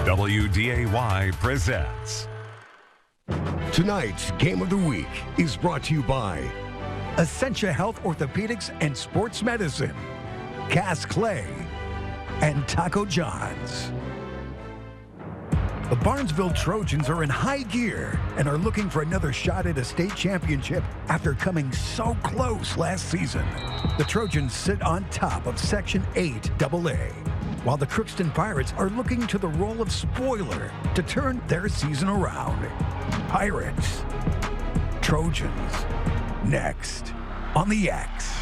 WDAY presents. Tonight's Game of the Week is brought to you by Essentia Health Orthopedics and Sports Medicine, Cass Clay, and Taco John's. The Barnesville Trojans are in high gear and are looking for another shot at a state championship after coming so close last season. The Trojans sit on top of Section 8 AA, while the Crookston Pirates are looking to the role of spoiler to turn their season around. Pirates, Trojans, next on the X.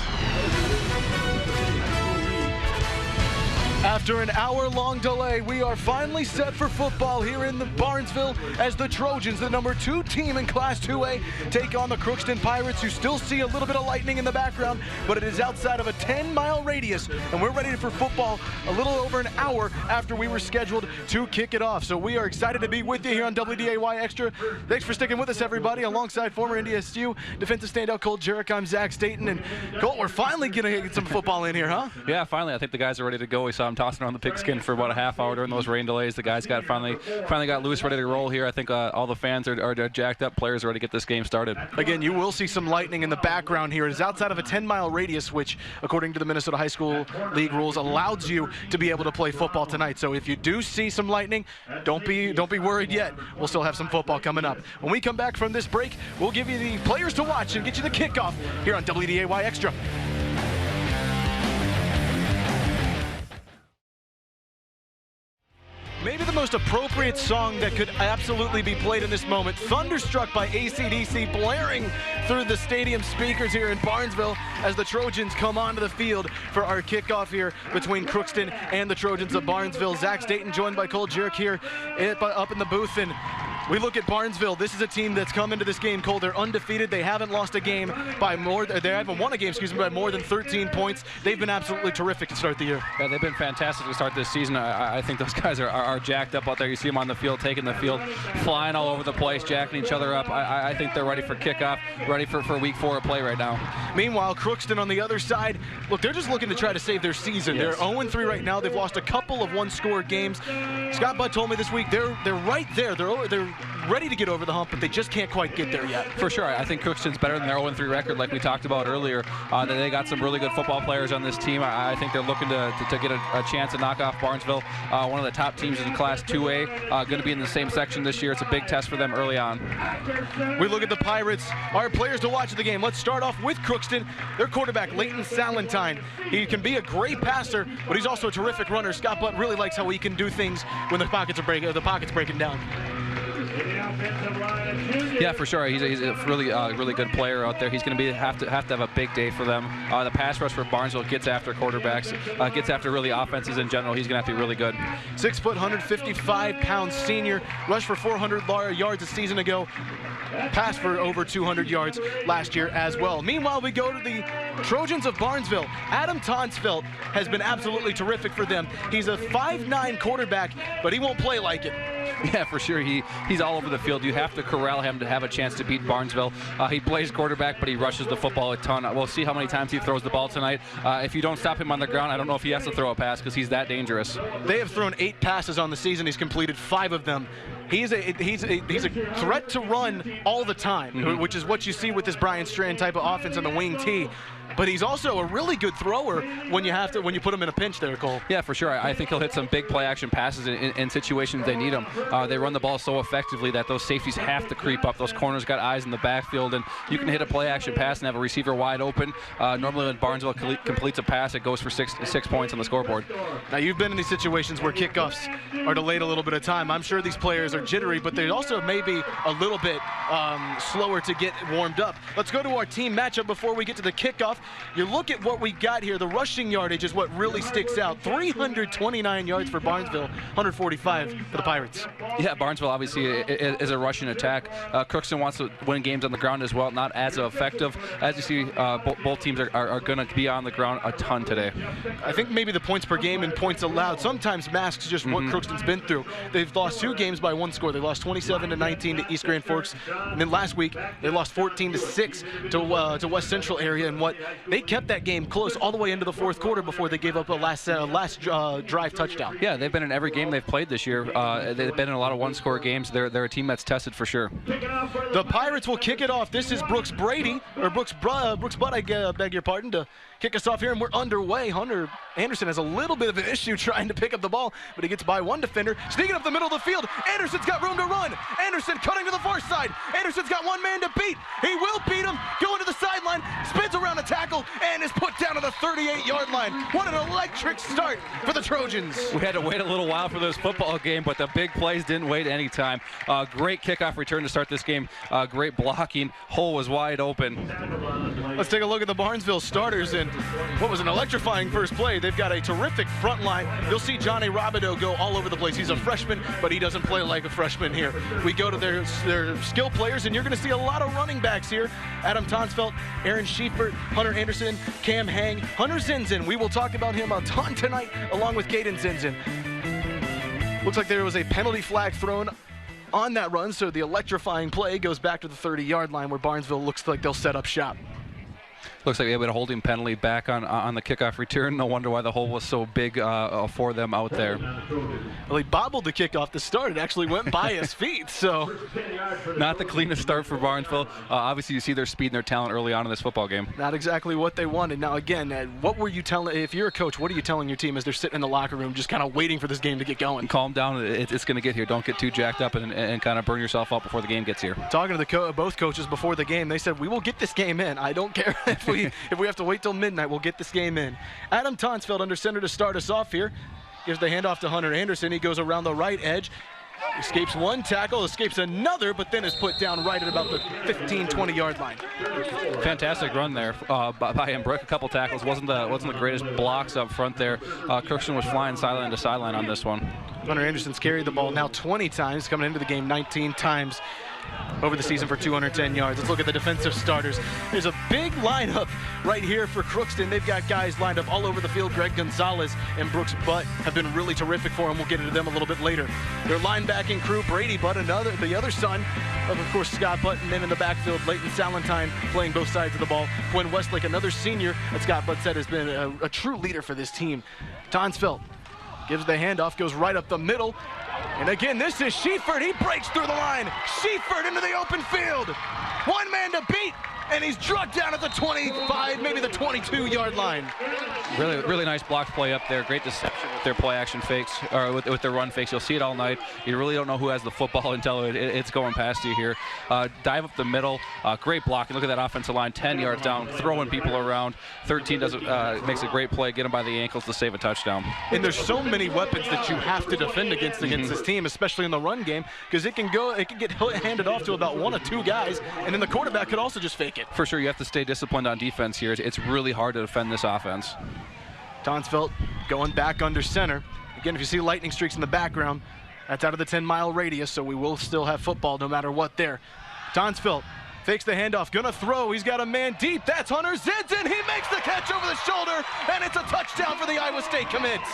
After an hour-long delay, we are finally set for football here in the Barnesville as the Trojans, the number 2 team in Class 2A, take on the Crookston Pirates, who still see a little bit of lightning in the background, but it is outside of a 10-mile radius, and we're ready for football a little over an hour after we were scheduled to kick it off. So we are excited to be with you here on WDAY Extra. Thanks for sticking with us, everybody, alongside former NDSU defensive standout Colt Jerick. I'm Zach Staten, and Colt, we're finally going to get some football in here, huh? Yeah, finally. I think the guys are ready to go. We saw them tossing around the pigskin for about a half hour during those rain delays. The guys got finally got loose, ready to roll here. I think all the fans are jacked up. Players are ready to get this game started. Again, you will see some lightning in the background here. It is outside of a 10-mile radius, which, according to the Minnesota High School League rules, allows you to be able to play football tonight. So if you do see some lightning, don't be worried yet. We'll still have some football coming up. When we come back from this break, we'll give you the players to watch and get you the kickoff here on WDAY Extra. Maybe the most appropriate song that could absolutely be played in this moment. Thunderstruck by AC/DC blaring through the stadium speakers here in Barnesville as the Trojans come onto the field for our kickoff here between Crookston and the Trojans of Barnesville. Zach Staten joined by Colt Jerick here up in the booth. And we look at Barnesville. This is a team that's come into this game, Cole. They're undefeated. They haven't lost a game by they haven't won a game, by more than 13 points. They've been absolutely terrific to start the year. Yeah, they've been fantastic to start this season. I think those guys are jacked up out there. You see them on the field, taking the field, flying all over the place, jacking each other up. I think they're ready for kickoff, ready for week 4 of play right now. Meanwhile, Crookston on the other side, look, they're just looking to try to save their season. Yes. They're 0-3 right now. They've lost a couple of one-score games. Scott Budd told me this week they're right there. They're ready to get over the hump, but they just can't quite get there yet. For sure. I think Crookston's better than their 0-3 record, like we talked about earlier. They got some really good football players on this team. I think they're looking to get a chance to knock off Barnesville, one of the top teams in Class 2A. Going to be in the same section this year. It's a big test for them early on. We look at the Pirates, our players to watch the game. Let's start off with Crookston. Their quarterback, Leighton Salentine. He can be a great passer, but he's also a terrific runner. Scott Butt really likes how he can do things when the pocket's breaking down. Yeah, for sure. He's a really good player out there. He's going to have to have a big day for them. The pass rush for Barnesville gets after quarterbacks, gets after really offenses in general. He's going to have to be really good. 6 foot, 155-pound senior, rushed for 400 yards a season ago, passed for over 200 yards last year as well. Meanwhile, we go to the Trojans of Barnesville. Adam Tonsfeld has been absolutely terrific for them. He's a 5'9" quarterback, but he won't play like it. Yeah, for sure. He's all over the field. You have to corral him to have a chance to beat Barnesville. He plays quarterback, but he rushes the football a ton. We'll see how many times he throws the ball tonight. If you don't stop him on the ground, I don't know if he has to throw a pass because he's that dangerous. They have thrown 8 passes on the season. He's completed 5 of them. He's a threat to run all the time, which is what you see with this Brian Strand type of offense on the wing tee. But he's also a really good thrower when you put him in a pinch there, Cole. Yeah, for sure. I think he'll hit some big play-action passes in situations they need him. They run the ball so effectively that those safeties have to creep up. Those corners got eyes in the backfield, and you can hit a play-action pass and have a receiver wide open. Normally when Barnesville completes a pass, it goes for six points on the scoreboard. Now, you've been in these situations where kickoffs are delayed a little bit of time. I'm sure these players are jittery, but they also may be a little bit slower to get warmed up. Let's go to our team matchup before we get to the kickoff. You look at what we got here. The rushing yardage is what really sticks out. 329 yards for Barnesville, 145 for the Pirates. Yeah, Barnesville obviously is a rushing attack. Crookston wants to win games on the ground as well, not as effective. As you see, both teams are going to be on the ground a ton today. I think maybe the points per game and points allowed sometimes masks just what Crookston's been through. They've lost 2 games by 1 score. They lost 27-19 to East Grand Forks, and then last week they lost 14-6 to West Central area in what they kept that game close all the way into the fourth quarter before they gave up a last drive touchdown. Yeah, they've been in every game they've played this year. They've been in a lot of one-score games. They're a team that's tested for sure. The Pirates will kick it off. This is Brooks Butt, I beg your pardon, to kick us off here, and we're underway. Hunter Anderson has a little bit of an issue trying to pick up the ball, but he gets by one defender. Sneaking up the middle of the field. Anderson's got room to run. Anderson cutting to the far side. Anderson's got one man to beat. He will beat him. Going to the sideline. Spins around a tackle and is put down to the 38-yard line. What an electric start for the Trojans. We had to wait a little while for this football game, but the big plays didn't wait any time. Great kickoff return to start this game. Great blocking. Hole was wide open. Let's take a look at the Barnesville starters and what was an electrifying first play. They've got a terrific front line. You'll see Johnny Robideau go all over the place. He's a freshman, but he doesn't play like a freshman here. We go to their skill players, and you're going to see a lot of running backs here. Adam Tonsfeld, Aaron Schiefert, Hunter Anderson, Cam Hang, Hunter Zinzin. We will talk about him a ton tonight, along with Caden Zinzin. Looks like there was a penalty flag thrown on that run, so the electrifying play goes back to the 30-yard line where Barnesville looks like they'll set up shop. Looks like they had a holding penalty back on the kickoff return. No wonder why the hole was so big for them out there. Well, he bobbled the kickoff to start. It actually went by his feet, so. Not the cleanest start for Barnesville. Obviously, you see their speed and their talent early on in this football game. Not exactly what they wanted. Now, again, what were you telling, if you're a coach, what are you telling your team as they're sitting in the locker room just kind of waiting for this game to get going? Calm down. It's going to get here. Don't get too jacked up and kind of burn yourself up before the game gets here. Talking to both coaches before the game, they said, we will get this game in. I don't care if we have to wait till midnight, we'll get this game in. Adam Tonsfeld under center to start us off here. Gives the handoff to Hunter Anderson. He goes around the right edge. Escapes one tackle, escapes another, but then is put down right at about the 15, 20-yard line. Fantastic run there by him. Broke a couple tackles. Wasn't the greatest blocks up front there. Crookston was flying sideline to sideline on this one. Hunter Anderson's carried the ball now 20 times, coming into the game 19 times over the season for 210 yards. Let's look at the defensive starters. There's a big lineup right here for Crookston. They've got guys lined up all over the field. Greg Gonzalez and Brooks Butt have been really terrific for him. We'll get into them a little bit later. Their linebacking crew, Brady Butt, the other son of course, Scott Butt, and then in the backfield, Leighton Salentine playing both sides of the ball. Quinn Westlake, another senior that Scott Butt said has been a true leader for this team. Tonsfeld gives the handoff, goes right up the middle. And again, this is Schiefert. He breaks through the line. Schiefert into the open field. One man to beat, and he's drugged down at the 25, maybe the 22-yard line. Really nice block play up there. Great deception with their play action fakes, or with their run fakes. You'll see it all night. You really don't know who has the football until it's going past you here. Dive up the middle. Great blocking. Look at that offensive line, 10 yards down, throwing people around. 13 makes a great play, get him by the ankles to save a touchdown. And there's so many weapons that you have to defend against this team, especially in the run game, because it can get handed off to about one or two guys, and then the quarterback could also just fake it. For sure, you have to stay disciplined on defense here. It's really hard to defend this offense. Tonsfeld going back under center. Again, if you see lightning streaks in the background, that's out of the 10-mile radius, so we will still have football no matter what there. Tonsfeld fakes the handoff, gonna throw. He's got a man deep. That's Hunter Zinzin. He makes the catch over the shoulder, and it's a touchdown for the Iowa State commits.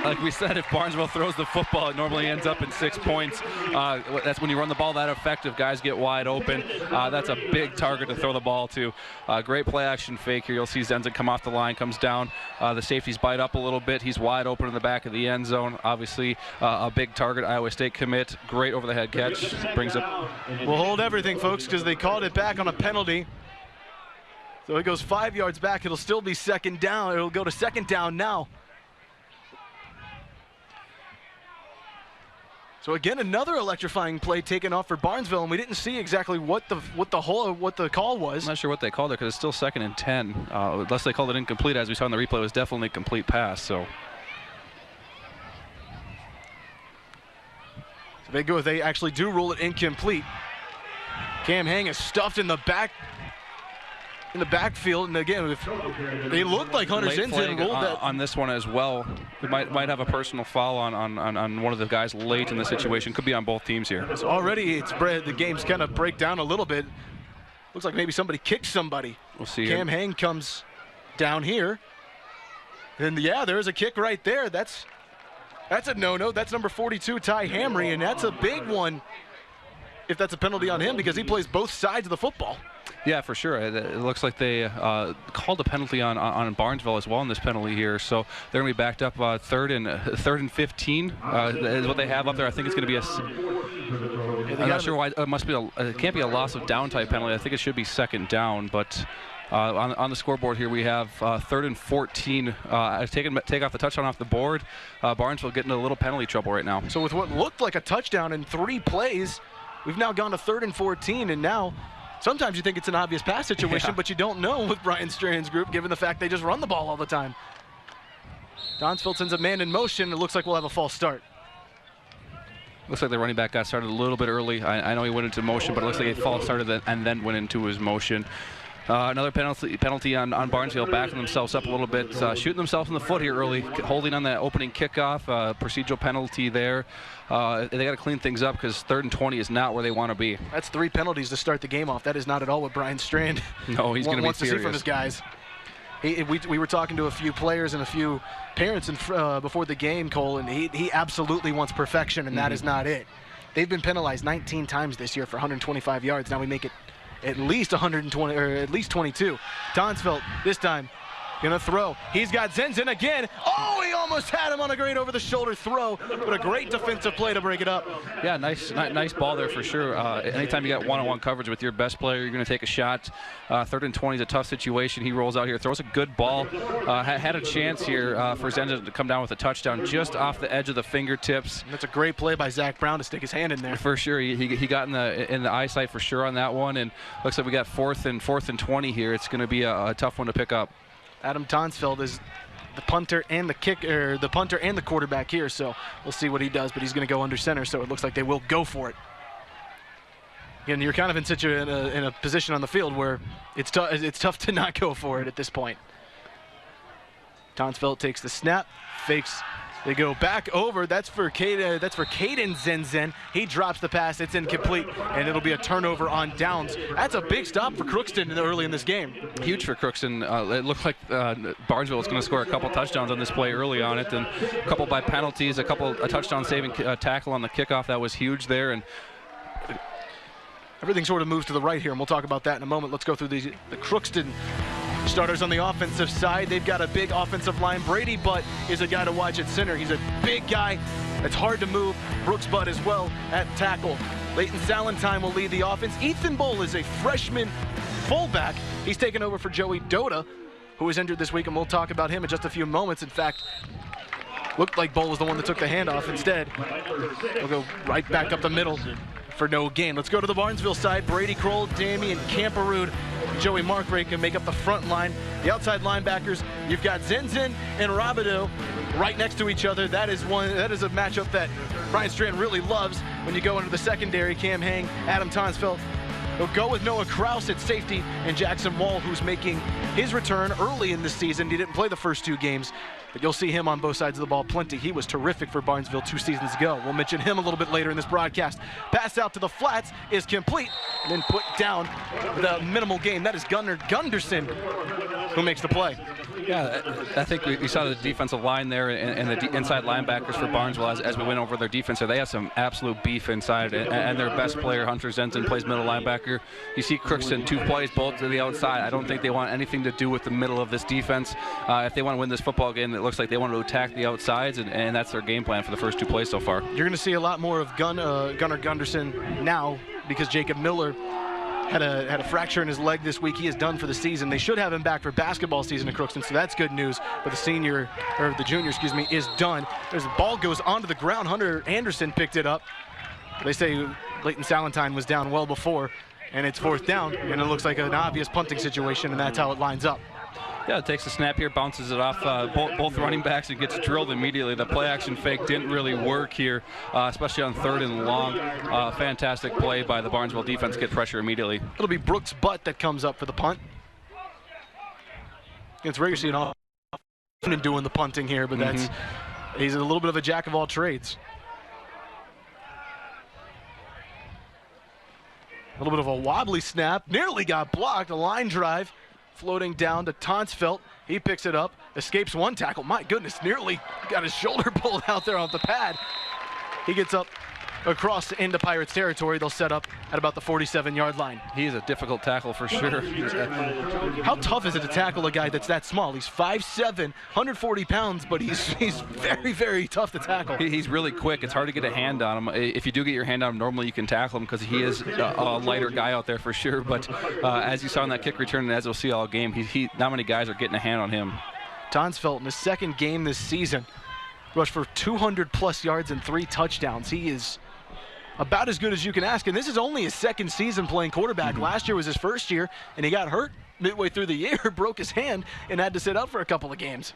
Like we said, if Barnesville throws the football, it normally ends up in 6 points. That's when you run the ball that effective, guys get wide open. That's a big target to throw the ball to. Great play action fake here. You'll see Zinzin come off the line, comes down. The safeties bite up a little bit. He's wide open in the back of the end zone. Obviously, a big target. Iowa State commit. Great over the head catch. Brings up. We'll hold everything, folks, because they called it back on a penalty. So it goes 5 yards back. It'll still be second down. It'll go to second down now. So again, another electrifying play taken off for Barnesville, and we didn't see exactly what the call was. I'm not sure what they called it because it's still 2nd and 10. Unless they called it incomplete, as we saw in the replay, it was definitely a complete pass. So they actually do rule it incomplete. Cam Hang is stuffed in the backfield, and again, they look like Hunter Zinzin rolled that on this one as well. We might have a personal foul on one of the guys late in the situation. Could be on both teams here. So already the game's kind of break down a little bit. Looks like maybe somebody kicked somebody. We'll see. Cam Hang comes down here, and yeah, there's a kick right there. That's a no-no. That's number 42, Ty Hamry, and that's a big one if that's a penalty on him because he plays both sides of the football. Yeah, for sure. It looks like they called a penalty on Barnesville as well in this penalty here. So they're going to be backed up third and 15 is what they have up there. I think it's going to be I'm not sure why. It can't be a loss of down type penalty. I think it should be second down, but. On the scoreboard here, we have third and 14. Take off the touchdown off the board. Barnesville getting a little penalty trouble right now. So with what looked like a touchdown in 3 plays, we've now gone to third and 14, and now sometimes you think it's an obvious pass situation, but you don't know with Brian Strahan's group, given the fact they just run the ball all the time. Donsfield sends a man in motion. It looks like we'll have a false start. Looks like the running back got started a little bit early. I know he went into motion, but it looks like he false started and then went into his motion. Another penalty on Barnesville, backing themselves up a little bit, shooting themselves in the foot here early, holding on that opening kickoff, procedural penalty there. They got to clean things up because third and 20 is not where they want to be. That's 3 penalties to start the game off. That is not at all what Brian Strahan no, he's going to be wants to see from his guys. We were talking to a few players and a few parents before the game, Cole, and he absolutely wants perfection, and that is not it. They've been penalized 19 times this year for 125 yards. Now we make it at least 120 or at least 22. Donsfield this time gonna throw. He's got Zenzen again. Oh, he almost had him on a great over-the-shoulder throw, but a great defensive play to break it up. Yeah, nice ball there for sure. Anytime you got one-on-one coverage with your best player, you're gonna take a shot. Third and 20 is a tough situation. He rolls out here, throws a good ball. Had a chance here for Zenzen to come down with a touchdown just off the edge of the fingertips. And that's a great play by Zach Brown to stick his hand in there. For sure, he got in the eyesight for sure on that one, and looks like we got fourth and 20 here. It's gonna be a tough one to pick up. Adam Tonsfeld is the punter and the quarterback here, so we'll see what he does, but he's going to go under center, so it looks like they will go for it. Again, you're kind of in a position on the field where it's tough to not go for it at this point. Tonsfeld takes the snap, fakes. They go back over. That's for Caden Zenzen. He drops the pass. It's incomplete, and it'll be a turnover on downs. That's a big stop for Crookston early in this game. Huge for Crookston. It looked like Barnesville was going to score a couple touchdowns on this play early on it, and a couple by penalties, a touchdown-saving tackle on the kickoff. That was huge there, and everything sort of moves to the right here, and we'll talk about that in a moment. Let's go through the Crookston starters on the offensive side. They've got a big offensive line. Brady Butt is a guy to watch at center. He's a big guy. It's hard to move. Brooks Butt as well at tackle. Leighton Salentine will lead the offense. Ethan Bull is a freshman fullback. He's taken over for Joey Doda, who was injured this week, and we'll talk about him in just a few moments. In fact, looked like Bull was the one that took the handoff instead. We'll go right back up the middle for no gain. Let's go to the Barnesville side. Brady Kroll, Damian Camperud, Joey Markray can make up the front line. The outside linebackers, you've got Zenzen and Rabideau right next to each other. That is a matchup that Brian Strahan really loves. When you go into the secondary, Cam Hang, Adam Tonsfeld. They'll go with Noah Kraus at safety and Jackson Wall, who's making his return early in the season. He didn't play the first 2 games, but you'll see him on both sides of the ball plenty. He was terrific for Barnesville 2 seasons ago. We'll mention him a little bit later in this broadcast. Pass out to the flats is complete, and then put down with a minimal gain. That is Gunnar Gunderson who makes the play. Yeah, I think we saw the defensive line there and the inside linebackers for Barnesville as we went over their defense. So they have some absolute beef inside, and their best player, Hunter Zenzen, plays middle linebacker. You see Crookston 2 plays, both to the outside. I don't think they want anything to do with the middle of this defense. If they want to win this football game, it looks like they want to attack the outsides, and that's their game plan for the first 2 plays so far. You're going to see a lot more of Gunnar Gunderson now because Jacob Miller had a fracture in his leg this week. He is done for the season. They should have him back for basketball season at Crookston, so that's good news. But the junior, is done. There's a ball goes onto the ground. Hunter Anderson picked it up. They say Leighton Salentine was down well before, and it's 4th down, and it looks like an obvious punting situation, and that's how it lines up. Yeah, it takes a snap here, bounces it off both running backs, and gets drilled immediately. The play-action fake didn't really work here, especially on 3rd and long. Fantastic play by the Barnesville defense, get pressure immediately. It'll be Brooks Butt that comes up for the punt. It's rare you see an doing the punting here, but he's a little bit of a jack of all trades. A little bit of a wobbly snap, nearly got blocked, a line drive. Floating down to Tonsfeld. He picks it up, escapes 1 tackle. My goodness, nearly got his shoulder pulled out there off the pad. He gets up across into Pirates territory. They'll set up at about the 47-yard line. He's a difficult tackle for sure. How tough is it to tackle a guy that's that small? He's 5'7", 140 pounds, but he's very, very tough to tackle. He's really quick. It's hard to get a hand on him. If you do get your hand on him, normally you can tackle him because he is a lighter guy out there for sure. But as you saw in that kick return, and as we'll see all game, not many guys are getting a hand on him. Tonsfeld in his second game this season rushed for 200-plus yards and 3 touchdowns. He is about as good as you can ask, and this is only his second season playing quarterback. Last year was his first year, and he got hurt midway through the year, broke his hand, and had to sit out for a couple of games.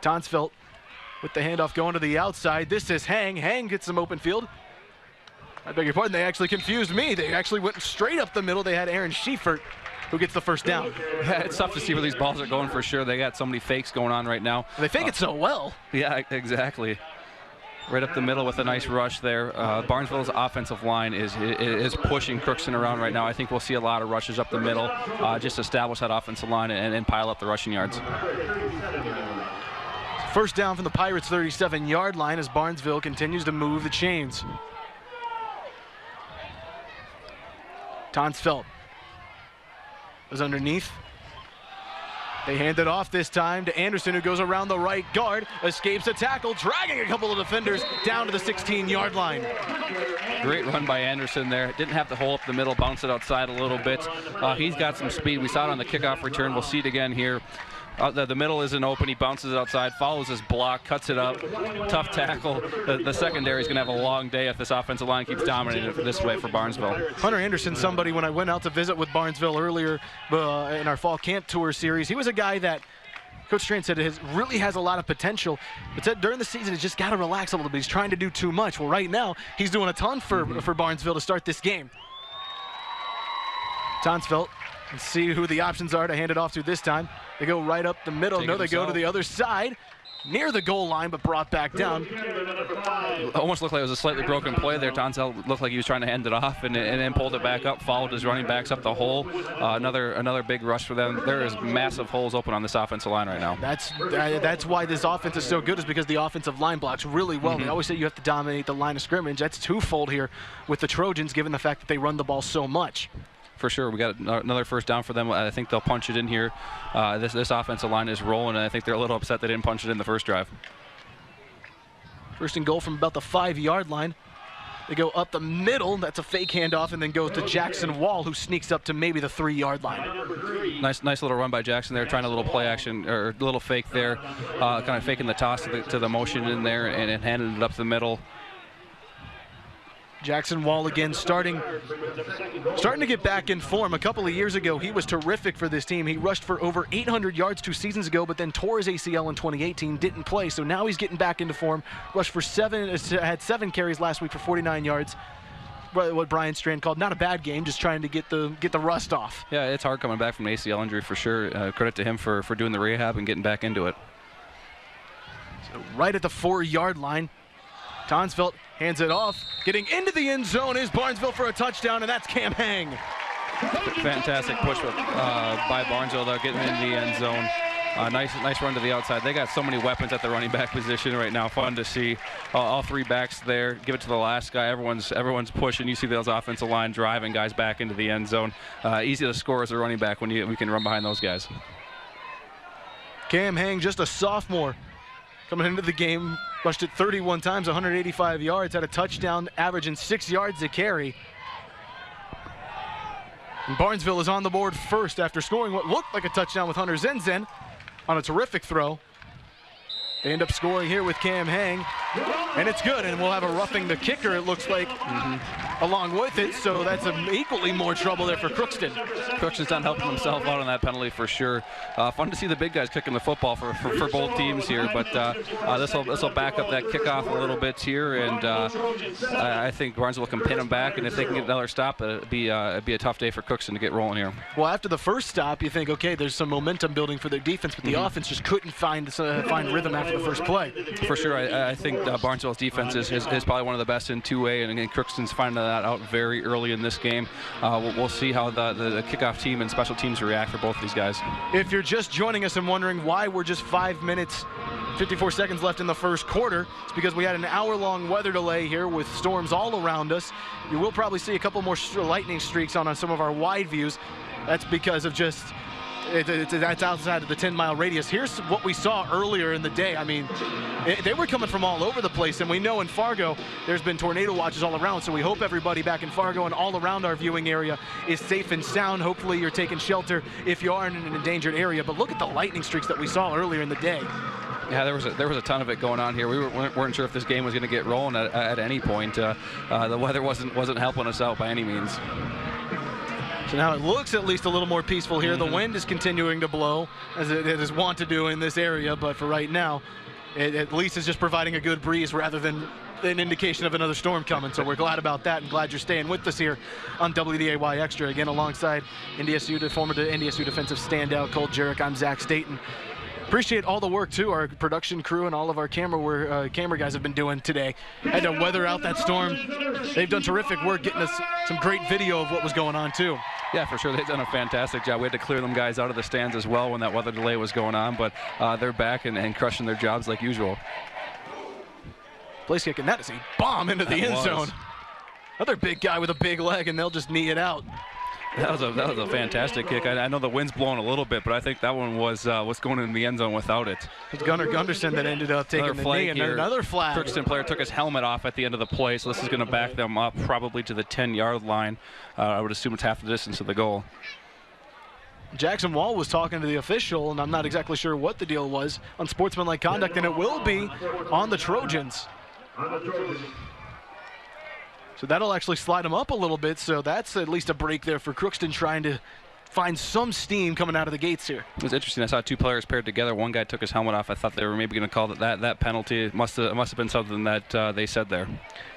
Tonsfeld with the handoff going to the outside. This is Hang. Hang gets some open field. I beg your pardon, they actually confused me. They actually went straight up the middle. They had Aaron Schiefert who gets the first down. Yeah, it's tough to see where these balls are going for sure. They got so many fakes going on right now. They fake it so well. Yeah, exactly. Right up the middle with a nice rush there. Barnesville's offensive line is pushing Crookston around right now. I think we'll see a lot of rushes up the middle, just establish that offensive line and pile up the rushing yards. First down from the Pirates' 37-yard line as Barnesville continues to move the chains. Tonsfeld was underneath. They hand it off this time to Anderson, who goes around the right guard, escapes a tackle, dragging a couple of defenders down to the 16-yard line. Great run by Anderson there. Didn't have to hole up the middle, bounce it outside a little bit. He's got some speed. We saw it on the kickoff return. We'll see it again here. The middle isn't open. He bounces it outside, follows his block, cuts it up. Tough tackle. The secondary is going to have a long day if this offensive line keeps dominating this way for Barnesville. Hunter Anderson, somebody when I went out to visit with Barnesville earlier in our fall camp tour series, he was a guy that Coach Strand said really has a lot of potential, but said during the season he's just got to relax a little bit. He's trying to do too much. Well, right now he's doing a ton for Barnesville to start this game. Tonsfeld, let's see who the options are to hand it off to this time. They go right up the middle. No, they go to the other side, near the goal line, but brought back down. Almost looked like it was a slightly broken play there. Tonsfeld looked like he was trying to hand it off and then pulled it back up, followed his running backs up the hole. Another big rush for them. There is massive holes open on this offensive line right now. That's why this offense is so good, is because the offensive line blocks really well. They always say you have to dominate the line of scrimmage. That's twofold here with the Trojans, given the fact that they run the ball so much. For sure, we got another first down for them. I think they'll punch it in here. This offensive line is rolling, and I think they're a little upset they didn't punch it in the first drive. First and goal from about the 5-yard line. They go up the middle. That's a fake handoff, and then goes to Jackson Wall, who sneaks up to maybe the 3-yard line. Nice little run by Jackson there, trying a little play action or a little fake there, kind of faking the toss to the motion in there, and handing it up the middle. Jackson Wall again starting to get back in form. A couple of years ago, he was terrific for this team. He rushed for over 800 yards 2 seasons ago, but then tore his ACL in 2018, didn't play. So now he's getting back into form. Rushed for had 7 carries last week for 49 yards. What Brian Strand called not a bad game, just trying to get the rust off. Yeah, it's hard coming back from an ACL injury for sure. Credit to him for doing the rehab and getting back into it. So right at the 4-yard line, Tonsfeld hands it off. Getting into the end zone is Barnesville for a touchdown, and that's Cam Hang. Fantastic push by Barnesville, though, getting into the end zone. Nice run to the outside. They got so many weapons at the running back position right now. Fun to see. All 3 backs there. Give it to the last guy. Everyone's pushing. You see those offensive line driving guys back into the end zone. Easy to score as a running back when we can run behind those guys. Cam Hang, just a sophomore, coming into the game, rushed it 31 times, 185 yards, had a touchdown, averaging 6 yards a carry. And Barnesville is on the board first after scoring what looked like a touchdown with Hunter Zenzen on a terrific throw. They end up scoring here with Cam Hang, and it's good, and we'll have a roughing the kicker, it looks like, along with it, so that's equally more trouble there for Crookston. Crookston's not helping himself out on that penalty for sure. Fun to see the big guys kicking the football for both teams here, but this will back up that kickoff a little bit here, and I think Barnesville can pin them back, and if they can get another stop, it'd be a tough day for Crookston to get rolling here. Well, after the first stop, you think, okay, there's some momentum building for their defense, but the offense just couldn't find rhythm after the first play. For sure, I think Barnesville's defense is probably one of the best in 2A, and Crookston's finding that out very early in this game. We'll see how the kickoff team and special teams react for both of these guys. If you're just joining us and wondering why we're just 5 minutes, 54 seconds left in the first quarter, it's because we had an hour-long weather delay here with storms all around us. You will probably see a couple more lightning streaks on some of our wide views. That's because of just that's outside of the 10-mile radius. Here's what we saw earlier in the day. I mean, they were coming from all over the place, and we know in Fargo there's been tornado watches all around, so we hope everybody back in Fargo and all around our viewing area is safe and sound. Hopefully you're taking shelter if you are in an endangered area, but look at the lightning streaks that we saw earlier in the day. Yeah, there was a ton of it going on here. We weren't sure if this game was going to get rolling at any point. The weather wasn't helping us out by any means. So now it looks at least a little more peaceful here. The wind is continuing to blow, as it is wont to do in this area, but for right now, it at least is just providing a good breeze rather than an indication of another storm coming. So we're glad about that and glad you're staying with us here on WDAY Extra. Again, alongside former NDSU defensive standout Cole Jarrett, I'm Zach Staten. Appreciate all the work, too, our production crew and all of our camera guys have been doing today. Had to weather out that storm. They've done terrific work getting us some great video of what was going on, too. Yeah, for sure. They've done a fantastic job. We had to clear them guys out of the stands as well when that weather delay was going on, but they're back and crushing their jobs like usual. Place kicking. That is a bomb into the end zone. Another big guy with a big leg, and they'll just knee it out. That was a fantastic kick. I know the wind's blowing a little bit, but I think that one was going in the end zone without it. It's Gunnar Gunderson that ended up taking the knee, and another flag. Crookston player took his helmet off at the end of the play, so this is going to back them up probably to the 10-yard line. I would assume it's half the distance to the goal. Jackson Wall was talking to the official, and I'm not exactly sure what the deal was on sportsmanlike conduct, and it will be on the Trojans. So that'll actually slide them up a little bit, so that's at least a break there for Crookston trying to find some steam coming out of the gates here. It was interesting. I saw two players paired together. One guy took his helmet off. I thought they were maybe going to call that penalty. It must have been something that they said there.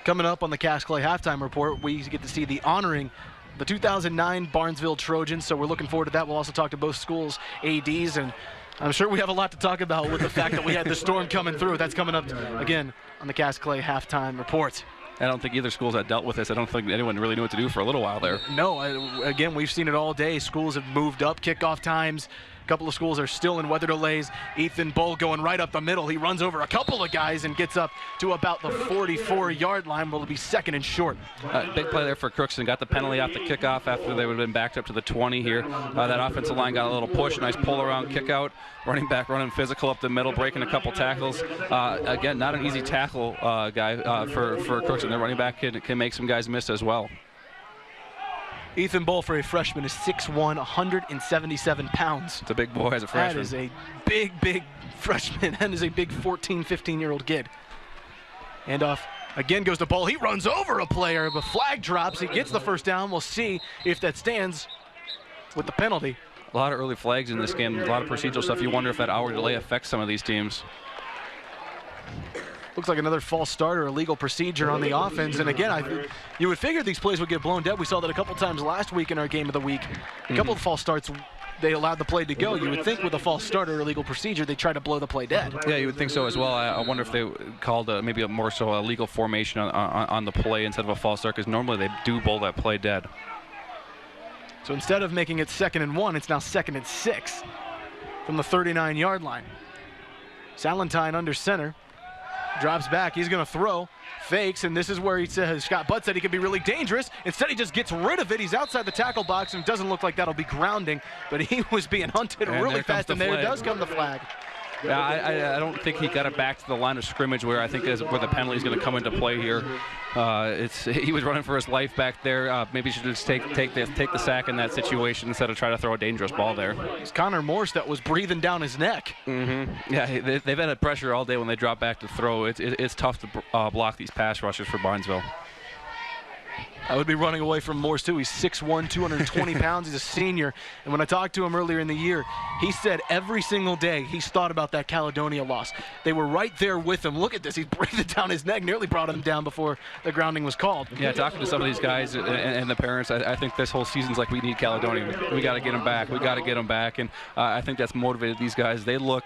Coming up on the Cass Clay halftime report, we get to see the honoring the 2009 Barnesville Trojans, so we're looking forward to that. We'll also talk to both schools' ADs, and I'm sure we have a lot to talk about with the fact that we had the storm coming through. That's coming up again on the Cass Clay halftime report. I don't think either schools had dealt with this. I don't think anyone really knew what to do for a little while there. No, again, we've seen it all day. Schools have moved up kickoff times. A couple of schools are still in weather delays. Ethan Bull going right up the middle. He runs over a couple of guys and gets up to about the 44-yard line. Will be second and short. Big play there for Crookston. Got the penalty off the kickoff after they would have been backed up to the 20 here. That offensive line got a little push. Nice pull-around kick out. Running back running physical up the middle, breaking a couple tackles. Again, not an easy tackle guy for Crookston. The running back can make some guys miss as well. Ethan Bull, for a freshman, is 6'1", 177 pounds. It's a big boy as a freshman. That is a big freshman. That is a big 14, 15-year-old kid. Handoff again goes to Bull. He runs over a player, but flag drops. He gets the first down. We'll see if that stands with the penalty. A lot of early flags in this game, a lot of procedural stuff. You wonder if that hour delay affects some of these teams. Looks like another false start or illegal procedure on the offense. And again, you would figure these plays would get blown dead. We saw that a couple times last week in our game of the week. A couple of false starts, they allowed the play to go. You would think with a false start or illegal procedure, they try to blow the play dead. Yeah, you would think so as well. I wonder if they called maybe more so a legal formation on the play instead of a false start, because normally they do blow that play dead. So instead of making it 2nd and 1, it's now 2nd and 6 from the 39-yard line. Salentine under center. Drops back, he's gonna throw, fakes, and this is where he says, Scott Butt said he could be really dangerous. Instead, he just gets rid of it. He's outside the tackle box, and it doesn't look like that'll be grounding, but he was being hunted really fast, and there does come the flag. Yeah, I don't think he got it back to the line of scrimmage where I think is where the penalty is going to come into play here. He was running for his life back there. Maybe he should just take the sack in that situation instead of trying to throw a dangerous ball there. It's Connor Morse that was breathing down his neck. Yeah, they've had a pressure all day when they drop back to throw. It's tough to block these pass rushes for Barnesville. I would be running away from Morse, too. He's 6'1", 220 pounds. He's a senior. And when I talked to him earlier in the year, he said every single day he's thought about that Caledonia loss. They were right there with him. Look at this. He's breathing down his neck, nearly brought him down before the grounding was called. Yeah, talking to some of these guys and the parents, I think this whole season's like we need Caledonia. We got to get him back. We got to get him back. And I think that's motivated these guys. They look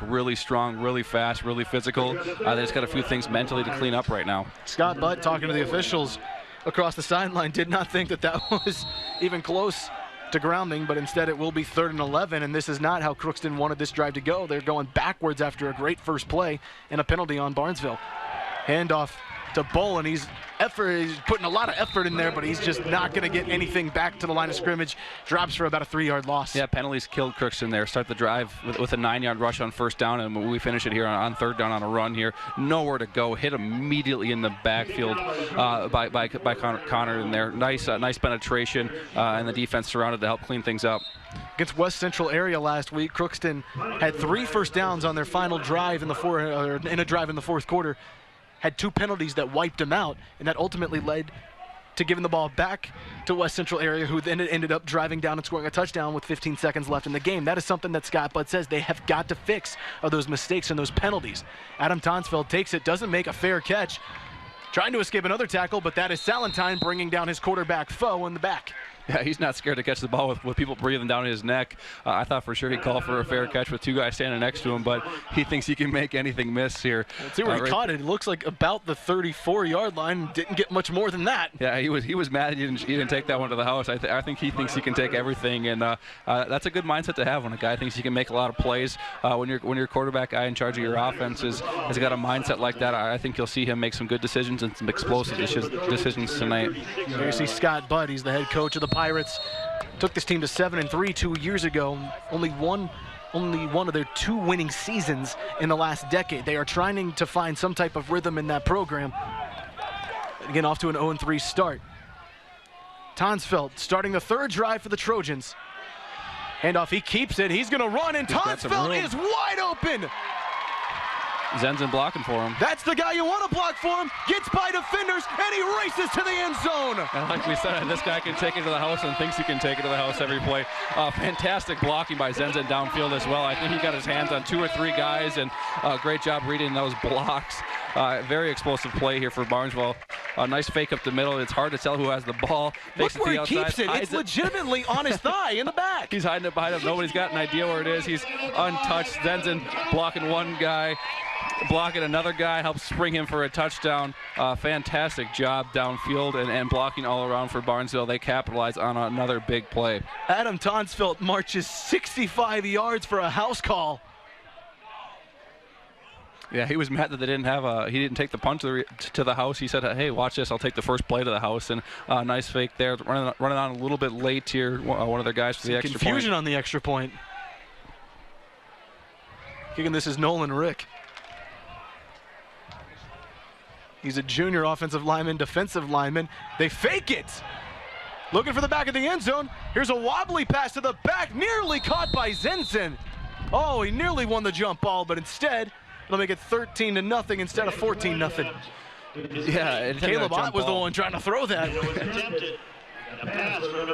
really strong, really fast, really physical. They just got a few things mentally to clean up right now. Scott Butt, talking to the officials across the sideline, did not think that was even close to grounding, but instead it will be 3rd and 11, and this is not how Crookston wanted this drive to go. They're going backwards after a great first play and a penalty on Barnesville. Handoff to Bull, and he's putting a lot of effort in there, but he's just not going to get anything back to the line of scrimmage. Drops for about a 3-yard loss. Yeah, penalties killed Crookston there. Start the drive with a 9-yard rush on 1st down, and we finish it here on 3rd down on a run here. Nowhere to go. Hit immediately in the backfield by Connor in there. Nice penetration, and the defense surrounded to help clean things up. Against West Central area last week, Crookston had 3 first downs on their final drive in the 4th quarter. Had 2 penalties that wiped them out, and that ultimately led to giving the ball back to West Central area, who then ended up driving down and scoring a touchdown with 15 seconds left in the game. That is something that Scott Butt says they have got to fix, are those mistakes and those penalties. Adam Tonsfeld takes it, doesn't make a fair catch, trying to escape another tackle, but that is Salentine bringing down his quarterback foe in the back. Yeah, he's not scared to catch the ball with people breathing down his neck. I thought for sure he'd call for a fair catch with 2 guys standing next to him, but he thinks he can make anything miss here. Let's see where he caught it. It looks like about the 34-yard line. Didn't get much more than that. Yeah, he was mad he didn't take that one to the house. I think he thinks he can take everything, and that's a good mindset to have when a guy thinks he can make a lot of plays. When your quarterback guy in charge of your offense has got a mindset like that, I think you'll see him make some good decisions and some explosive decisions tonight. Here you see Scott Butt. He's the head coach of the Pirates. Took this team to 7-3 2 years ago. Only one of their 2 winning seasons in the last decade. They are trying to find some type of rhythm in that program. Again, off to an 0-3 start. Tonsfeld starting the 3rd drive for the Trojans. Handoff, he keeps it. He's going to run, and Tonsfeld is wide open. Zenzen blocking for him. That's the guy you want to block for him. Gets by defenders, and he races to the end zone. And like we said, this guy can take it to the house and thinks he can take it to the house every play. Fantastic blocking by Zenzen downfield as well. I think he got his hands on 2 or 3 guys, and great job reading those blocks. Very explosive play here for Barnesville. Nice fake up the middle. It's hard to tell who has the ball. Look where he keeps it. It's legitimately on his thigh in the back. He's hiding it behind him. Nobody's got an idea where it is. He's untouched. Zenzen blocking one guy, blocking another guy, helps spring him for a touchdown. Fantastic job downfield and blocking all around for Barnesville. They capitalize on another big play. Adam Tonsfeld marches 65 yards for a house call. Yeah, he was mad that they he didn't take the punt to the house. He said, hey, watch this, I'll take the first play to the house. And nice fake there, running on a little bit late here. One of their guys for the extra point. Confusion on the extra point. Kicking this is Nolan Rick. He's a junior offensive lineman, defensive lineman. They fake it. Looking for the back of the end zone. Here's a wobbly pass to the back, nearly caught by Zenzen. Oh, he nearly won the jump ball, but instead, it'll make it 13-0 instead of 14-0. Yeah, Caleb Ott was the one trying to throw that.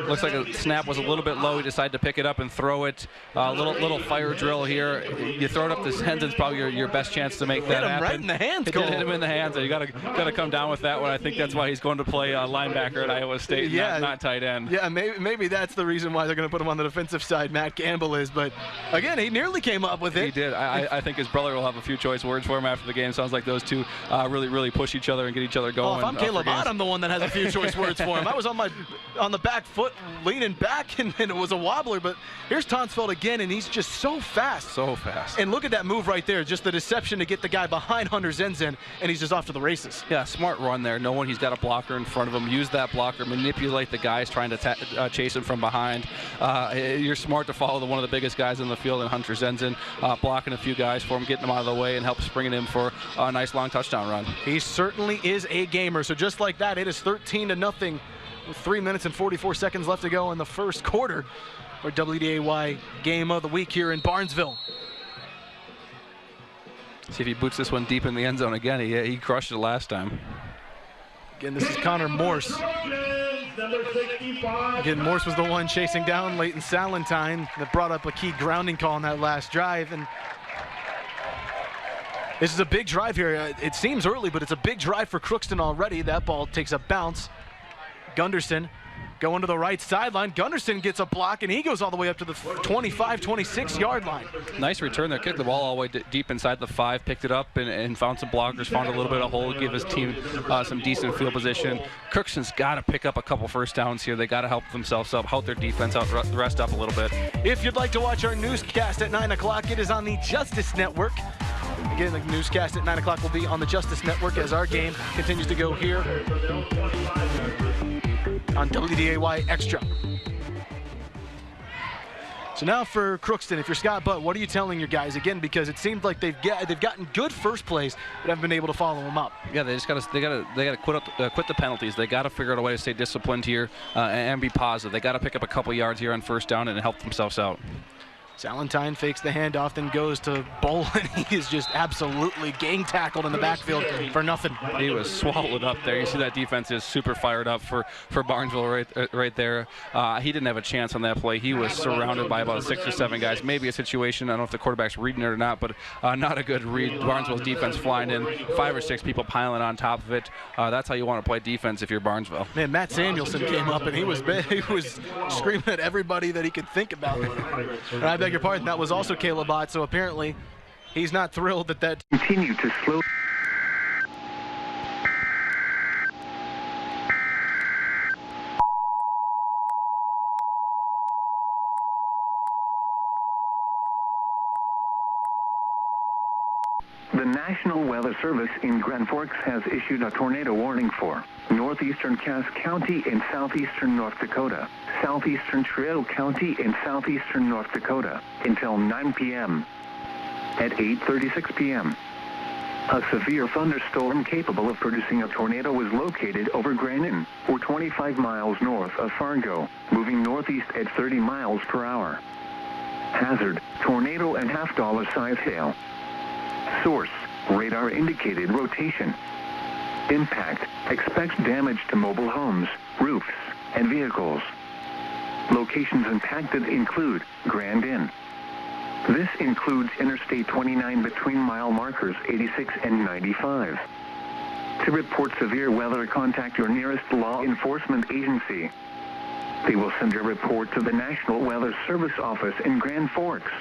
Looks like a snap was a little bit low. He decided to pick it up and throw it. Little fire drill here. You throw it up to Zenzen's probably your best chance to make that happen. Right in the hands. It did hit him in the hands. You got to come down with that one. I think that's why he's going to play linebacker at Iowa State, not tight end. Yeah, maybe that's the reason why they're going to put him on the defensive side. Matt Campbell is, but again, he nearly came up with it. He did. I think his brother will have a few choice words for him after the game. Sounds like those two really push each other and get each other going. Well, if I'm Caleb Ott, I'm the one that has a few choice words for him. I was on the back foot leaning back, and it was a wobbler, but here's Tonsfeld again, and he's just so fast. So fast. And look at that move right there, just the deception to get the guy behind Hunter Zenzen, and he's just off to the races. Yeah, smart run there, knowing he's got a blocker in front of him. Use that blocker, manipulate the guys trying to chase him from behind. You're smart to follow one of the biggest guys in the field in Hunter Zenzen, blocking a few guys for him, getting him out of the way, and help springing him for a nice long touchdown run. He certainly is a gamer, so just like that, it is 13-0. With 3 minutes and 44 seconds left to go in the first quarter. Our WDAY game of the week here in Barnesville. See if he boots this one deep in the end zone again. He crushed it last time. Again, this is Connor Morse. Again, Morse was the one chasing down Leighton Salentine that brought up a key grounding call on that last drive. And this is a big drive here. It seems early, but it's a big drive for Crookston already. That ball takes a bounce. Gunderson going to the right sideline. Gunderson gets a block, and he goes all the way up to the 25, 26-yard line. Nice return there. Kicked the ball all the way deep inside the 5, picked it up and found some blockers, found a little bit of hole, give his team some decent field position. Crookston's got to pick up a couple first downs here. They got to help themselves up, help their defense out, rest up a little bit. If you'd like to watch our newscast at 9 o'clock, it is on the Justice Network. Again, the newscast at 9 o'clock will be on the Justice Network as our game continues to go here on WDAY Extra. So now for Crookston, if you're Scott Butt, what are you telling your guys again? Because it seems like they've gotten good first plays, but haven't been able to follow them up. Yeah, they got to quit the penalties. They got to figure out a way to stay disciplined here and be positive. They got to pick up a couple yards here on first down and help themselves out. Salentine fakes the handoff, then goes to Bowl, and he is just absolutely gang tackled in the backfield for nothing. He was swallowed up there. You see that defense is super fired up for Barnesville right there. He didn't have a chance on that play. He was surrounded by about 6 or 7 guys. Maybe a situation, I don't know if the quarterback's reading it or not, but not a good read. Barnesville's defense flying in, 5 or 6 people piling on top of it. That's how you want to play defense if you're Barnesville. Man, Matt Samuelson came up, and he was screaming at everybody that he could think about. And I beg your pardon, that was also Caleb Ott, so apparently he's not thrilled that continue to slow. The National Weather Service in Grand Forks has issued a tornado warning for northeastern Cass County in southeastern North Dakota, southeastern Trail County in southeastern North Dakota until 9 p.m. At 8:36 p.m., a severe thunderstorm capable of producing a tornado was located over Granite, or 25 miles north of Fargo, moving northeast at 30 miles per hour. Hazard, tornado and half-dollar size hail. Source, radar indicated rotation. Impact, expects damage to mobile homes, roofs, and vehicles. Locations impacted include Grand Inn. This includes Interstate 29 between mile markers 86 and 95. To report severe weather, contact your nearest law enforcement agency. They will send your report to the National Weather Service office in Grand Forks.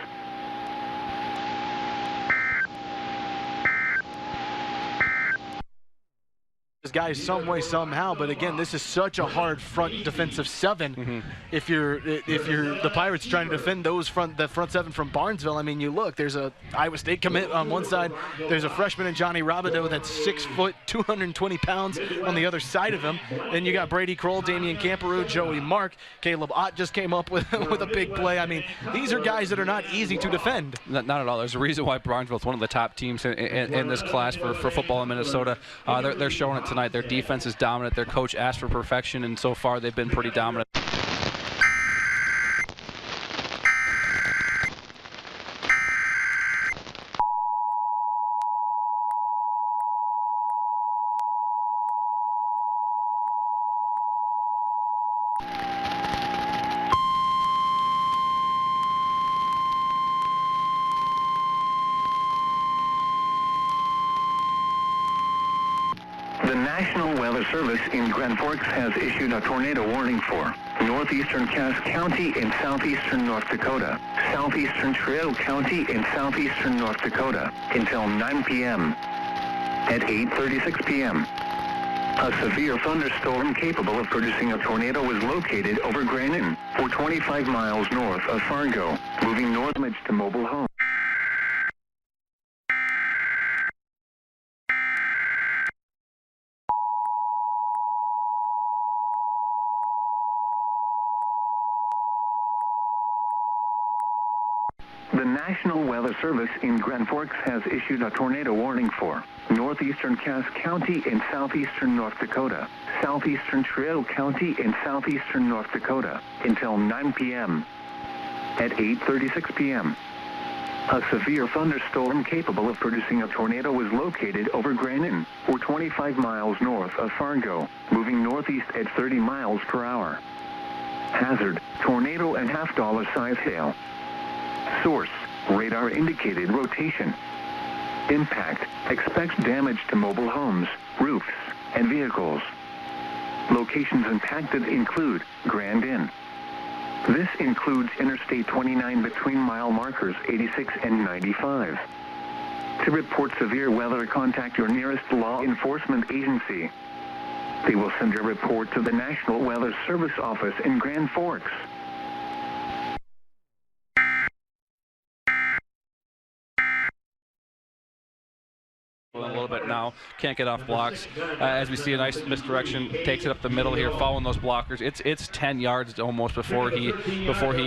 guys some way, somehow. But again, this is such a hard front defensive seven. Mm-hmm. If you're the Pirates trying to defend the front seven from Barnesville, I mean, you look, there's a Iowa State commit on one side. There's a freshman in Johnny Robideau that's 6 foot, 220 pounds on the other side of him. Then you got Brady Kroll, Damian Campereau, Joey Mark. Caleb Ott just came up with a big play. I mean, these are guys that are not easy to defend. Not at all. There's a reason why Barnesville is one of the top teams in this class for football in Minnesota. They're showing it tonight. Their defense is dominant. Their coach asked for perfection, and so far they've been pretty dominant. The National Weather Service in Grand Forks has issued a tornado warning for northeastern Cass County in southeastern North Dakota, southeastern Trail County in southeastern North Dakota until 9 p.m. At 8:36 p.m., a severe thunderstorm capable of producing a tornado was located over Granite, or 25 miles north of Fargo, moving north to mobile homes. The National Weather Service in Grand Forks has issued a tornado warning for northeastern Cass County in southeastern North Dakota, southeastern Trail County in southeastern North Dakota until 9 p.m. At 8:36 p.m., A severe thunderstorm capable of producing a tornado was located over Granite, or 25 miles north of Fargo, moving northeast at 30 miles per hour. Hazard, tornado and half-dollar size hail. Source, radar indicated rotation. Impact, expects damage to mobile homes, roofs, and vehicles. Locations impacted include Grand Inn. This includes Interstate 29 between mile markers 86 and 95. To report severe weather, contact your nearest law enforcement agency. They will send your report to the National Weather Service office in Grand Forks. A little bit now, can't get off blocks. As we see a nice misdirection, takes it up the middle here, following those blockers. It's 10 yards almost before he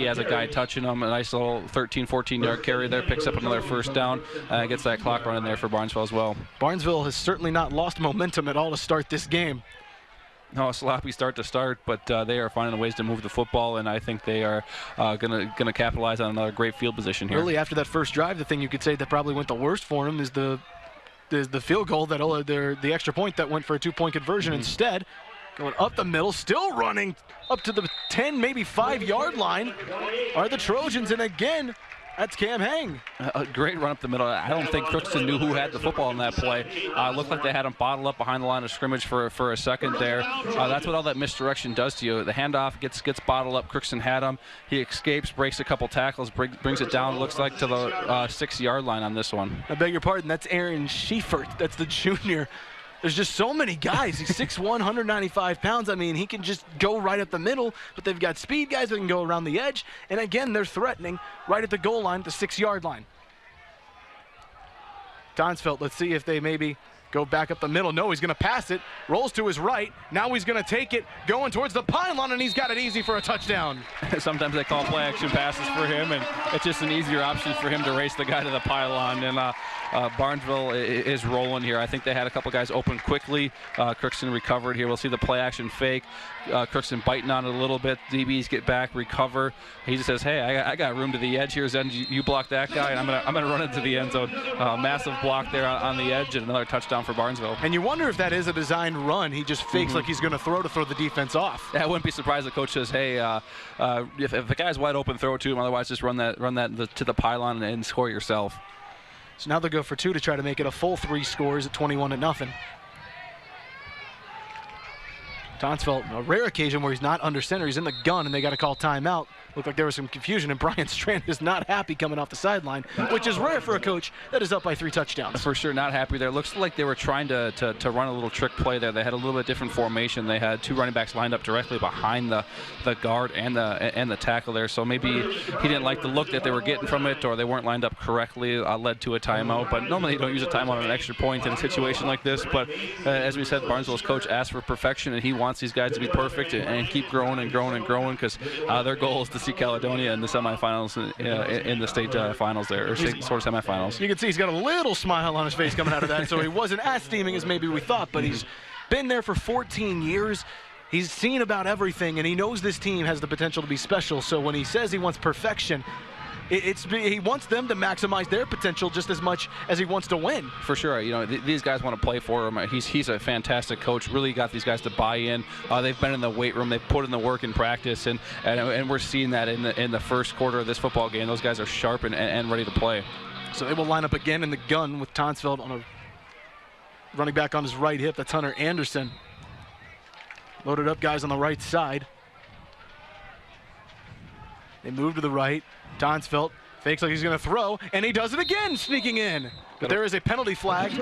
has a guy touching him. A nice little 13, 14-yard carry there, picks up another first down, gets that clock running there for Barnesville as well. Barnesville has certainly not lost momentum at all to start this game. No, a sloppy start to start, but they are finding ways to move the football, and I think they are gonna capitalize on another great field position here. Really, after that first drive, the thing you could say that probably went the worst for him is the field goal, the extra point that went for a 2-point conversion. Instead, going up the middle, still running up to the 10, maybe 5-yard line are the Trojans, and again, that's Cam Hang. A great run up the middle. I don't think Crookston knew who had the football in that play. Looked like they had him bottled up behind the line of scrimmage for a second there. That's what all that misdirection does to you. The handoff gets bottled up. Crookston had him. He escapes, breaks a couple tackles, brings it down, looks like to the 6-yard line on this one. I beg your pardon, that's Aaron Schiefert. That's the junior. There's just so many guys. He's 6'1", 195 pounds. I mean, he can just go right up the middle, but they've got speed guys that can go around the edge. And again, they're threatening right at the goal line, the 6-yard line. Tonsfeld, let's see if they maybe go back up the middle. No, he's going to pass it. Rolls to his right. Now he's going to take it, going towards the pylon, and he's got it easy for a touchdown. Sometimes they call play action passes for him, and it's just an easier option for him to race the guy to the pylon. And Barnesville is rolling here. I think they had a couple guys open quickly. Crookston recovered here. We'll see the play action fake. Crookston biting on it a little bit. DBs get back, recover. He just says, hey, I got room to the edge here, Zen. You block that guy, and I'm gonna run into the end zone. Massive block there on the edge, and another touchdown for Barnesville. And you wonder if that is a designed run. He just fakes like he's going to throw the defense off. Yeah, I wouldn't be surprised the coach says, hey, if the guy's wide open, throw it to him. Otherwise, just run that to the pylon and score yourself. So now they'll go for 2 to try to make it a full 3 scores at 21-0. Tonsfeld, a rare occasion where he's not under center. He's in the gun, and they got to call timeout. Looked like there was some confusion, and Brian Strand is not happy coming off the sideline, which is rare for a coach that is up by 3 touchdowns. For sure, not happy there. Looks like they were trying to run a little trick play there. They had a little bit different formation. They had 2 running backs lined up directly behind the guard and the tackle there. So maybe he didn't like the look that they were getting from it, or they weren't lined up correctly. Led to a timeout. But normally you don't use a timeout on an extra point in a situation like this. But as we said, Barnesville's coach asked for perfection, and he wants these guys to be perfect and keep growing and growing and growing, because their goal is to see Caledonia in the semifinals, in the state finals there, or state sort of semifinals. You can see he's got a little smile on his face coming out of that, so he wasn't as steaming as maybe we thought, but he's been there for 14 years. He's seen about everything, and he knows this team has the potential to be special, so when he says he wants perfection, he wants them to maximize their potential just as much as he wants to win. For sure. You know, these guys want to play for him. He's a fantastic coach. Really got these guys to buy in. They've been in the weight room. They've put in the work in practice, and we're seeing that in the first quarter of this football game. Those guys are sharp and ready to play. So they will line up again in the gun with Tonsfeld on a running back on his right hip. That's Hunter Anderson. Loaded up guys on the right side. They move to the right. Tonsfeld fakes like he's going to throw, and he does it again, sneaking in. But there is a penalty flag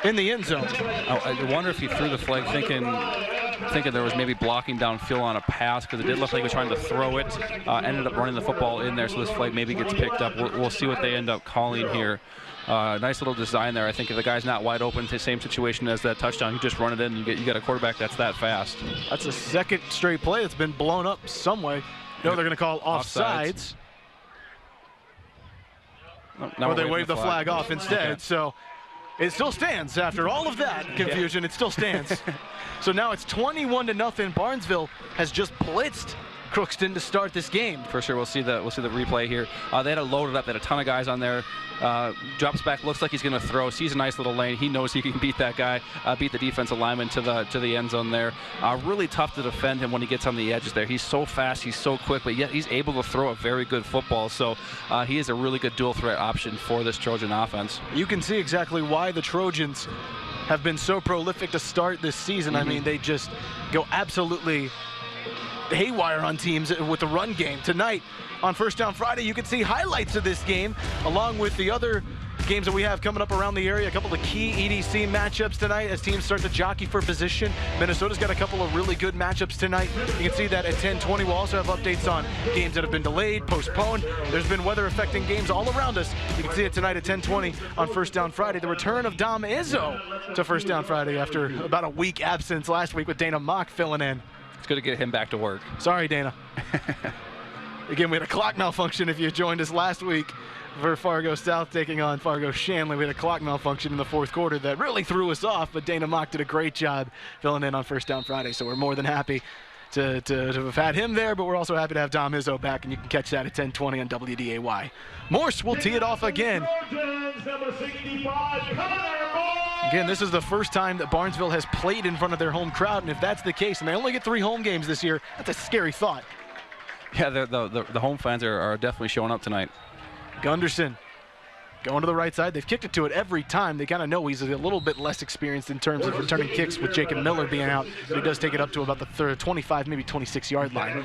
in the end zone. I wonder if he threw the flag thinking there was maybe blocking downfield on a pass, because it did look like he was trying to throw it. Ended up running the football in there, so this flag maybe gets picked up. We'll see what they end up calling here. Nice little design there. I think if the guy's not wide open, the same situation as that touchdown, you just run it in, and you get a quarterback that's that fast. That's a second straight play that's been blown up some way. No, they're going to call offsides. Or they wave the flag off instead. Okay. So it still stands after all of that confusion. It still stands. So now it's 21-0. Barnesville has just blitzed Crookston to start this game. For sure, we'll see the replay here. They had to load it up. They had a ton of guys on there. Drops back, looks like he's going to throw. Sees a nice little lane. He knows he can beat that guy, beat the defensive lineman to the end zone there. Really tough to defend him when he gets on the edges there. He's so fast, he's so quick, but yet he's able to throw a very good football. So he is a really good dual threat option for this Trojan offense. You can see exactly why the Trojans have been so prolific to start this season. I mean, they just go absolutely haywire on teams with the run game. Tonight on First Down Friday, you can see highlights of this game along with the other games that we have coming up around the area. A couple of key EDC matchups tonight as teams start to jockey for position. Minnesota's got a couple of really good matchups tonight. You can see that at 10:20. We'll also have updates on games that have been delayed, postponed. There's been weather affecting games all around us. You can see it tonight at 10:20 on First Down Friday. The return of Dom Izzo to First Down Friday after about a week absence last week with Dana Mock filling in. It's good to get him back to work. Sorry, Dana. Again, we had a clock malfunction if you joined us last week for Fargo South taking on Fargo Shanley. We had a clock malfunction in the fourth quarter that really threw us off, but Dana Mock did a great job filling in on First Down Friday, so we're more than happy to have had him there, but we're also happy to have Dom Izzo back, and you can catch that at 10:20 on WDAY. Morse will tee it off again. Again, this is the first time that Barnesville has played in front of their home crowd, and if that's the case, and they only get 3 home games this year, that's a scary thought. Yeah, the home fans are definitely showing up tonight. Gunderson going to the right side. They've kicked it to it every time. They kind of know he's a little bit less experienced in terms of returning kicks with Jacob Miller being out. But he does take it up to about the 25, maybe 26-yard line.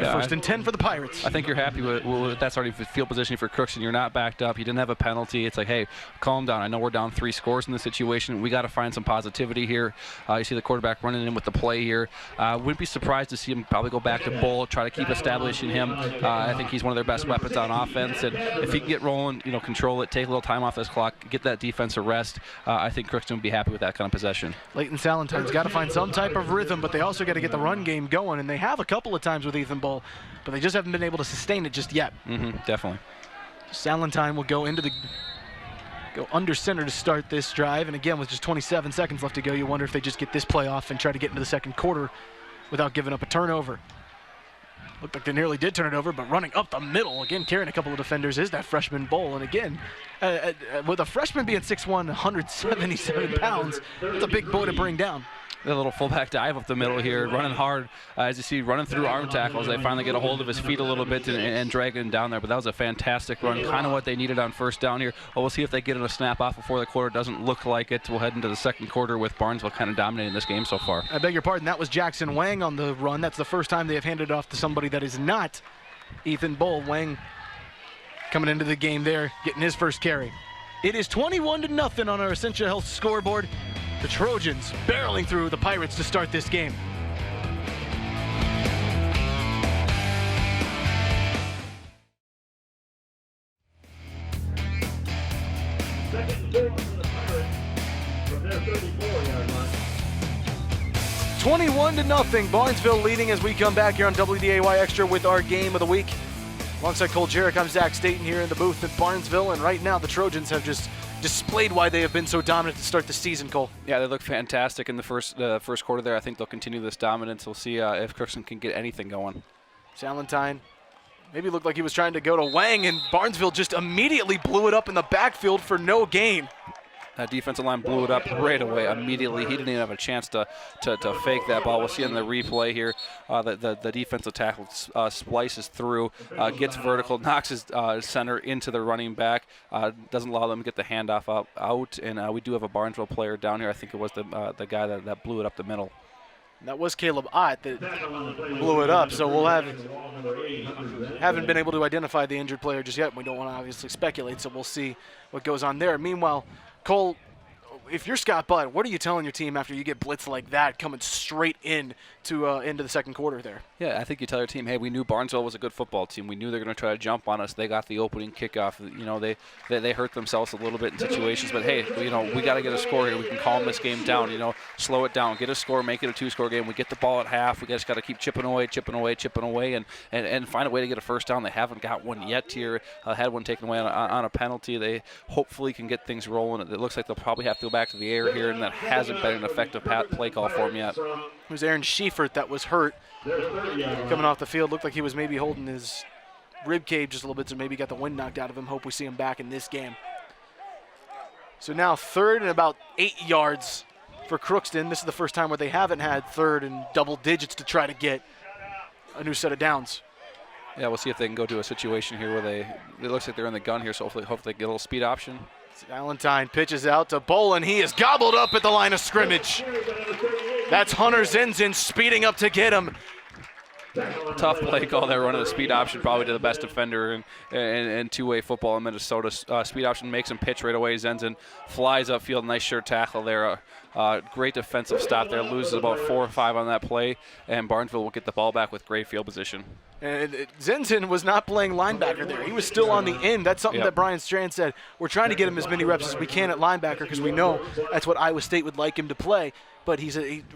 First and 10 for the Pirates. I think you're happy with that starting field position for Crookston. You're not backed up. You didn't have a penalty. It's like, hey, calm down. I know we're down 3 scores in this situation. We got to find some positivity here. You see the quarterback running in with the play here. Wouldn't be surprised to see him probably go back to Bull, try to keep establishing him. I think he's one of their best weapons on offense. And if he can get rolling, control it, take a little time off this clock, get that defense a rest, I think Crookston would be happy with that kind of possession. Leighton Salantine's got to find some type of rhythm, but they also got to get the run game going, and they have a couple of times with Ethan Bull, but they just haven't been able to sustain it just yet. Definitely. Salantine will go under center to start this drive, and again, with just 27 seconds left to go, you wonder if they just get this play off and try to get into the second quarter without giving up a turnover. Looked like they nearly did turn it over, but running up the middle, again, carrying a couple of defenders, is that freshman Bull. And again, with a freshman being 6'1", 177 pounds, that's a big boy to bring down. The little fullback dive up the middle here, running hard. As you see, running through arm tackles. They finally get a hold of his feet a little bit and drag him down there. But that was a fantastic run, kind of what they needed on first down here. Well, we'll see if they get a snap off before the quarter. Doesn't look like it. We'll head into the second quarter with Barnesville kind of dominating this game so far. I beg your pardon. That was Jackson Wang on the run. That's the first time they have handed it off to somebody that is not Ethan Bull. Wang coming into the game there, getting his first carry. It is 21-0 on our Essentia Health scoreboard. The Trojans barreling through the Pirates to start this game. Second and 4 for the Pirates from their 34-yard line. 21-0, Barnesville leading as we come back here on WDAY Extra with our game of the week. Alongside Cole Jarrett, I'm Zach Staten here in the booth at Barnesville, and right now the Trojans have just displayed why they have been so dominant to start the season, Cole. Yeah, they look fantastic in the first quarter there. I think they'll continue this dominance. We'll see if Crookston can get anything going. Salantine maybe looked like he was trying to go to Wang, and Barnesville just immediately blew it up in the backfield for no gain. That defensive line blew it up right away immediately. He didn't even have a chance to fake that ball. We'll see in the replay here. The defensive tackle splices through, gets vertical, knocks his center into the running back, doesn't allow them to get the handoff out. And we do have a Barnesville player down here. I think it was the guy that blew it up the middle. That was Caleb Ott that blew it up, so we'll haven't been able to identify the injured player just yet. We don't want to obviously speculate, so we'll see what goes on there. Meanwhile, Cole, if you're Scott Budd, what are you telling your team after you get blitzed like that coming straight into the second quarter there? Yeah, I think you tell your team, hey, we knew Barnesville was a good football team. We knew they were going to try to jump on us. They got the opening kickoff. They hurt themselves a little bit in situations, but hey, we got to get a score here. We can calm this game down. Slow it down, get a score, make it a 2-score game. We get the ball at half. We just got to keep chipping away, and find a way to get a first down. They haven't got one yet here. Had one taken away on a penalty. They hopefully can get things rolling. It looks like they'll probably have to go back to the air here, and that hasn't been an effective play call for him yet. It was Aaron Schiefert that was hurt. Coming off the field, looked like he was maybe holding his rib cage just a little bit, so maybe got the wind knocked out of him. Hope we see him back in this game. So now 3rd and about 8 yards for Crookston. This is the first time where they haven't had 3rd and double digits to try to get a new set of downs. Yeah, we'll see if they can go to a situation here where it looks like they're in the gun here, so hopefully they get a little speed option. Valentine pitches out to Bolin. He is gobbled up at the line of scrimmage. That's Hunter Zinzin speeding up to get him. Tough play call there, running the speed option probably to the best defender in two-way football in Minnesota. Speed option makes him pitch right away. Zenzen flies upfield, nice sure tackle there. Great defensive stop there, loses about 4 or 5 on that play, and Barnesville will get the ball back with great field position. And Zenzen was not playing linebacker there. He was still on the end. That's something that Brian Strand said. We're trying to get him as many reps as we can at linebacker because we know that's what Iowa State would like him to play. But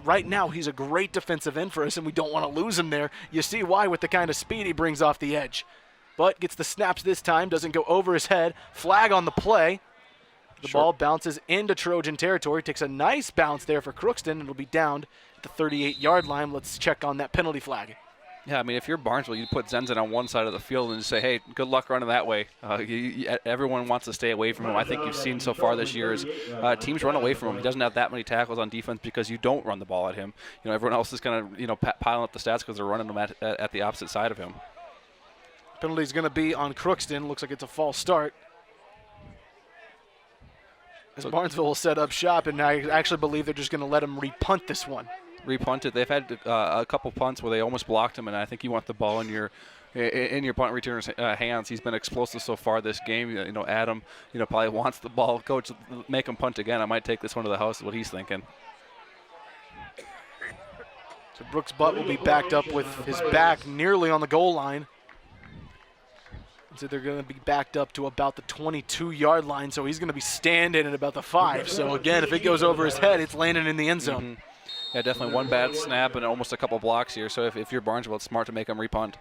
right now he's a great defensive end for us, and we don't want to lose him there. You see why with the kind of speed he brings off the edge. But gets the snaps this time, doesn't go over his head. Flag on the play. The ball bounces into Trojan territory, takes a nice bounce there for Crookston, and it'll be downed at the 38-yard line. Let's check on that penalty flag. Yeah, I mean, if you're Barnesville, you put Zenzen on one side of the field and just say, hey, good luck running that way. Everyone wants to stay away from him. I think you've seen so far this year is teams run away from him. He doesn't have that many tackles on defense because you don't run the ball at him. You know, everyone else is kind of, piling up the stats because they're running them at the opposite side of him. Penalty's going to be on Crookston. Looks like it's a false start. As Barnesville will set up shop, and I actually believe they're just going to let him repunt this one. Repunted. They've had a couple punts where they almost blocked him, and I think you want the ball in your punt returner's hands. He's been explosive so far this game. Adam, probably wants the ball. Coach, make him punt again. I might take this one to the house is what he's thinking. So Brooks Butt will be backed up with his back nearly on the goal line. So they're going to be backed up to about the 22-yard line, so he's going to be standing at about the 5. So again, if it goes over his head, it's landing in the end zone. Mm-hmm. Yeah, definitely one bad snap and almost a couple blocks here. So if you're Barnesville, it's smart to make them repunt.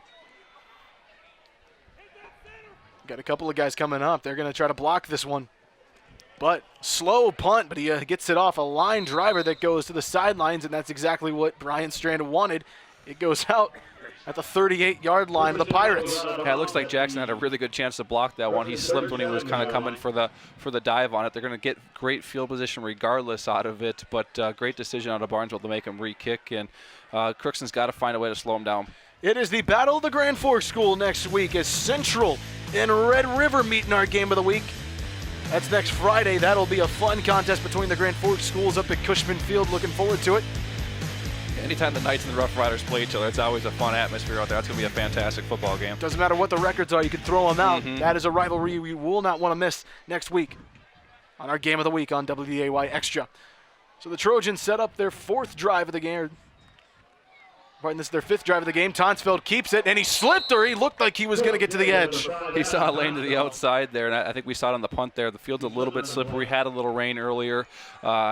Got a couple of guys coming up. They're going to try to block this one. But slow punt, but he gets it off a line driver that goes to the sidelines, and that's exactly what Brian Strand wanted. It goes out at the 38-yard line of the Pirates. Yeah, it looks like Jackson had a really good chance to block that one. He slipped when he was kind of coming for the dive on it. They're going to get great field position regardless out of it, but great decision out of Barnesville to make him re-kick, and Crookston's got to find a way to slow him down. It is the Battle of the Grand Forks School next week as Central and Red River meet in our game of the week. That's next Friday. That'll be a fun contest between the Grand Forks schools up at Cushman Field. Looking forward to it. Anytime the Knights and the Rough Riders play each other, it's always a fun atmosphere out there. That's going to be a fantastic football game. Doesn't matter what the records are, you can throw them out. That is a rivalry we will not want to miss next week on our Game of the Week on WDAY Extra. So the Trojans set up their 4th drive of the game. Pardon, this is their 5th drive of the game. Tonsfeld keeps it, and he slipped, or he looked like he was going to get to the edge. He saw a lane to the outside there, and I think we saw it on the punt there. The field's a little bit slippery. Had a little rain earlier.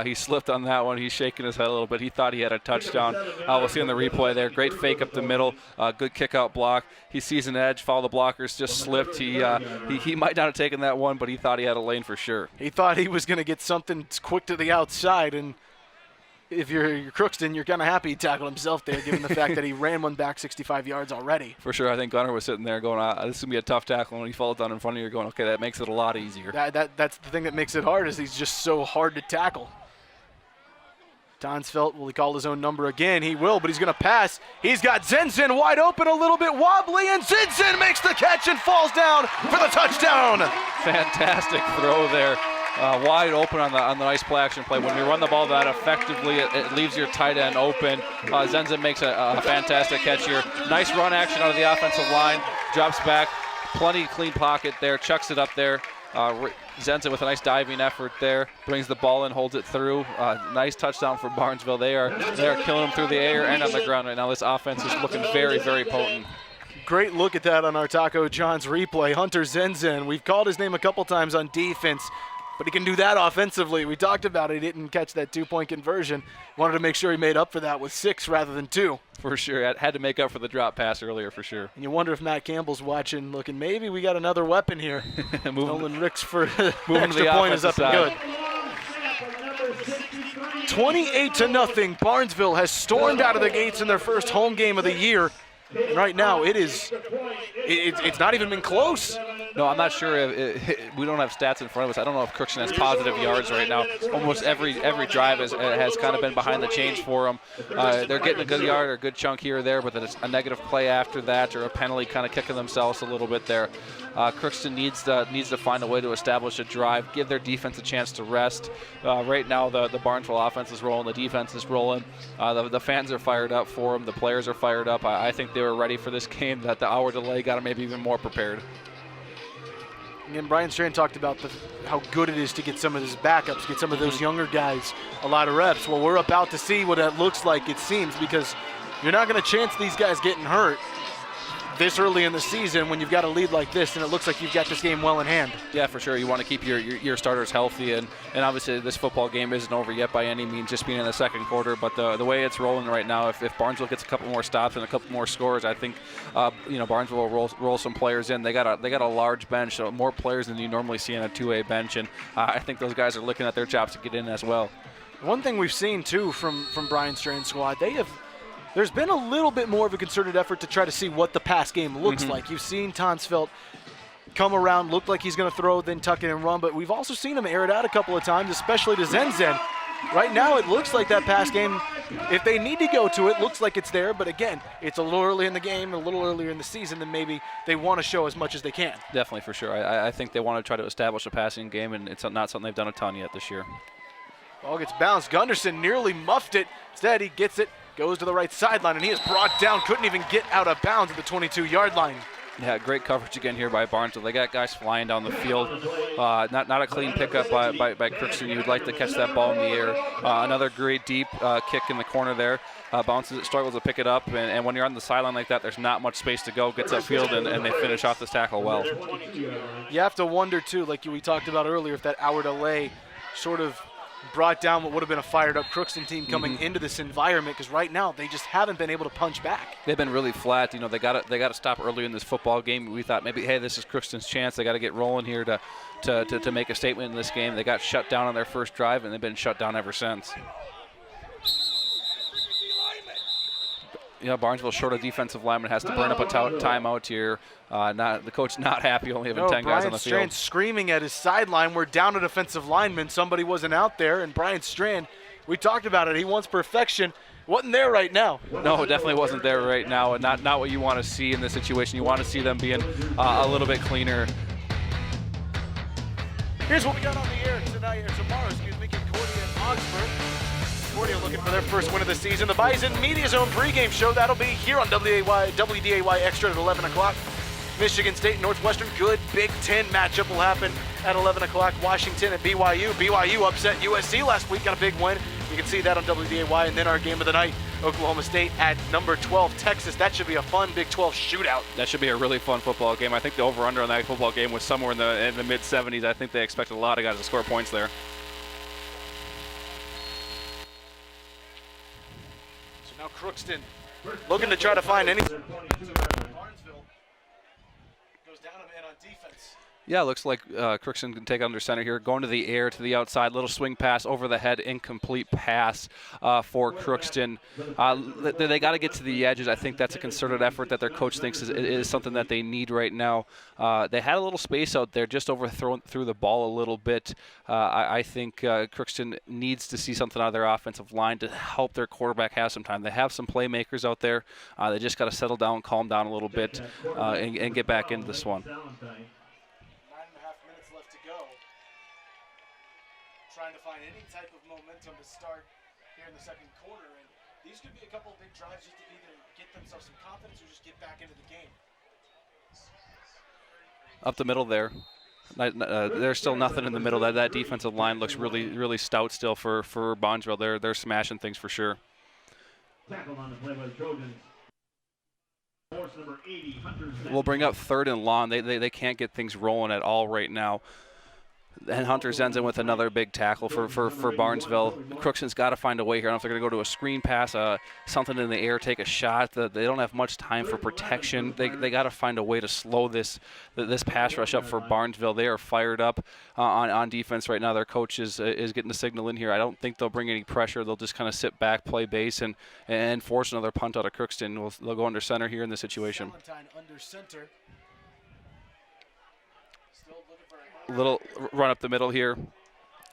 He slipped on that one. He's shaking his head a little bit. He thought he had a touchdown. We'll see on the replay there. Great fake up the middle. Good kick-out block. He sees an edge. Follow the blockers. Just slipped. He might not have taken that one, but he thought he had a lane for sure. He thought he was going to get something quick to the outside, and if you're Crookston, you're kind of happy he tackled himself there, given the fact that he ran one back 65 yards already. For sure. I think Gunnar was sitting there going, this is going to be a tough tackle. And when he falls down in front of you, you're going, okay, that makes it a lot easier. That's the thing that makes it hard, is he's just so hard to tackle. Tonsfeld, will he call his own number again? He will, but he's going to pass. He's got Zenzen wide open, a little bit wobbly, and Zenzen makes the catch and falls down for the touchdown. Fantastic throw there. Wide open on the nice play action play. When you run the ball that effectively, it leaves your tight end open. Zenzen makes a fantastic catch here. Nice run action out of the offensive line. Drops back. Plenty clean pocket there. Chucks it up there. Zenzen with a nice diving effort there. Brings the ball in, holds it through. Nice touchdown for Barnesville. They are killing them through the air and on the ground right now. This offense is looking very, very potent. Great look at that on our Taco John's replay. Hunter Zenzen. We've called his name a couple times on defense, but he can do that offensively. We talked about it. He didn't catch that 2-point conversion. Wanted to make sure he made up for that with 6 rather than 2. For sure. Had to make up for the drop pass earlier, for sure. And you wonder if Matt Campbell's watching, looking, maybe we got another weapon here. Nolan Ricks for moving extra point is up and good. 28-0. Barnesville has stormed out of the gates in their first home game of the year. And right now, it's not even been close. No, I'm not sure. We don't have stats in front of us. I don't know if Crookston has positive yards right now. Almost every drive has kind of been behind the chains for them. They're getting a good yard or a good chunk here or there, but it's a negative play after that or a penalty kind of kicking themselves a little bit there. Crookston needs to find a way to establish a drive, give their defense a chance to rest. Right now, the Barnesville offense is rolling, the defense is rolling. The fans are fired up for them. The players are fired up. I think they were ready for this game. That the hour delay got them maybe even more prepared. And Brian Strand talked about how good it is to get some of his backups, get some of those younger guys a lot of reps. Well, we're about to see what that looks like, it seems, because you're not going to chance these guys getting hurt this early in the season when you've got a lead like this, and it looks like you've got this game well in hand. Yeah, for sure. You want to keep your starters healthy, and obviously this football game isn't over yet by any means, just being in the second quarter. But the way it's rolling right now, if Barnesville gets a couple more stops and a couple more scores, I think Barnesville will roll some players in. They got a large bench, so more players than you normally see on a 2A bench, and I think those guys are looking at their chops to get in as well. One thing we've seen too from Brian Strand's squad, there's been a little bit more of a concerted effort to try to see what the pass game looks like. You've seen Tonsfeld come around, look like he's going to throw, then tuck it and run, but we've also seen him air it out a couple of times, especially to Zenzen. Right now, it looks like that pass game, if they need to go to it, looks like it's there, but again, it's a little early in the game, a little earlier in the season than maybe they want to show as much as they can. Definitely, for sure. I think they want to try to establish a passing game, and it's not something they've done a ton yet this year. Ball gets bounced. Gunderson nearly muffed it. Instead, he gets it. Goes to the right sideline, and he is brought down. Couldn't even get out of bounds at the 22-yard line. Yeah, great coverage again here by Barnesville. They got guys flying down the field. Not a clean pickup by Crookston. You would like to catch that ball in the air. Another great deep kick in the corner there. Bounces it, struggles to pick it up, and when you're on the sideline like that, there's not much space to go. Gets upfield, and they finish off this tackle well. You have to wonder, too, like we talked about earlier, if that hour delay sort of brought down what would have been a fired-up Crookston team coming into this environment, because right now they just haven't been able to punch back. They've been really flat. They got to stop early in this football game. We thought maybe, hey, this is Crookston's chance. They got to get rolling here to make a statement in this game. They got shut down on their first drive, and they've been shut down ever since. Barnesville short of defensive lineman, has to burn up a timeout here. The coach not happy, only having 10 guys on the field. Brian Strand screaming at his sideline, we're down a defensive lineman. Somebody wasn't out there, and Brian Strand, we talked about it, he wants perfection. Wasn't there right now. No, definitely wasn't there right now, and not what you want to see in this situation. You want to see them being a little bit cleaner. Here's what we got on the air tomorrow, Concordia and Augsburg. Concordia looking for their first win of the season. The Bison Media Zone pregame show, that'll be here on WDAY Extra at 11 o'clock. Michigan State, Northwestern, good Big Ten matchup will happen at 11 o'clock. Washington at BYU. BYU upset USC last week, got a big win. You can see that on WDAY. And then our game of the night, Oklahoma State at number 12, Texas. That should be a fun Big 12 shootout. That should be a really fun football game. I think the over-under on that football game was somewhere in the mid-70s. I think they expected a lot of guys to score points there. Now Crookston looking to try to find any. Barnesville goes down a man on defense. Yeah, looks like Crookston can take under center here. Going to the air, to the outside. Little swing pass over the head. Incomplete pass for Crookston. They got to get to the edges. I think that's a concerted effort that their coach thinks is something that they need right now. They had a little space out there, just overthrown through the ball a little bit. I think Crookston needs to see something out of their offensive line to help their quarterback have some time. They have some playmakers out there. They just got to settle down, calm down a little bit, and get back into this one. 9.5 minutes left to go. Trying to find any type of momentum to start here in the second quarter, and these could be a couple of big drives just to either get themselves some confidence or just get back into the game. Up the middle there. There's still nothing in the middle. That defensive line looks really, really stout still for Barnesville. They're smashing things for sure. Tackle on the play by the Trojans. Number 80, we'll bring up 3rd and long. They can't get things rolling at all right now. And Hunter Zenzen with another big tackle for Barnesville. Crookston's got to find a way here. I don't know if they're going to go to a screen pass, something in the air, take a shot. They don't have much time for protection. They got to find a way to slow this pass rush up for Barnesville. They are fired up on defense right now. Their coach is getting the signal in here. I don't think they'll bring any pressure. They'll just kind of sit back, play base, and force another punt out of Crookston. They'll go under center here in this situation. Under center. Little run up the middle here.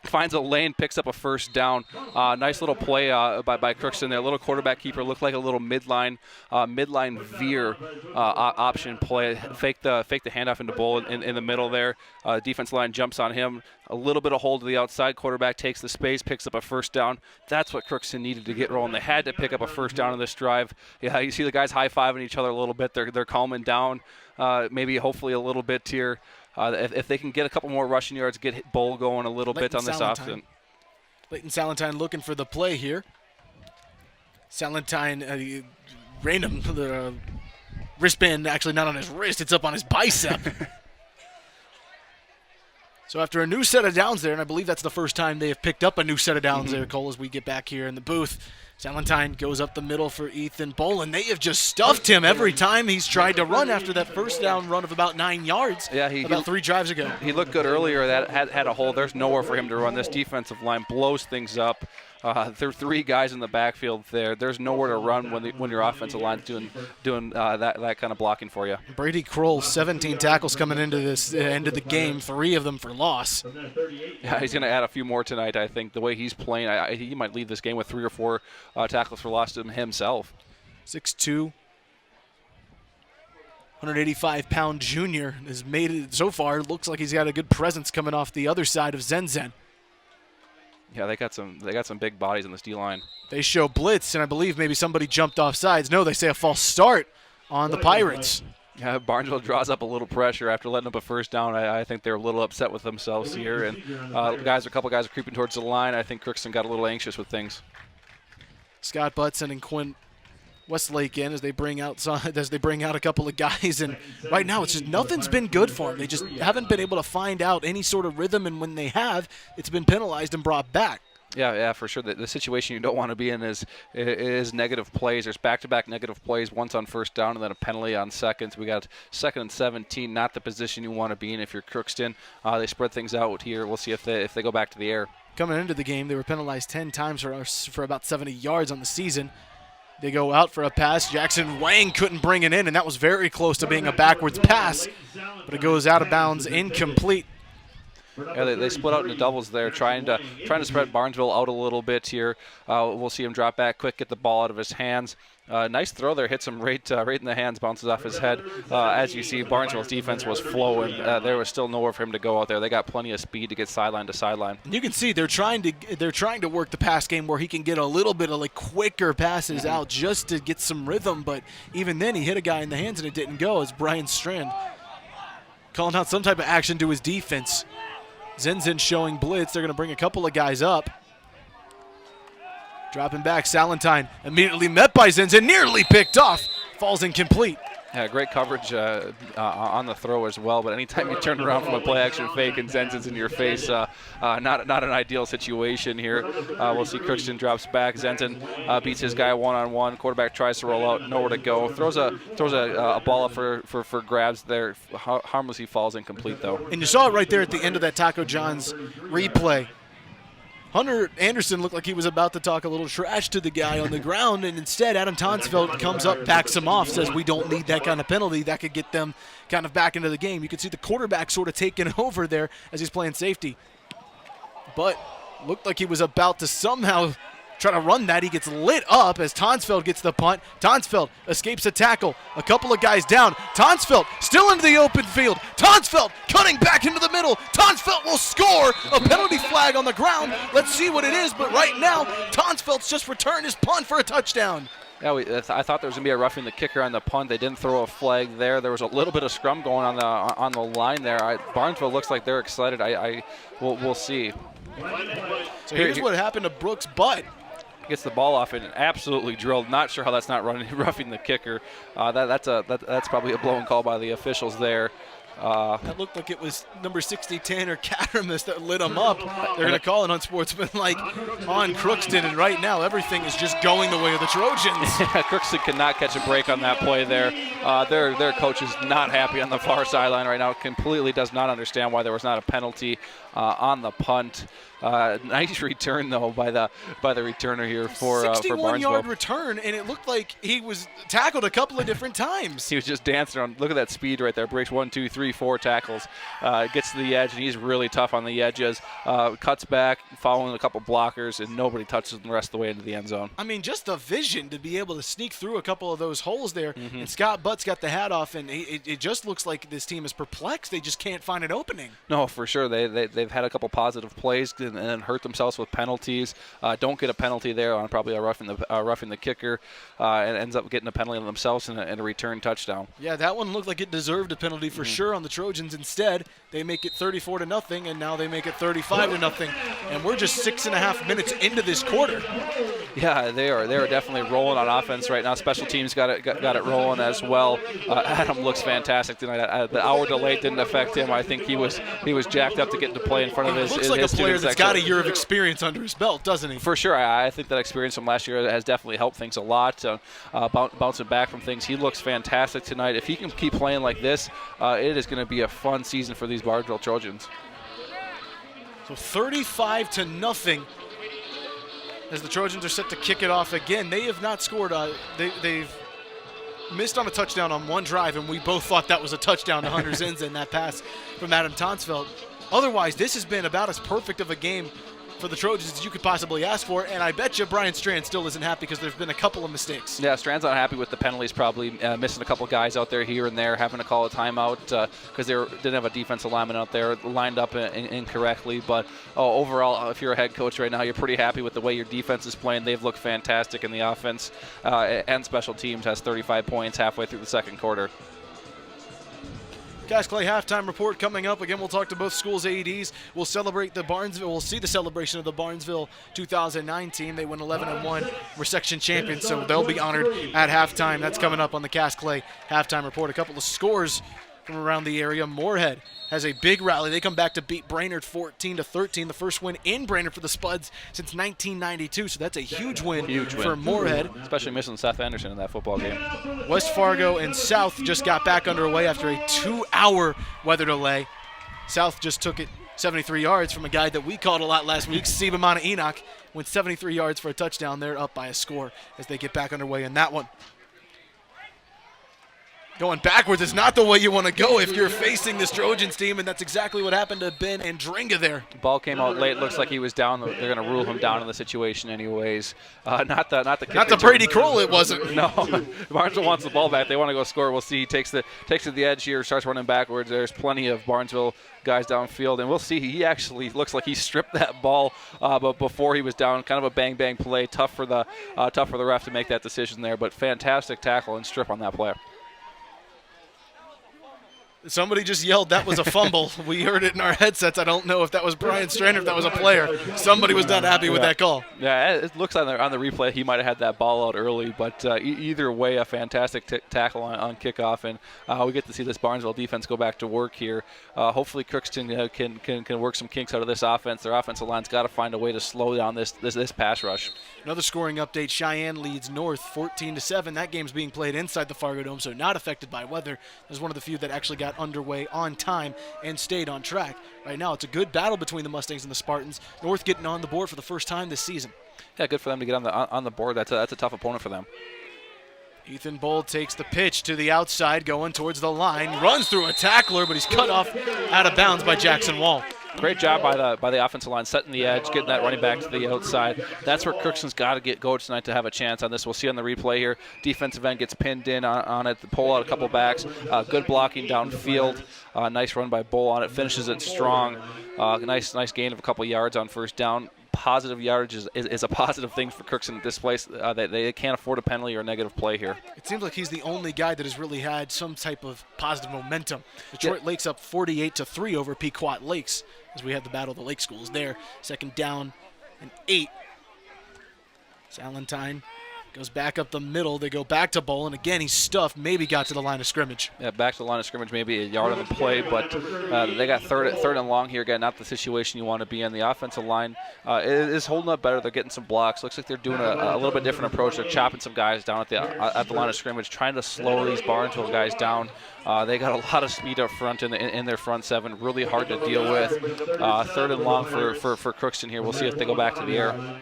Finds a lane, picks up a first down. Nice little play by Crookston there. Little quarterback keeper, looked like a little midline veer option play. Fake the handoff into Bull in the middle there. Defense line jumps on him. A little bit of hold to the outside. Quarterback takes the space, picks up a first down. That's what Crookston needed to get rolling. They had to pick up a first down on this drive. Yeah, you see the guys high-fiving each other a little bit. They're calming down, maybe hopefully a little bit here. If they can get a couple more rushing yards, get Bull going a little bit on this offense. Leighton Salentine looking for the play here. Salentine, random the wristband, actually not on his wrist, it's up on his bicep. So after a new set of downs there, and I believe that's the first time they have picked up a new set of downs there, Cole, as we get back here in the booth. Salentine goes up the middle for Ethan Bull, and they have just stuffed him every time he's tried to run after that first down run of about 9 yards about 3 drives ago. He looked good earlier. That had a hole. There's nowhere for him to run. This defensive line blows things up. There are 3 guys in the backfield there. There's nowhere to run when your offensive line's doing that kind of blocking for you. Brady Kroll, 17 tackles coming into this end of the game, 3 of them for loss. Yeah, he's going to add a few more tonight, I think. The way he's playing, he might leave this game with 3 or 4 tackles for loss to himself. 6'2", 185-pound junior has made it so far. Looks like he's got a good presence coming off the other side of Zenzen. Yeah, they got some big bodies on this D-line. They show blitz, and I believe maybe somebody jumped off sides. No, they say a false start on the Pirates. Yeah, Barnesville draws up a little pressure after letting up a first down. I think they're a little upset with themselves here, and a couple guys are creeping towards the line. I think Crookston got a little anxious with things. Scott Butson and Quinn Westlake in as they bring out a couple of guys, and right now it's just nothing's been good for them. They just haven't been able to find out any sort of rhythm, and when they have, it's been penalized and brought back. Yeah, for sure. The situation you don't want to be in is negative plays. There's back-to-back negative plays, once on first down and then a penalty on seconds. We got 2nd and 17, not the position you want to be in if you're Crookston. They spread things out here. We'll see if they go back to the air. Coming into the game, they were penalized 10 times for about 70 yards on the season. They go out for a pass. Jackson Wang couldn't bring it in, and that was very close to being a backwards pass, but it goes out of bounds, incomplete. Yeah, they split out into doubles there, trying to spread Barnesville out a little bit here. We'll see him drop back quick, get the ball out of his hands. Nice throw there, hits him right in the hands, bounces off his head. As you see, Barnesville's defense was flowing. There was still nowhere for him to go out there. They got plenty of speed to get sideline to sideline. You can see they're trying to work the pass game where he can get a little bit of like quicker passes out just to get some rhythm. But even then, he hit a guy in the hands and it didn't go. As Brian Strand calling out some type of action to his defense. Zenzen showing blitz. They're going to bring a couple of guys up. Dropping back, Salentine immediately met by Zenzen, nearly picked off, falls incomplete. Yeah, great coverage on the throw as well, but anytime you turn around from a play-action fake and Zenzen's in your face, not an ideal situation here. We'll see Crookston drops back. Zenzen beats his guy one-on-one. Quarterback tries to roll out, nowhere to go. Throws a ball up for grabs there. Harmlessly falls incomplete, though. And you saw it right there at the end of that Taco John's replay. Hunter Anderson looked like he was about to talk a little trash to the guy on the ground, and instead Adam Tonsfeld comes up, backs him off, says we don't need that kind of penalty. That could get them kind of back into the game. You can see the quarterback sort of taking over there as he's playing safety. But looked like he was about to somehow try to run that. He gets lit up as Tonsfeld gets the punt. Tonsfeld escapes a tackle. A couple of guys down. Tonsfeld still into the open field. Tonsfeld cutting back into the middle. Tonsfeld will score. A penalty flag on the ground. Let's see what it is. But right now, Tonsfeld's just returned his punt for a touchdown. Yeah, I thought there was going to be a roughing the kicker on the punt. They didn't throw a flag there. There was a little bit of scrum going on the line there. Barnesville looks like they're excited. We'll see. So here's what happened to Brooks Butt. Gets the ball off and absolutely drilled. Not sure how that's not roughing the kicker. That's probably a blown call by the officials there. That looked like it was number 6010 or Cattermas that lit him up. They're going to call it unsportsmanlike on Crookston, and right now everything is just going the way of the Trojans. Crookston cannot catch a break on that play there. Their coach is not happy on the far sideline right now. Completely does not understand why there was not a penalty on the punt. Nice return though by the returner here for Barnesville. 61-yard return, and it looked like he was tackled a couple of different times. He was just dancing around. Look at that speed right there. Breaks 1, 2, 3, 4 tackles. Gets to the edge, and he's really tough on the edges. Cuts back, following a couple blockers, and nobody touches him the rest of the way into the end zone. I mean, just the vision to be able to sneak through a couple of those holes there. And Scott Butt's got the hat off, and it just looks like this team is perplexed. They just can't find an opening. No, for sure. They've had a couple positive plays and then hurt themselves with penalties. Don't get a penalty there on probably a roughing the kicker, and ends up getting a penalty on themselves and a return touchdown. Yeah, that one looked like it deserved a penalty for sure on the Trojans. Instead, they make it 34-0, and now they make it 35-0, and we're just 6.5 minutes into this quarter. Yeah, they are definitely rolling on offense right now. Special teams got it rolling as well. Adam looks fantastic tonight. The hour delay didn't affect him. I think he was jacked up to get into play in front of his. Looks like his a player that's got a year of experience under his belt, doesn't he? For sure. I think that experience from last year has definitely helped things a lot. Bouncing back from things, he looks fantastic tonight. If he can keep playing like this, it is going to be a fun season for these Barnesville Trojans. So 35-0 as the Trojans are set to kick it off again. They have not scored. They've missed on a touchdown on one drive, and we both thought that was a touchdown to Hunter Zinza in that pass from Adam Tonsfeld. Otherwise, this has been about as perfect of a game for the Trojans as you could possibly ask for, and I bet you Brian Strand still isn't happy because there's been a couple of mistakes. Yeah, Strand's not happy with the penalties, probably missing a couple guys out there here and there, having to call a timeout because they didn't have a defensive lineman out there lined up incorrectly. But overall, if you're a head coach right now, you're pretty happy with the way your defense is playing. They've looked fantastic in the offense, and special teams has 35 points halfway through the second quarter. Cass Clay halftime report coming up. Again, we'll talk to both schools' ADs. We'll celebrate the Barnesville. We'll see the celebration of the Barnesville 2009 team. They went 11-1. We're section champions, so they'll be honored at halftime. That's coming up on the Cass Clay halftime report. A couple of scores from around the area. Moorhead has a big rally. They come back to beat Brainerd 14-13. The first win in Brainerd for the Spuds since 1992. So that's a huge win for Moorhead. Especially missing Seth Anderson in that football game. West Fargo and South just got back underway after a 2-hour weather delay. South just took it 73 yards from a guy that we called a lot last week, Sibamana Enoch. Went 73 yards for a touchdown. They're up by a score as they get back underway in that one. Going backwards is not the way you want to go if you're facing this Trojans team, and that's exactly what happened to Ben Andringa there. The ball came out late. Looks like he was down. They're going to rule him down in the situation anyways. Not the Brady Kroll, it wasn't. No, Barnesville wants the ball back. They want to go score. We'll see. He takes to the edge here, starts running backwards. There's plenty of Barnesville guys downfield, and we'll see. He actually looks like he stripped that ball, but before he was down, kind of a bang play. Tough for the ref to make that decision there, but fantastic tackle and strip on that play. Somebody just yelled that was a fumble. We heard it in our headsets. I don't know if that was Brian Strand or if that was a player. Somebody was not happy with that call. Yeah, it looks on the replay he might have had that ball out early, but either way, a fantastic tackle on kickoff, and we get to see this Barnesville defense go back to work here. Hopefully Crookston can work some kinks out of this offense. Their offensive line's got to find a way to slow down this pass rush. Another scoring update, Cheyenne leads North 14-7. That game's being played inside the Fargo Dome, so not affected by weather. There's one of the few that actually got underway on time and stayed on track. Right now, it's a good battle between the Mustangs and the Spartans. North getting on the board for the first time this season. Yeah, good for them to get on the board. That's a tough opponent for them. Ethan Bold takes the pitch to the outside, going towards the line, runs through a tackler, but he's cut off out of bounds by Jackson Wall. Great job by the offensive line, setting the edge, getting that running back to the outside. That's where Crookston's got to go tonight to have a chance on this. We'll see on the replay here. Defensive end gets pinned in on it, pull out a couple backs. Good blocking downfield. Nice run by Bull on it. Finishes it strong. Nice gain of a couple yards on first down. Positive yardage is a positive thing for Crookston at this place. They can't afford a penalty or a negative play here. It seems like he's the only guy that has really had some type of positive momentum. Detroit Lakes up 48-3 over Pequot Lakes as we had the Battle of the Lake Schools there. Second down and 8. Salentine Goes back up the middle. They go back to Bowl, and again, he's stuffed. Maybe got to the line of scrimmage. Yeah, back to the line of scrimmage, maybe a yard on the play, but they got third and long here. Again, not the situation you want to be in. The offensive line is holding up better. They're getting some blocks. Looks like they're doing a little bit different approach. They're chopping some guys down at the line of scrimmage, trying to slow these Barnesville guys down. They got a lot of speed up front in their front seven. Really hard to deal with. Third and long for Crookston here. We'll see if they go back to the air.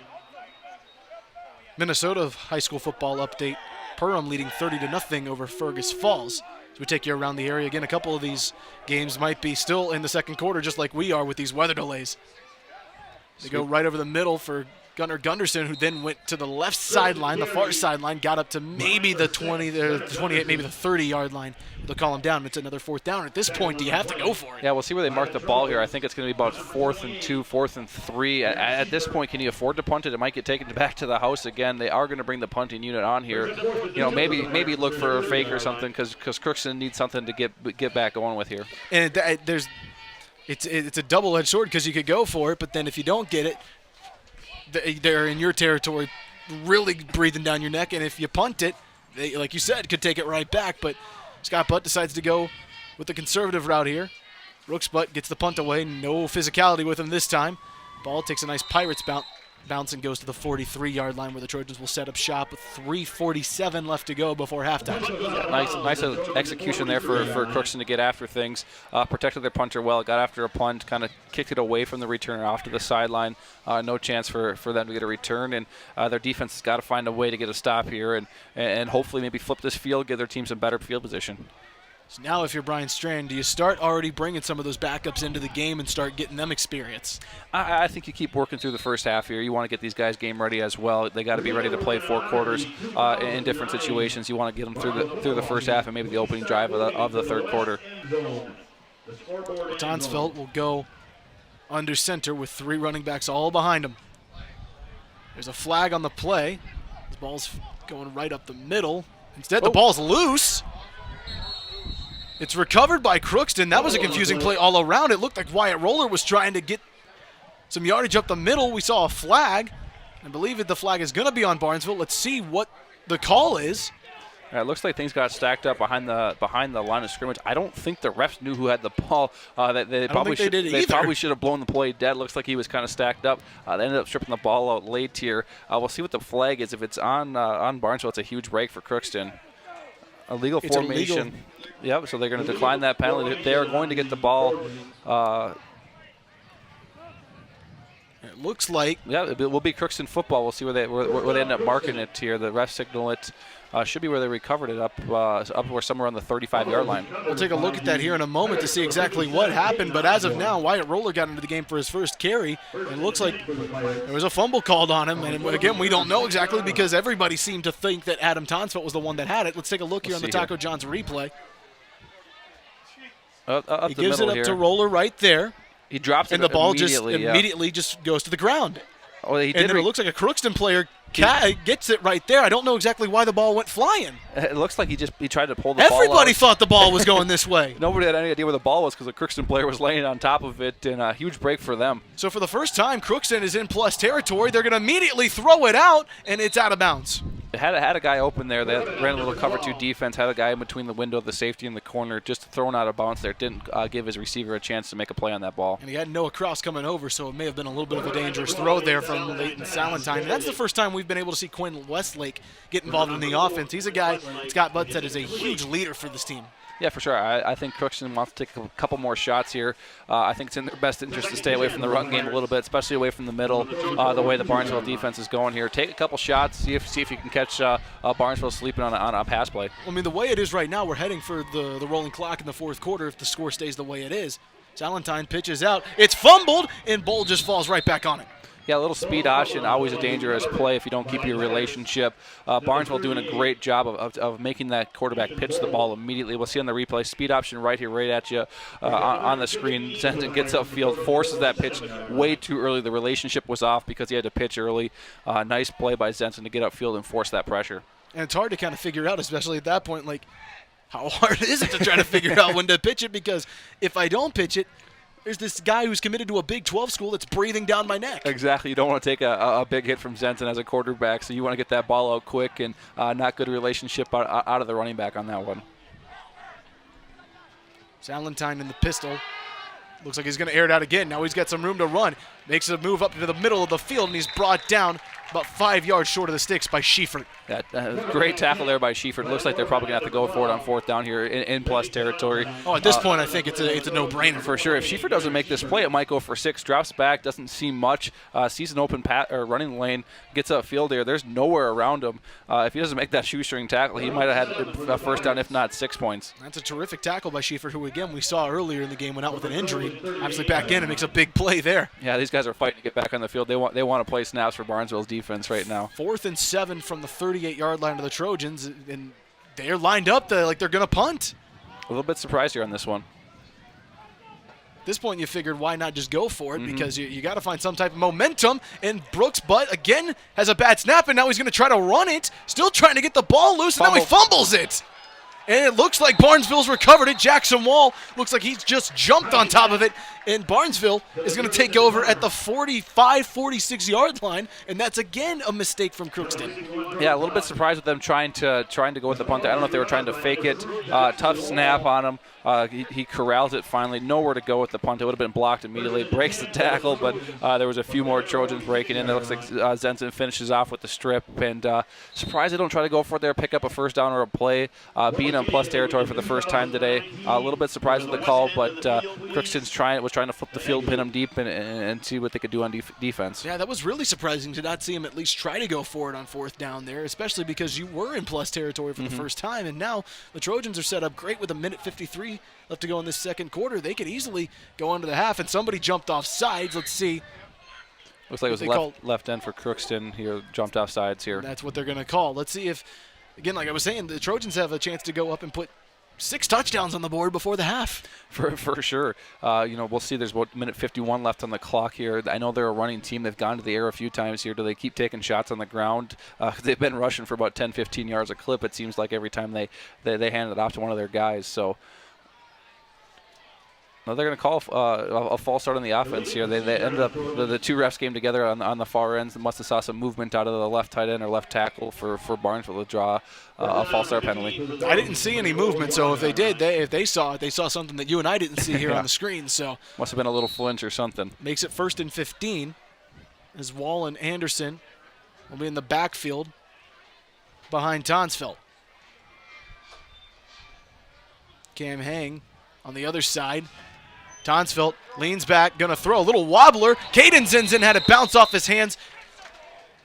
Minnesota high school football update. Perham leading 30-0 over Fergus Falls. As we take you around the area again, a couple of these games might be still in the second quarter, just like we are with these weather delays. They go right over the middle for Gunnar Gunderson, who then went to the left sideline, the far sideline, got up to maybe the 20, the 28, maybe the 30-yard line. They'll call him down. It's another fourth down. At this point, do you have to go for it? Yeah, we'll see where they mark the ball here. I think it's going to be about 4th and 2, 4th and 3. At this point, can you afford to punt it? It might get taken back to the house again. They are going to bring the punting unit on here. You know, maybe look for a fake or something because Crookston needs something to get back going with here. And it's a double-edged sword because you could go for it, but then if you don't get it, they're in your territory really breathing down your neck, and if you punt it, they, like you said, could take it right back. But Scott Butt decides to go with the conservative route here. Brooks Butt gets the punt away. No physicality with him this time. Ball takes a nice Pirates bounce and goes to the 43-yard line where the Trojans will set up shop with 3:47 left to go before halftime. Yeah, nice execution there for Crookston to get after things. Protected their punter well, got after a punt, kind of kicked it away from the returner off to the sideline. No chance for them to get a return, and their defense has got to find a way to get a stop here and hopefully maybe flip this field, give their team some better field position. So now if you're Brian Strand, do you start already bringing some of those backups into the game and start getting them experience? I think you keep working through the first half here. You want to get these guys game ready as well. They got to be ready to play 4 quarters in different situations. You want to get them through the first half and maybe the opening drive of the third quarter. Tonsfeld will go under center with 3 running backs all behind him. There's a flag on the play. The ball's going right up the middle. Instead, the ball's loose. It's recovered by Crookston. That was a confusing play all around. It looked like Wyatt Roller was trying to get some yardage up the middle. We saw a flag. I believe that the flag is going to be on Barnesville. Let's see what the call is. It looks like things got stacked up behind the line of scrimmage. I don't think the refs knew who had the ball. They probably should have blown the play dead. Looks like he was kind of stacked up. They ended up stripping the ball out late here. We'll see what the flag is. If it's on Barnesville, it's a huge break for Crookston. Illegal formation. Illegal. Yep, so they're going to decline that penalty. They are going to get the ball. It looks like. Yeah, it will be Crookston football. We'll see where they end up marking it here. The ref signal it. Should be where they recovered it up or somewhere on the 35-yard line. We'll take a look at that here in a moment to see exactly what happened. But as of now, Wyatt Roller got into the game for his first carry. It looks like there was a fumble called on him. And again, we don't know exactly because everybody seemed to think that Adam Tonsfeld was the one that had it. Let's take a look here on the Taco John's replay. He gives it up to Roller right there. He drops it and the ball immediately just goes to the ground. Oh, he did. And then it looks like a Crookston player gets it right there. I don't know exactly why the ball went flying. It looks like he tried to pull the ball out. Everybody thought the ball was going this way. Nobody had any idea where the ball was because the Crookston player was laying on top of it, and a huge break for them. So for the first time, Crookston is in plus territory. They're going to immediately throw it out, and it's out of bounds. It had a guy open there that ran a little cover 2 defense, had a guy in between the window of the safety and the corner, just thrown out of bounds there. Didn't give his receiver a chance to make a play on that ball. And he had Noah Cross coming over, so it may have been a little bit of a dangerous throw there from Leighton Salentine. And that's the first time we've been able to see Quinn Westlake get involved in the offense. He's a guy, Scott Butt said, is a huge leader for this team. Yeah, for sure. I think Crookston wants to take a couple more shots here. I think it's in their best interest to stay away from the run game a little bit, especially away from the middle, the way the Barnesville defense is going here. Take a couple shots, see if you can catch Barnesville sleeping on a pass play. I mean, the way it is right now, we're heading for the rolling clock in the fourth quarter if the score stays the way it is. Salentine pitches out. It's fumbled, and Bull just falls right back on it. Yeah, a little speed option, always a dangerous play if you don't keep your relationship. Barnesville doing a great job of making that quarterback pitch the ball immediately. We'll see on the replay, speed option right here, right at you on the screen. Zenton gets upfield, forces that pitch way too early. The relationship was off because he had to pitch early. Nice play by Zenton to get upfield and force that pressure. And it's hard to kind of figure out, especially at that point, like, how hard is it to try to figure out when to pitch it? Because if I don't pitch it, there's this guy who's committed to a Big 12 school that's breathing down my neck. Exactly. You don't want to take a big hit from Zenson as a quarterback, so you want to get that ball out quick, and not good relationship out of the running back on that one. Salentine in the pistol. Looks like he's going to air it out again. Now he's got some room to run. Makes a move up to the middle of the field, and he's brought down about 5 yards short of the sticks by Schiefert. Great tackle there by Schiefert. Looks like they're probably going to have to go for it on fourth down here in plus territory. Oh, at this point, I think it's a no-brainer. For sure. If Schiefert doesn't make this play, it might go for 6. Drops back, doesn't see much. Sees an open running lane, gets upfield there. There's nowhere around him. If he doesn't make that shoestring tackle, he might have had a first down, if not 6 points. That's a terrific tackle by Schiefert, who, again, we saw earlier in the game went out with an injury. Obviously back in and makes a big play there. Yeah, these guys are fighting to get back on the field. They want to play snaps for Barnesville's defense right now. 4th and 7 from the 38-yard line of the Trojans, and they're lined up like they're going to punt. A little bit surprised here on this one. At this point, you figured why not just go for it, because you got to find some type of momentum. And Brooks' butt, again, has a bad snap, and now he's going to try to run it, still trying to get the ball loose, and now he fumbles it. And it looks like Barnesville's recovered it. Jackson Wall looks like he's just jumped on top of it. And Barnesville is going to take over at the 45, 46-yard line. And that's, again, a mistake from Crookston. Yeah, a little bit surprised with them trying to go with the punt. I don't know if they were trying to fake it. Tough snap on him. He corrals it finally. Nowhere to go with the punt. It would have been blocked immediately. Breaks the tackle, but there was a few more Trojans breaking in. It looks like Zenson finishes off with the strip. And surprised they don't try to go for it there, pick up a first down or a play. Being on plus territory for the first time today. A little bit surprised with the call, but Crookston's was trying to flip the field, pin him deep, and see what they could do on defense. Yeah, that was really surprising to not see him at least try to go for it on fourth down there, especially because you were in plus territory for the first time, and now the Trojans are set up great with a minute 53 left to go in this second quarter. They could easily go into the half, and somebody jumped off sides. Let's see. Looks like it was left end for Crookston here, jumped off sides here. That's what they're going to call. Let's see if, again, like I was saying, the Trojans have a chance to go up and put 6 touchdowns on the board before the half. For sure. We'll see. There's about minute 51 left on the clock here. I know they're a running team. They've gone to the air a few times here. Do they keep taking shots on the ground? They've been rushing for about 10, 15 yards a clip, it seems like, every time they hand it off to one of their guys. So they're going to call a false start on the offense here. They ended up, the two refs came together on the far ends. Must have saw some movement out of the left tight end or left tackle for Barnesville to draw a false start penalty. I didn't see any movement, so if they did, if they saw it, they saw something that you and I didn't see here on the screen. So must have been a little flinch or something. Makes it 1st and 15 as Wall and Anderson will be in the backfield behind Tonsfeld. Cam Hang on the other side. Tonsfeld leans back, going to throw a little wobbler. Caden Zinzin had it bounce off his hands.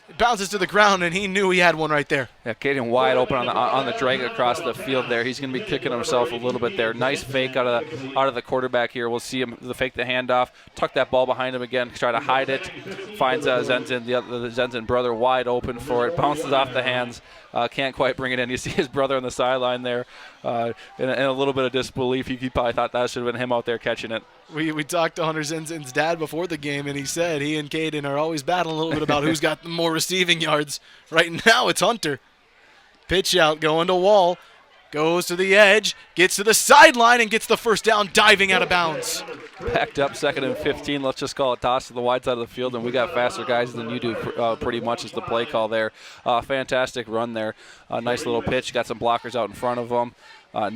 It bounces to the ground, and he knew he had one right there. Yeah, Caden wide open on the drag across the field there. He's going to be kicking himself a little bit there. Nice fake out of the quarterback here. We'll see him fake the handoff, tuck that ball behind him again, try to hide it. Finds Zenson, the Zenson brother, wide open for it. Bounces off the hands. Can't quite bring it in. You see his brother on the sideline there in a little bit of disbelief. He probably thought that should have been him out there catching it. We talked to Hunter Zinzin's dad before the game, and he said he and Caden are always battling a little bit about who's got the more receiving yards. Right now it's Hunter. Pitch out, going to Wall. Goes to the edge, gets to the sideline, and gets the first down, diving out of bounds. Backed up, 2nd and 15. Let's just call it toss to the wide side of the field, and we got faster guys than you do pretty much is the play call there. Fantastic run there. Nice little pitch. Got some blockers out in front of him.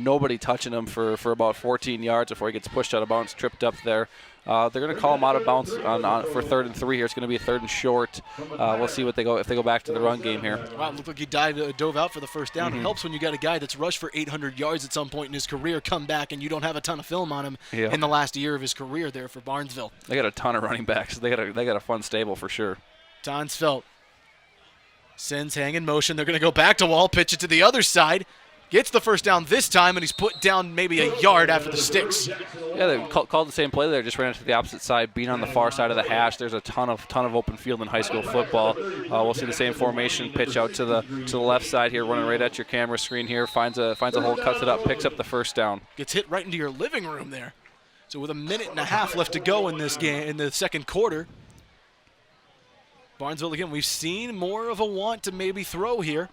Nobody touching him for about 14 yards before he gets pushed out of bounds, tripped up there. They're going to call him out of bounds for 3rd and 3 here. It's going to be a 3rd and short. We'll see if they go back to the run game here. Wow, it looked like he dove out for the first down. It helps when you got a guy that's rushed for 800 yards at some point in his career, come back, and you don't have a ton of film on him in the last year of his career there for Barnesville. They got a ton of running backs. They got a fun stable for sure. Tonsfeld sends Hang in motion. They're going to go back to Wall, pitch it to the other side. Gets the first down this time, and he's put down maybe a yard after the sticks. Yeah, they called the same play there. Just ran it to the opposite side, being on the far side of the hash. There's a ton of open field in high school football. We'll see the same formation, pitch out to the left side here, running right at your camera screen here. Finds a hole, cuts it up, picks up the first down. Gets hit right into your living room there. So with a minute and a half left to go in this game, in the second quarter, Barnesville again. We've seen more of a want to maybe throw here.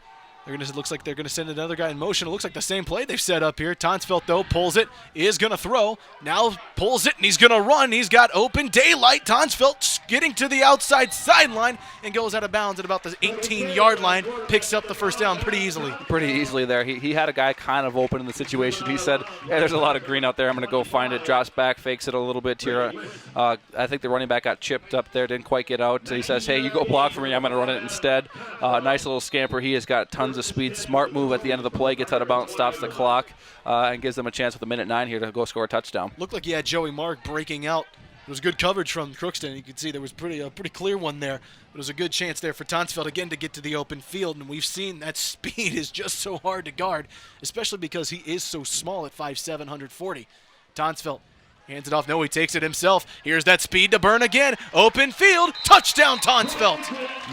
Looks like they're gonna send another guy in motion. It looks like the same play they've set up here. Tonsfeld though pulls it, is gonna throw. Now pulls it and he's gonna run. He's got open daylight. Tonsfeld getting to the outside sideline and goes out of bounds at about the 18-yard line. Picks up the first down pretty easily. Pretty easily there. He had a guy kind of open in the situation. He said, "Hey, there's a lot of green out there. I'm gonna go find it." Drops back, fakes it a little bit here. I think the running back got chipped up there, didn't quite get out. So he says, "Hey, you go block for me. I'm gonna run it instead." Nice little scamper. He has got tons of speed. Smart move at the end of the play, gets out of bounds, stops the clock, and gives them a chance with 1:09 here to go score a touchdown. Looked like he had Joey Mark breaking out. It was good coverage from Crookston. You could see there was a pretty clear one there. It was a good chance there for Tonsfeld again to get to the open field, and we've seen that speed is just so hard to guard, especially because he is so small at 5'7", 140. Tonsfeld hands it off. No, he takes it himself. Here's that speed to burn again. Open field. Touchdown, Tonsfeld.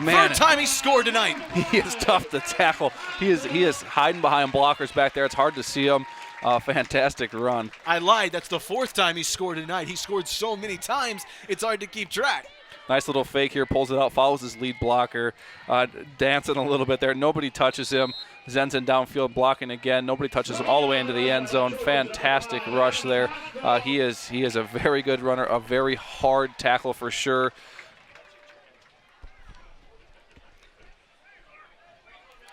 Man, third time he scored tonight. He is tough to tackle. He is hiding behind blockers back there. It's hard to see him. Fantastic run. I lied. That's the fourth time he scored tonight. He scored so many times, it's hard to keep track. Nice little fake here. Pulls it out. Follows his lead blocker. Dancing a little bit there. Nobody touches him. Zenzen downfield blocking again. Nobody touches him all the way into the end zone. Fantastic rush there. He is a very good runner, a very hard tackle for sure.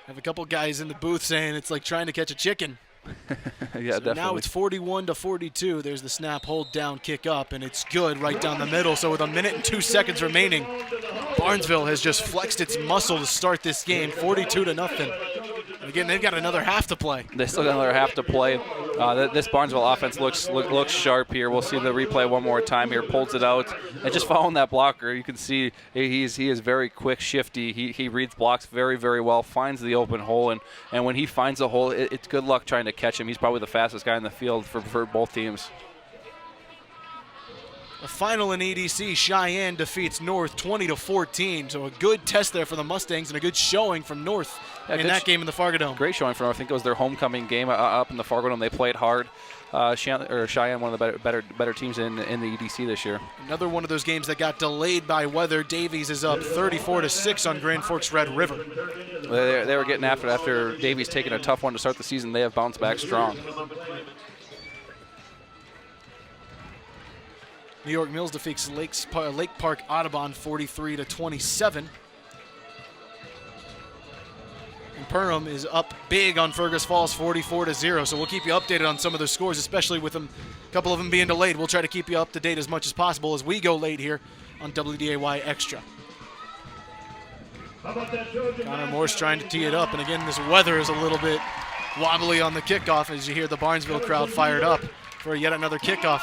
I have a couple guys in the booth saying it's like trying to catch a chicken. Yeah, so definitely. Now it's 41-42. There's the snap, hold down, kick up, and it's good right down the middle. So with 1 minute and 2 seconds remaining, Barnesville has just flexed its muscle to start this game, 42-0. And again, they've got another half to play. They still got another half to play. This Barnesville offense looks sharp here. We'll see the replay one more time here. Pulls it out. And just following that blocker, you can see he is very quick, shifty. He reads blocks very, very well, finds the open hole. And when he finds a hole, it's good luck trying to catch him. He's probably the fastest guy in the field for both teams. The final in EDC, Cheyenne defeats North 20-14. So a good test there for the Mustangs and a good showing from North in that game in the Fargo Dome. Great showing from North. I think it was their homecoming game up in the Fargo Dome. They played hard. Cheyenne, one of the better teams in the EDC this year. Another one of those games that got delayed by weather. Davies is up 34-6 on Grand Forks Red River. They were getting after Davies taking a tough one to start the season. They have bounced back strong. New York Mills defeats Lake Park Audubon 43-27. And Perham is up big on Fergus Falls 44-0. So we'll keep you updated on some of the scores, especially with them, a couple of them being delayed. We'll try to keep you up to date as much as possible as we go late here on WDAY Extra. Connor Morse trying to tee it up. And again, this weather is a little bit wobbly on the kickoff as you hear the Barnesville crowd fired up for yet another kickoff.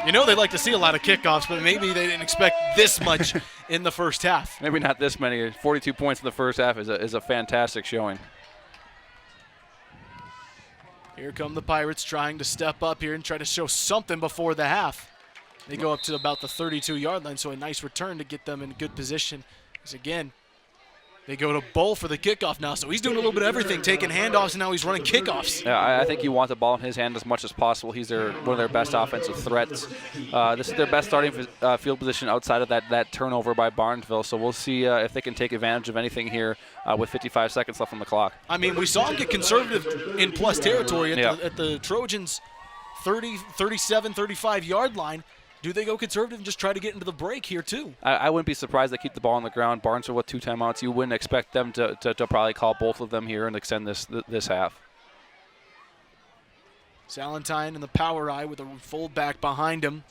You know they like to see a lot of kickoffs, but maybe they didn't expect this much in the first half. Maybe not this many. 42 points in the first half is a fantastic showing. Here come the Pirates trying to step up here and try to show something before the half. They go up to about the 32-yard line, so a nice return to get them in good position. Because again, they go to Bull for the kickoff now, so he's doing a little bit of everything, taking handoffs, and now he's running kickoffs. Yeah, I think you want the ball in his hand as much as possible. He's one of their best offensive threats. This is their best starting field position outside of that turnover by Barnesville, so we'll see if they can take advantage of anything here with 55 seconds left on the clock. I mean, we saw him get conservative in plus territory at the Trojans' 30, 37, 35-yard line. Do they go conservative and just try to get into the break here, too? I wouldn't be surprised they keep the ball on the ground. Barnesville with 2 timeouts. You wouldn't expect them to probably call both of them here and extend this half. Salentine in the power eye with a fullback behind him.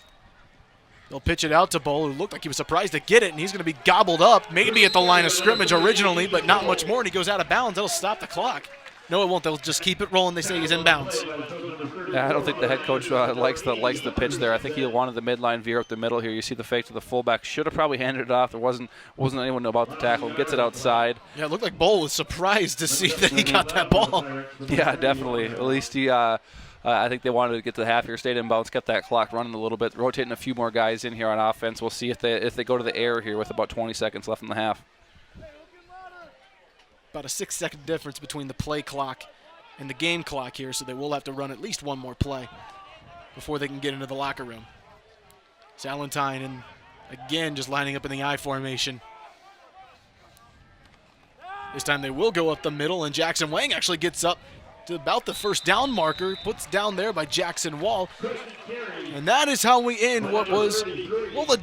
They'll pitch it out to Bull, who looked like he was surprised to get it, and he's going to be gobbled up, maybe at the line of scrimmage originally, but not much more, and he goes out of bounds. That'll stop the clock. No, it won't. They'll just keep it rolling. They say he's in bounds. Yeah, I don't think the head coach likes the pitch there. I think he wanted the midline veer up the middle here. You see the fake to the fullback. Should have probably handed it off. There wasn't anyone about the tackle. Gets it outside. Yeah, it looked like Bull was surprised to see that he got that ball. Yeah, definitely. At least he. I think they wanted to get to the half here, stayed in bounds, kept that clock running a little bit, rotating a few more guys in here on offense. We'll see if they go to the air here with about 20 seconds left in the half. About a 6-second difference between the play clock and the game clock here, so they will have to run at least one more play before they can get into the locker room. Salentine, and again, just lining up in the I formation. This time they will go up the middle, and Jackson Wang actually gets up to about the first down marker, puts down there by Jackson Wall. And that is how we end what was, well,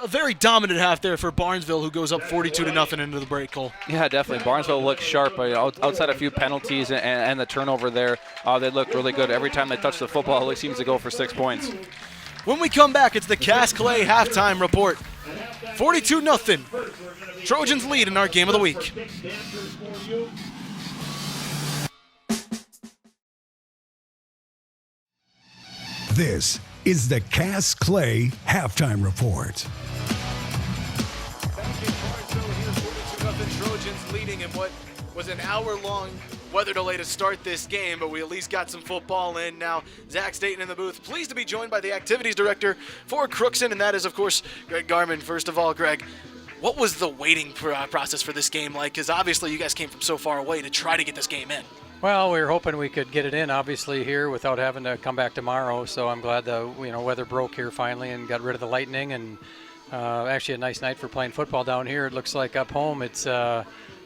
a very dominant half there for Barnesville, who goes up 42-0 into the break, Cole. Yeah, definitely. Barnesville looks sharp. Outside a few penalties and the turnover there, they look really good. Every time they touch the football, it seems to go for 6 points. When we come back, it's the Cass Clay halftime report. 42-0. Trojans lead in our game of the week. This is the Cass Clay halftime report. Back in Barnesville here, 42-0 Trojans leading in what was an hour-long weather delay to start this game, but we at least got some football in now. Zach Staten in the booth. Pleased to be joined by the activities director for Crookston, and that is, of course, Greg Garman. First of all, Greg, what was the waiting process for this game like? Because obviously you guys came from so far away to try to get this game in. Well, we were hoping we could get it in, obviously, here without having to come back tomorrow. So I'm glad the weather broke here finally and got rid of the lightning. And actually a nice night for playing football down here. It looks like up home it's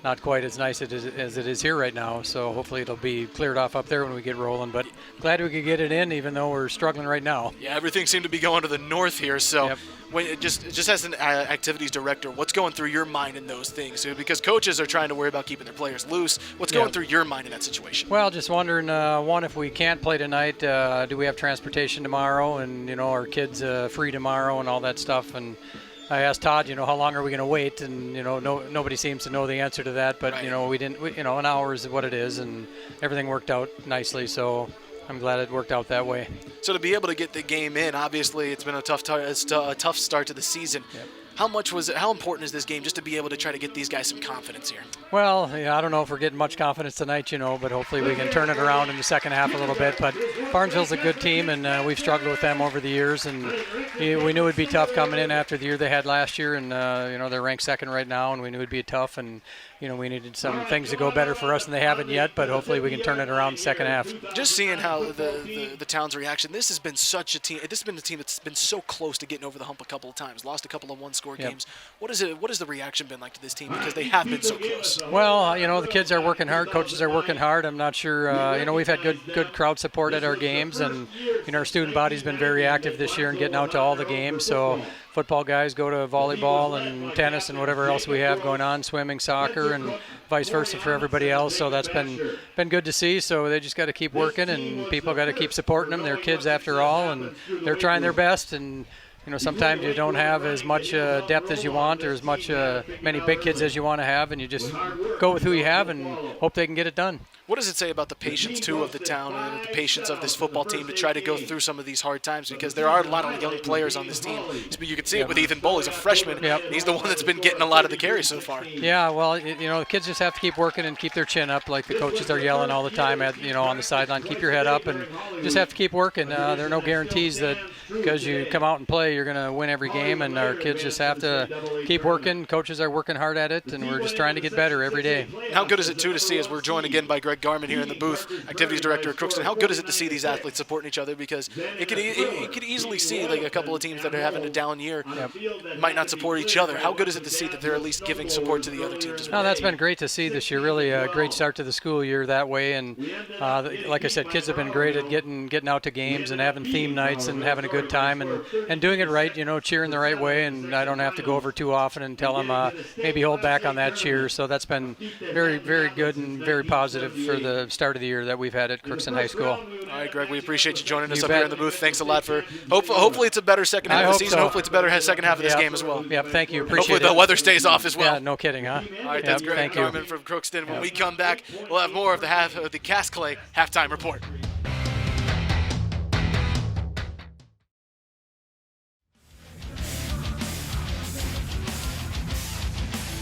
not quite as nice as it is here right now. So hopefully it'll be cleared off up there when we get rolling. But glad we could get it in, even though we're struggling right now. Yeah, everything seemed to be going to the north here. So. Yep. When just as an activities director, what's going through your mind in those things? Because coaches are trying to worry about keeping their players loose. What's going through your mind in that situation? Well, just wondering, one, if we can't play tonight, do we have transportation tomorrow? And, our kids free tomorrow and all that stuff. And I asked Todd, how long are we going to wait? And, nobody seems to know the answer to that. But, right. We didn't, an hour is what it is. And everything worked out nicely. So I'm glad it worked out that way. So to be able to get the game in, obviously it's been a tough start to the season. Yep. How important is this game just to be able to try to get these guys some confidence here? Well, I don't know if we're getting much confidence tonight, but hopefully we can turn it around in the second half a little bit. But Barnesville's a good team, and we've struggled with them over the years. And we knew it'd be tough coming in after the year they had last year. And, they're ranked second right now, and we knew it'd be tough. And, we needed some things to go better for us, and they haven't yet. But hopefully we can turn it around in the second half. Just seeing how the town's reaction, this has been such a team. This has been a team that's been so close to getting over the hump a couple of times. Lost a couple of one-score games. What has the reaction been like to this team? Because they have been so close. Well, the kids are working hard. Coaches are working hard. I'm not sure. We've had good crowd support at our games, and our student body's been very active this year and getting out to all the games. So football guys go to volleyball and tennis and whatever else we have going on, swimming, soccer, and vice versa for everybody else. So that's been good to see. So they just got to keep working, and people got to keep supporting them. They're kids after all, and they're trying their best. And sometimes you don't have as much depth as you want, or as many big kids as you want to have, and you just go with who you have and hope they can get it done. What does it say about the patience, too, of the town and the patience of this football team to try to go through some of these hard times? Because there are a lot of young players on this team. You can see it with Ethan Bull. He's a freshman. Yep. He's the one that's been getting a lot of the carries so far. Yeah, well, the kids just have to keep working and keep their chin up, like the coaches are yelling all the time on the sideline. Keep your head up and just have to keep working. There are no guarantees that because you come out and play, you're going to win every game, and our kids just have to keep working. Coaches are working hard at it, and we're just trying to get better every day. How good is it, too, to see, as we're joined again by Greg Garman here in the booth, activities director at Crookston, how good is it to see these athletes supporting each other? Because it could easily see like a couple of teams that are having a down year might not support each other. How good is it to see that they're at least giving support to the other teams as well? No, that's been great to see this year. Really a great start to the school year that way. And like I said, kids have been great at getting out to games and having theme nights and having a good time and doing it right, cheering the right way. And I don't have to go over too often and tell them maybe hold back on that cheer. So that's been very, very good and very positive for the start of the year that we've had at Crookston High School. All right, Greg, we appreciate you joining us up here in the booth. Thanks a lot for hopefully it's a better second half of the season. So. Hopefully it's a better second half of this game as well. Yep, thank you. Appreciate hopefully it. Hopefully the weather stays off as well. Yeah, no kidding, huh? All right, that's Greg Garman from Crookston. When we come back, we'll have more of the Cass Clay halftime report.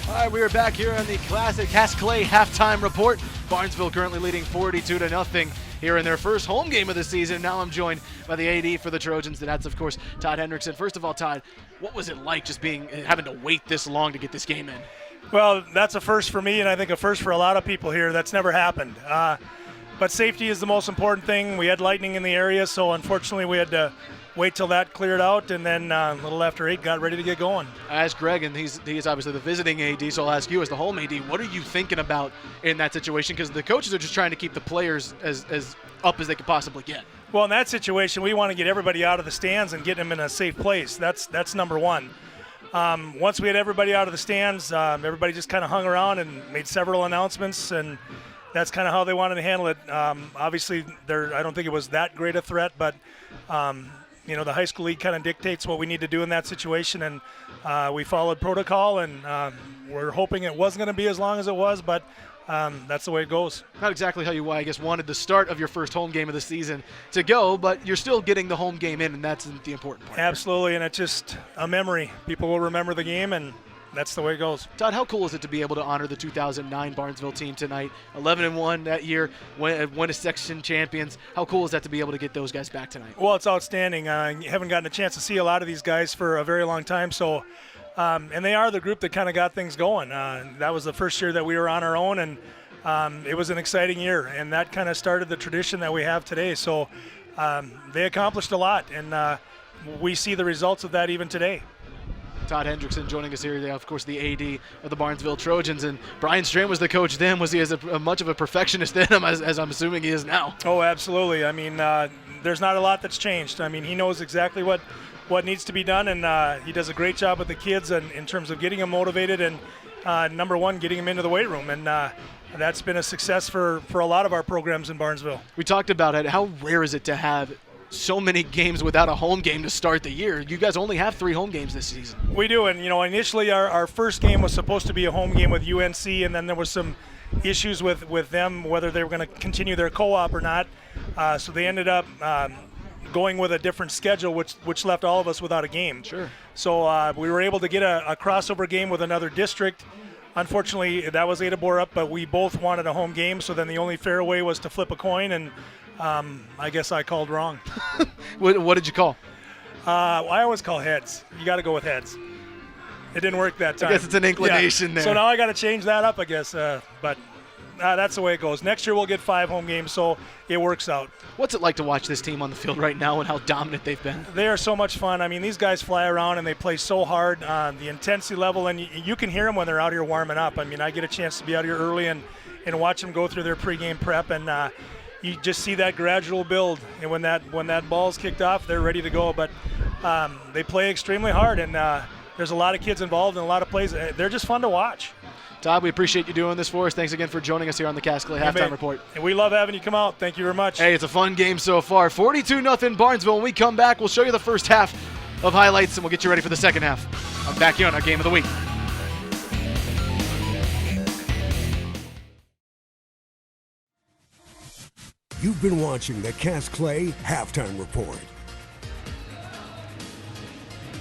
All right, we are back here on the classic Cass Clay halftime report. Barnesville currently leading 42-0 here in their first home game of the season. Now I'm joined by the AD for the Trojans, and that's, of course, Todd Hendrickson. First of all, Todd, what was it like just having to wait this long to get this game in? Well, that's a first for me, and I think a first for a lot of people here. That's never happened. But safety is the most important thing. We had lightning in the area, so unfortunately we had to wait till that cleared out, and then a little after 8 got ready to get going. I asked Greg, and he's obviously the visiting AD, so I'll ask you as the home AD, what are you thinking about in that situation? Because the coaches are just trying to keep the players as up as they could possibly get. Well, in that situation, we want to get everybody out of the stands and get them in a safe place. That's number one. Once we had everybody out of the stands, everybody just kind of hung around and made several announcements, and that's kind of how they wanted to handle it. Obviously, I don't think it was that great a threat, but the high school league kind of dictates what we need to do in that situation, and we followed protocol, and we're hoping it wasn't going to be as long as it was, but that's the way it goes. Not exactly how you, wanted the start of your first home game of the season to go, but you're still getting the home game in, and that's the important part. Absolutely, and it's just a memory. People will remember the game, and that's the way it goes. Todd, how cool is it to be able to honor the 2009 Barnesville team tonight? 11-1 that year, win a section champions. How cool is that to be able to get those guys back tonight? Well, it's outstanding. You haven't gotten a chance to see a lot of these guys for a very long time, so and they are the group that kind of got things going. That was the first year that we were on our own, and it was an exciting year, and that kind of started the tradition that we have today. So they accomplished a lot, and we see the results of that even today. Todd Hendrickson joining us here today, of course, the AD of the Barnesville Trojans. And Brian Strand was the coach then. Was he as much of a perfectionist then as I'm assuming he is now? Oh, absolutely. I mean, there's not a lot that's changed. I mean, he knows exactly what needs to be done, and he does a great job with the kids in terms of getting them motivated and, number one, getting them into the weight room. And that's been a success for a lot of our programs in Barnesville. We talked about it. How rare is it to have so many games without a home game to start the year? You guys only have 3 home games this season. We do, and initially our first game was supposed to be a home game with UNC, and then there was some issues with them whether they were going to continue their co-op or not. So they ended up going with a different schedule, which left all of us without a game. Sure. So we were able to get a crossover game with another district. Unfortunately, that was Ada-Bore up, but we both wanted a home game, so then the only fair way was to flip a coin, and I guess I called wrong. What did you call? I always call heads. You got to go with heads. It didn't work that time. I guess it's an inclination there. So now I got to change that up, I guess. But that's the way it goes. Next year we'll get 5 home games, so it works out. What's it like to watch this team on the field right now and how dominant they've been? They are so much fun. I mean, these guys fly around and they play so hard on the intensity level, and you can hear them when they're out here warming up. I mean, I get a chance to be out here early and watch them go through their pregame prep, and you just see that gradual build. And when that ball's kicked off, they're ready to go. But they play extremely hard, and there's a lot of kids involved in a lot of plays. They're just fun to watch. Todd, we appreciate you doing this for us. Thanks again for joining us here on the Cass Clay Halftime Report. And we love having you come out. Thank you very much. Hey, it's a fun game so far. 42-0 Barnesville. When we come back, we'll show you the first half of highlights, and we'll get you ready for the second half. I'm back here on our Game of the Week. You've been watching the Cass Clay Halftime Report.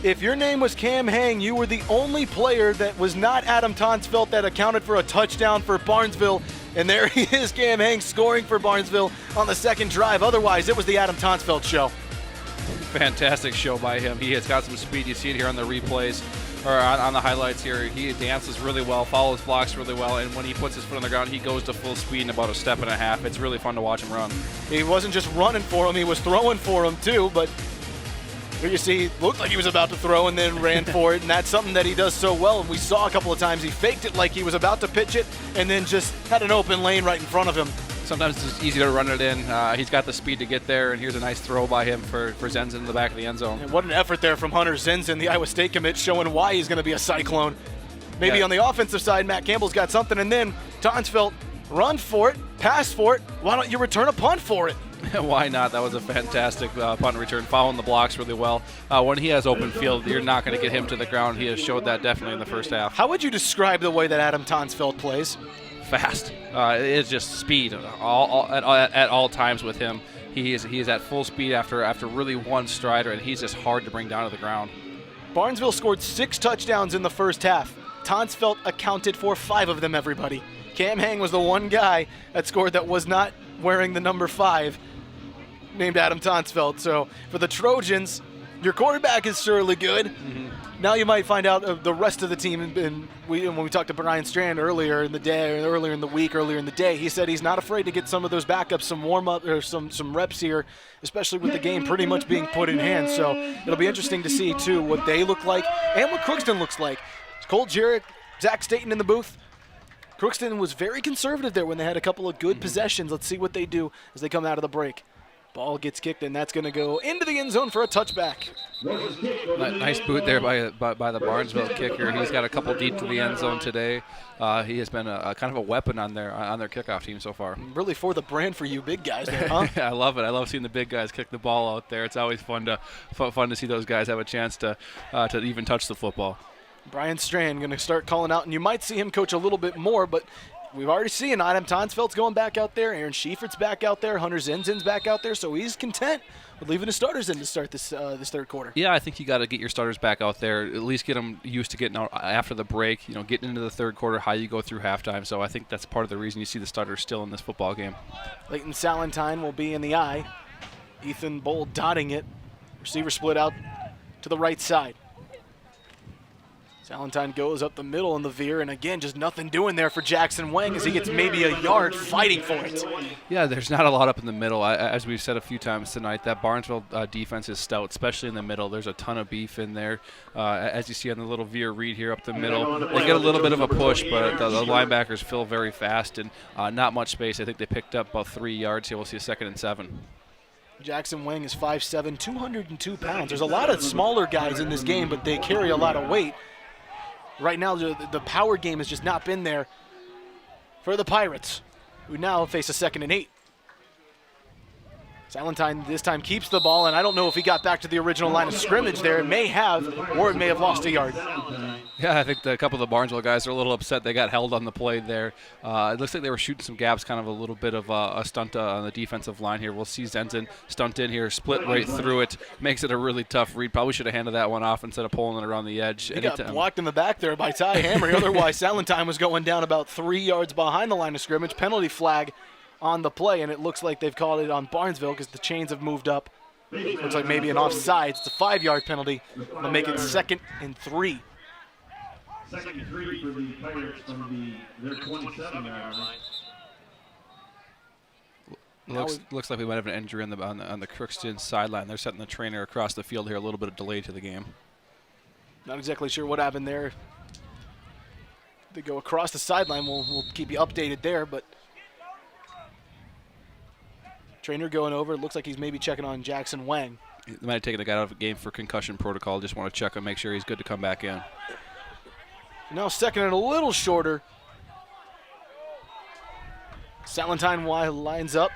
If your name was Cam Hang, you were the only player that was not Adam Tonsfeld that accounted for a touchdown for Barnesville. And there he is, Cam Hang, scoring for Barnesville on the second drive. Otherwise, it was the Adam Tonsfeld show. Fantastic show by him. He has got some speed. You see it here on the replays, or on the highlights here. He dances really well, follows blocks really well, and when he puts his foot on the ground, he goes to full speed in about a step and a half. It's really fun to watch him run. He wasn't just running for him, he was throwing for him too, but here you see, looked like he was about to throw and then ran for it, and that's something that he does so well. And we saw a couple of times he faked it like he was about to pitch it and then just had an open lane right in front of him. Sometimes it's just easy to run it in. He's got the speed to get there, and here's a nice throw by him for Zenzen in the back of the end zone. And what an effort there from Hunter Zenzen, the Iowa State commit, showing why he's going to be a Cyclone. Maybe on the offensive side, Matt Campbell's got something, and then Tonsfeld, run for it, pass for it. Why don't you return a punt for it? Why not? That was a fantastic punt return, following the blocks really well. When he has open field, you're not going to get him to the ground. He has showed that definitely in the first half. How would you describe the way that Adam Tonsfeld plays? Fast. It's just speed at all times with him. He is at full speed after really one strider, and he's just hard to bring down to the ground. Barnesville scored 6 touchdowns in the first half. Tonsfeld accounted for 5 of them, everybody. Cam Hang was the one guy that scored that was not wearing the number 5, named Adam Tonsfeld. So for the Trojans, your quarterback is surely good. Now you might find out the rest of the team. And when we talked to Brian Strand earlier in the day, or earlier in the day, he said he's not afraid to get some of those backups, some warm up or some reps here, especially with the game pretty much being put in hand. So it'll be interesting to see too what they look like and what Crookston looks like. Cole Jarrett, Zach Staten in the booth. Crookston was very conservative there when they had a couple of good possessions. Let's see what they do as they come out of the break. Ball gets kicked, and that's going to go into the end zone for a touchback. Nice boot there by the Barnesville kicker. He's got a couple deep to the end zone today. He has been a kind of a weapon on their kickoff team so far. Really for the brand for you big guys there, huh? I love it. I love seeing the big guys kick the ball out there. It's always fun to see those guys have a chance to even touch the football. Brian Strand going to start calling out, and you might see him coach a little bit more, but we've already seen Adam Tonsfeld's going back out there. Aaron Schiefert's back out there. Hunter Zinzin's back out there. So he's content with leaving his starters in to start this third quarter. Yeah, I think you got to get your starters back out there. At least get them used to getting out after the break. Getting into the third quarter, how you go through halftime. So I think that's part of the reason you see the starters still in this football game. Leighton Salentine will be in the eye. Ethan Bowl dotting it. Receiver split out to the right side. Salentine goes up the middle in the veer, and again, just nothing doing there for Jackson Wang as he gets maybe a yard fighting for it. Yeah, there's not a lot up in the middle. As we've said a few times tonight, that Barnesville defense is stout, especially in the middle. There's a ton of beef in there. As you see on the little veer read here up the middle, they get a little bit of a push, but the linebackers fill very fast and not much space. I think they picked up about 3 yards here. We'll see a 2nd and 7. Jackson Wang is 5'7", 202 pounds. There's a lot of smaller guys in this game, but they carry a lot of weight. Right now, the power game has just not been there for the Pirates, who now face a 2nd and 8. Salentine this time keeps the ball, and I don't know if he got back to the original line of scrimmage there. It may have, or it may have lost a yard. Yeah, I think a couple of the Barnesville guys are a little upset they got held on the play there. It looks like they were shooting some gaps, kind of a little bit of a stunt on the defensive line here. We'll see Zenzen stunt in here, split right through it, makes it a really tough read. Probably should have handed that one off instead of pulling it around the edge. He got blocked in the back there by Ty Hammer. Otherwise, Salentine was going down about 3 yards behind the line of scrimmage. Penalty flag on the play, and it looks like they've called it on Barnesville because the chains have moved up. Looks like maybe an offside. It's a 5-yard penalty. They'll make it 2nd and 3. 2nd and 3 for the Pirates from their 27-yard line. Looks like we might have an injury on the Crookston sideline. They're setting the trainer across the field here. A little bit of delay to the game. Not exactly sure what happened there. They go across the sideline. We'll keep you updated there, but trainer going over. It looks like he's maybe checking on Jackson Wang. They might have taken the guy out of the game for concussion protocol. Just want to check and make sure he's good to come back in. Now 2nd and a little shorter. Salentine lines up,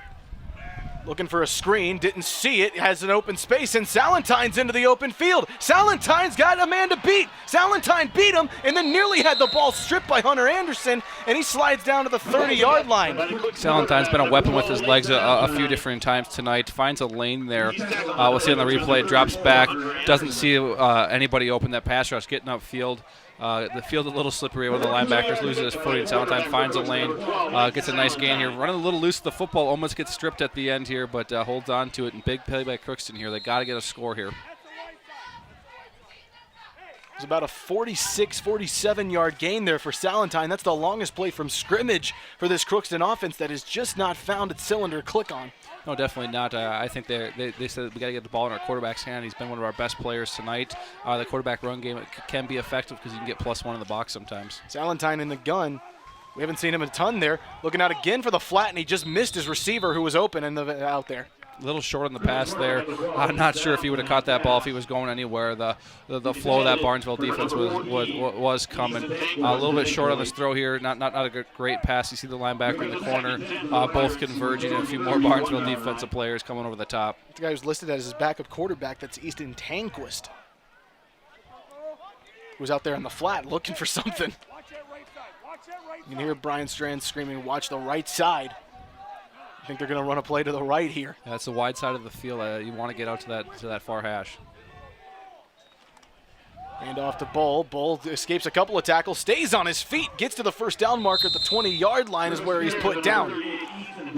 looking for a screen. Didn't see it. Has an open space, and Salentine's into the open field. Salentine's got a man to beat. Salentine beat him, and then nearly had the ball stripped by Hunter Anderson, and he slides down to the 30-yard line. Salentine's been a weapon with his legs a few different times tonight. Finds a lane there. We'll see on the replay. Drops back. Doesn't see anybody open. That pass rush getting upfield. The field a little slippery where the linebackers loses his footing. Salentine finds a lane, gets a nice gain here. Running a little loose with the football, almost gets stripped at the end here, but holds on to it. And big play by Crookston here. They got to get a score here. It was about a 46, 47-yard gain there for Salentine. That's the longest play from scrimmage for this Crookston offense that has just not found its cylinder click on. No, definitely not. I think they said we got to get the ball in our quarterback's hand. He's been one of our best players tonight. The quarterback run game can be effective because you can get +1 in the box sometimes. Salentine in the gun. We haven't seen him a ton there. Looking out again for the flat, and he just missed his receiver who was open out there. A little short on the pass there. I'm not sure if he would have caught that ball if he was going anywhere. The flow of that Barnesville defense was coming. A little bit short on this throw here. Not a great pass. You see the linebacker in the corner, both converging, and a few more Barnesville defensive players coming over the top. The guy who's listed as his backup quarterback, that's Easton Tanquist, who's out there on the flat looking for something. You can hear Brian Strand screaming, "Watch the right side." I think they're going to run a play to the right here. Yeah, that's the wide side of the field. You want to get out to that far hash. Hand off to Bull. Bull escapes a couple of tackles, stays on his feet, gets to the first down marker at the 20-yard line is where he's put down.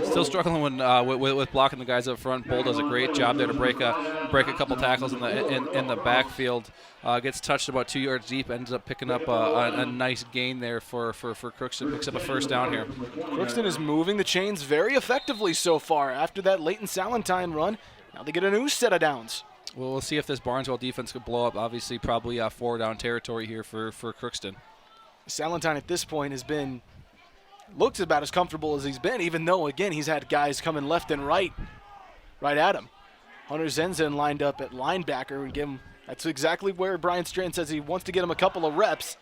Still struggling with blocking the guys up front. Bull does a great job there to break a couple tackles in the backfield. Gets touched about 2 yards deep. Ends up picking up a nice gain there for Crookston. Picks up a first down here. Crookston is moving the chains very effectively so far. After that Leighton Salentine run, now they get a new set of downs. Well, we'll see if this Barnesville defense could blow up. Obviously, probably 4-down territory here for Crookston. Salentine at this point looks about as comfortable as he's been, even though, again, he's had guys coming left and right at him. Hunter Zenzen lined up at linebacker and give him, that's exactly where Brian Strand says he wants to get him a couple of reps.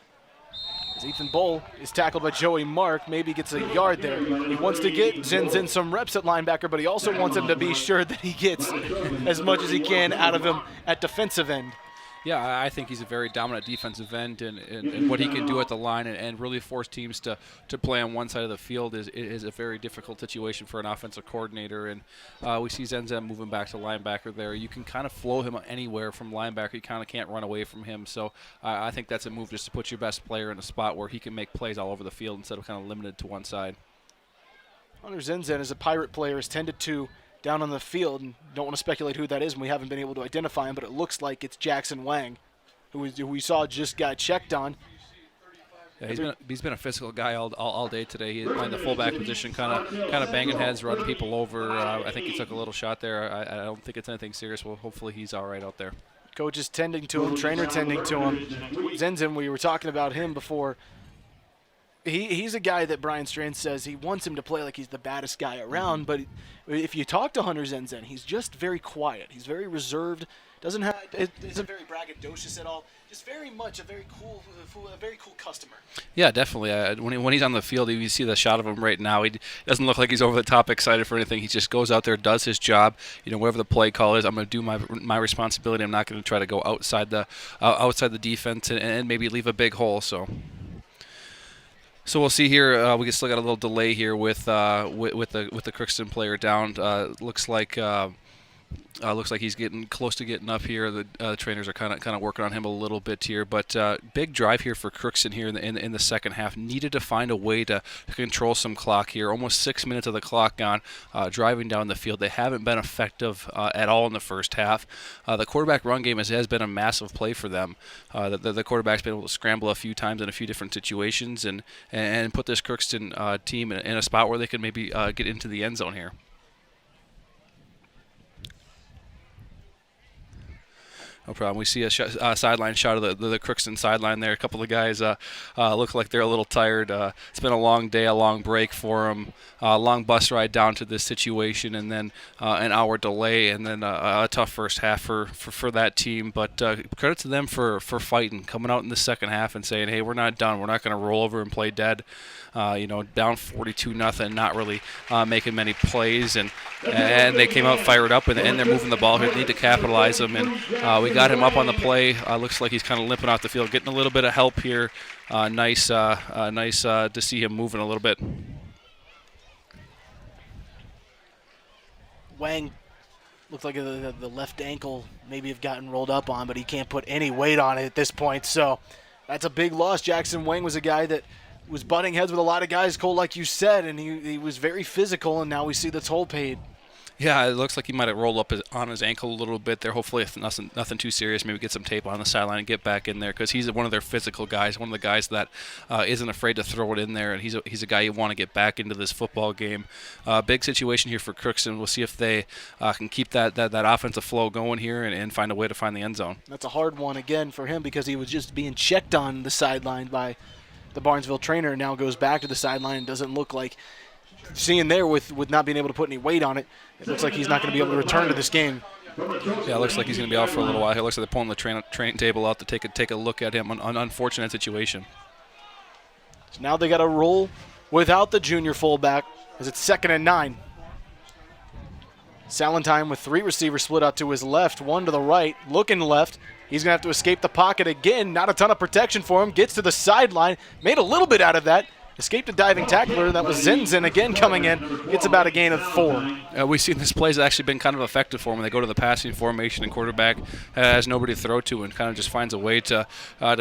As Ethan Bull is tackled by Joey Mark, maybe gets a yard there. He wants to get Zenzen some reps at linebacker, but he also wants him to be sure that he gets as much as he can out of him at defensive end. Yeah, I think he's a very dominant defensive end, and what he can do at the line and really force teams to play on one side of the field is a very difficult situation for an offensive coordinator. And we see Zenzen moving back to linebacker there. You can kind of flow him anywhere from linebacker. You kind of can't run away from him. So I think that's a move just to put your best player in a spot where he can make plays all over the field instead of kind of limited to one side. Hunter Zenzen, as a Pirate player, is tended to down on the field, and don't want to speculate who that is, and we haven't been able to identify him, but it looks like it's Jackson Wang, who we saw just got checked on. Yeah, he's been a physical guy all day today. He's playing the fullback position, kind of banging heads, running people over. I think he took a little shot there. I don't think it's anything serious. Well, hopefully he's all right out there. Coach is tending to him, trainer tending to him. Zenzen, we were talking about him before. He's a guy that Brian Strand says he wants him to play like he's the baddest guy around, but if you talk to Hunter Zenzen, he's just very quiet. He's very reserved. Isn't very braggadocious at all. Just very much a very cool customer. Yeah, definitely. When he's on the field, you see the shot of him right now. He doesn't look like he's over the top excited for anything. He just goes out there, does his job. Whatever the play call is, I'm going to do my responsibility. I'm not going to try to go outside the defense and maybe leave a big hole. So we'll see here. We still got a little delay here with the Crookston player down. Looks like he's getting close to getting up here. The trainers are kind of working on him a little bit here, but big drive here for Crookston here in the second half. Needed to find a way to control some clock here. Almost 6 minutes of the clock gone. Driving down the field, they haven't been effective at all in the first half. The quarterback run game has been a massive play for them. The quarterback's been able to scramble a few times in a few different situations and put this Crookston team in a spot where they could maybe get into the end zone here. No problem. We see a sideline shot of the Crookston sideline there. A couple of guys look like they're a little tired. It's been a long day, a long break for them, a long bus ride down to this situation, and then an hour delay, and then a tough first half for that team. But credit to them for fighting, coming out in the second half and saying, hey, we're not done. We're not going to roll over and play dead. Down 42-0, not really making many plays, and they came out fired up, and they're moving the ball here. They need to capitalize them, and we got him up on the play. Looks like he's kind of limping off the field, getting a little bit of help here. Nice to see him moving a little bit. Wang looked like the left ankle maybe have gotten rolled up on, but he can't put any weight on it at this point, so that's a big loss. Jackson Wang was a guy that was butting heads with a lot of guys, Cole, like you said, and he was very physical, and now we see the toll paid. Yeah, it looks like he might have rolled up on his ankle a little bit there. Hopefully, if nothing too serious, maybe get some tape on the sideline and get back in there, because he's one of their physical guys, one of the guys that isn't afraid to throw it in there, and he's a guy you want to get back into this football game. Big situation here for Crookston. We'll see if they can keep that offensive flow going here and find a way to find the end zone. That's a hard one, again, for him, because he was just being checked on the sideline by the Barnesville trainer, and now goes back to the sideline and doesn't look like, seeing there with not being able to put any weight on it, it looks like he's not going to be able to return to this game. Yeah, it looks like he's going to be out for a little while. It looks like they're pulling the training table out to take a look at him. An unfortunate situation. So now they got to roll without the junior fullback as it's 2nd and 9. Salentine with 3 receivers split out to his left, 1 to the right, looking left. He's going to have to escape the pocket again. Not a ton of protection for him. Gets to the sideline. Made a little bit out of that. escaped a diving tackler. That was Zinzin again coming in. Gets about a gain of 4. We've seen this play's actually been kind of effective for them when they go to the passing formation and quarterback has nobody to throw to and kind of just finds a way to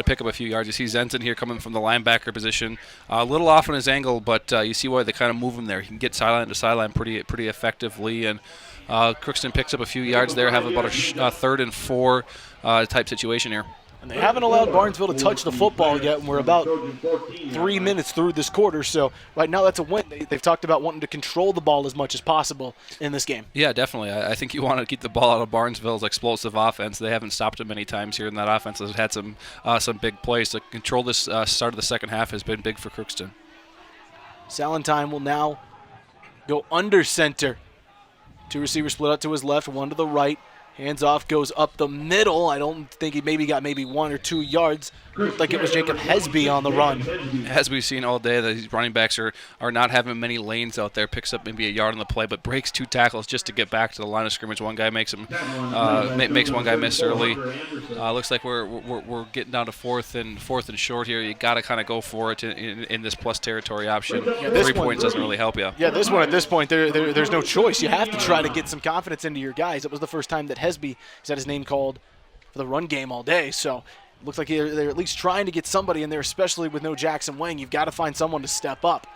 pick up a few yards. You see Zinzin here coming from the linebacker position, a little off on his angle, but you see why they kind of move him there. He can get sideline to sideline pretty effectively, and Crookston picks up a few yards there, have about a 3rd and 4 type situation here. And they haven't allowed Barnesville to touch the football yet, and we're about 3 minutes through this quarter. So right now that's a win. They've talked about wanting to control the ball as much as possible in this game. Yeah, definitely. I think you want to keep the ball out of Barnesville's explosive offense. They haven't stopped it many times here, and that offense has had some big plays. To control this start of the second half has been big for Crookston. Salentine will now go under center. 2 receivers split out to his left, 1 to the right. Hands off, goes up the middle. I don't think he got 1 or 2 yards. Looked like it was Jacob Hesby on the run. As we've seen all day, these running backs are not having many lanes out there. Picks up maybe a yard on the play, but breaks 2 tackles just to get back to the line of scrimmage. One guy makes one guy miss early. Looks like we're getting down to fourth and short here. You got to kind of go for it in this plus territory option. 3 points doesn't really help you. Yeah, this one at this point, there's no choice. You have to try to get some confidence into your guys. It was the first time that Hesby has had his name called for the run game all day, so it looks like they're at least trying to get somebody in there, especially with no Jackson Wang. You've got to find someone to step up.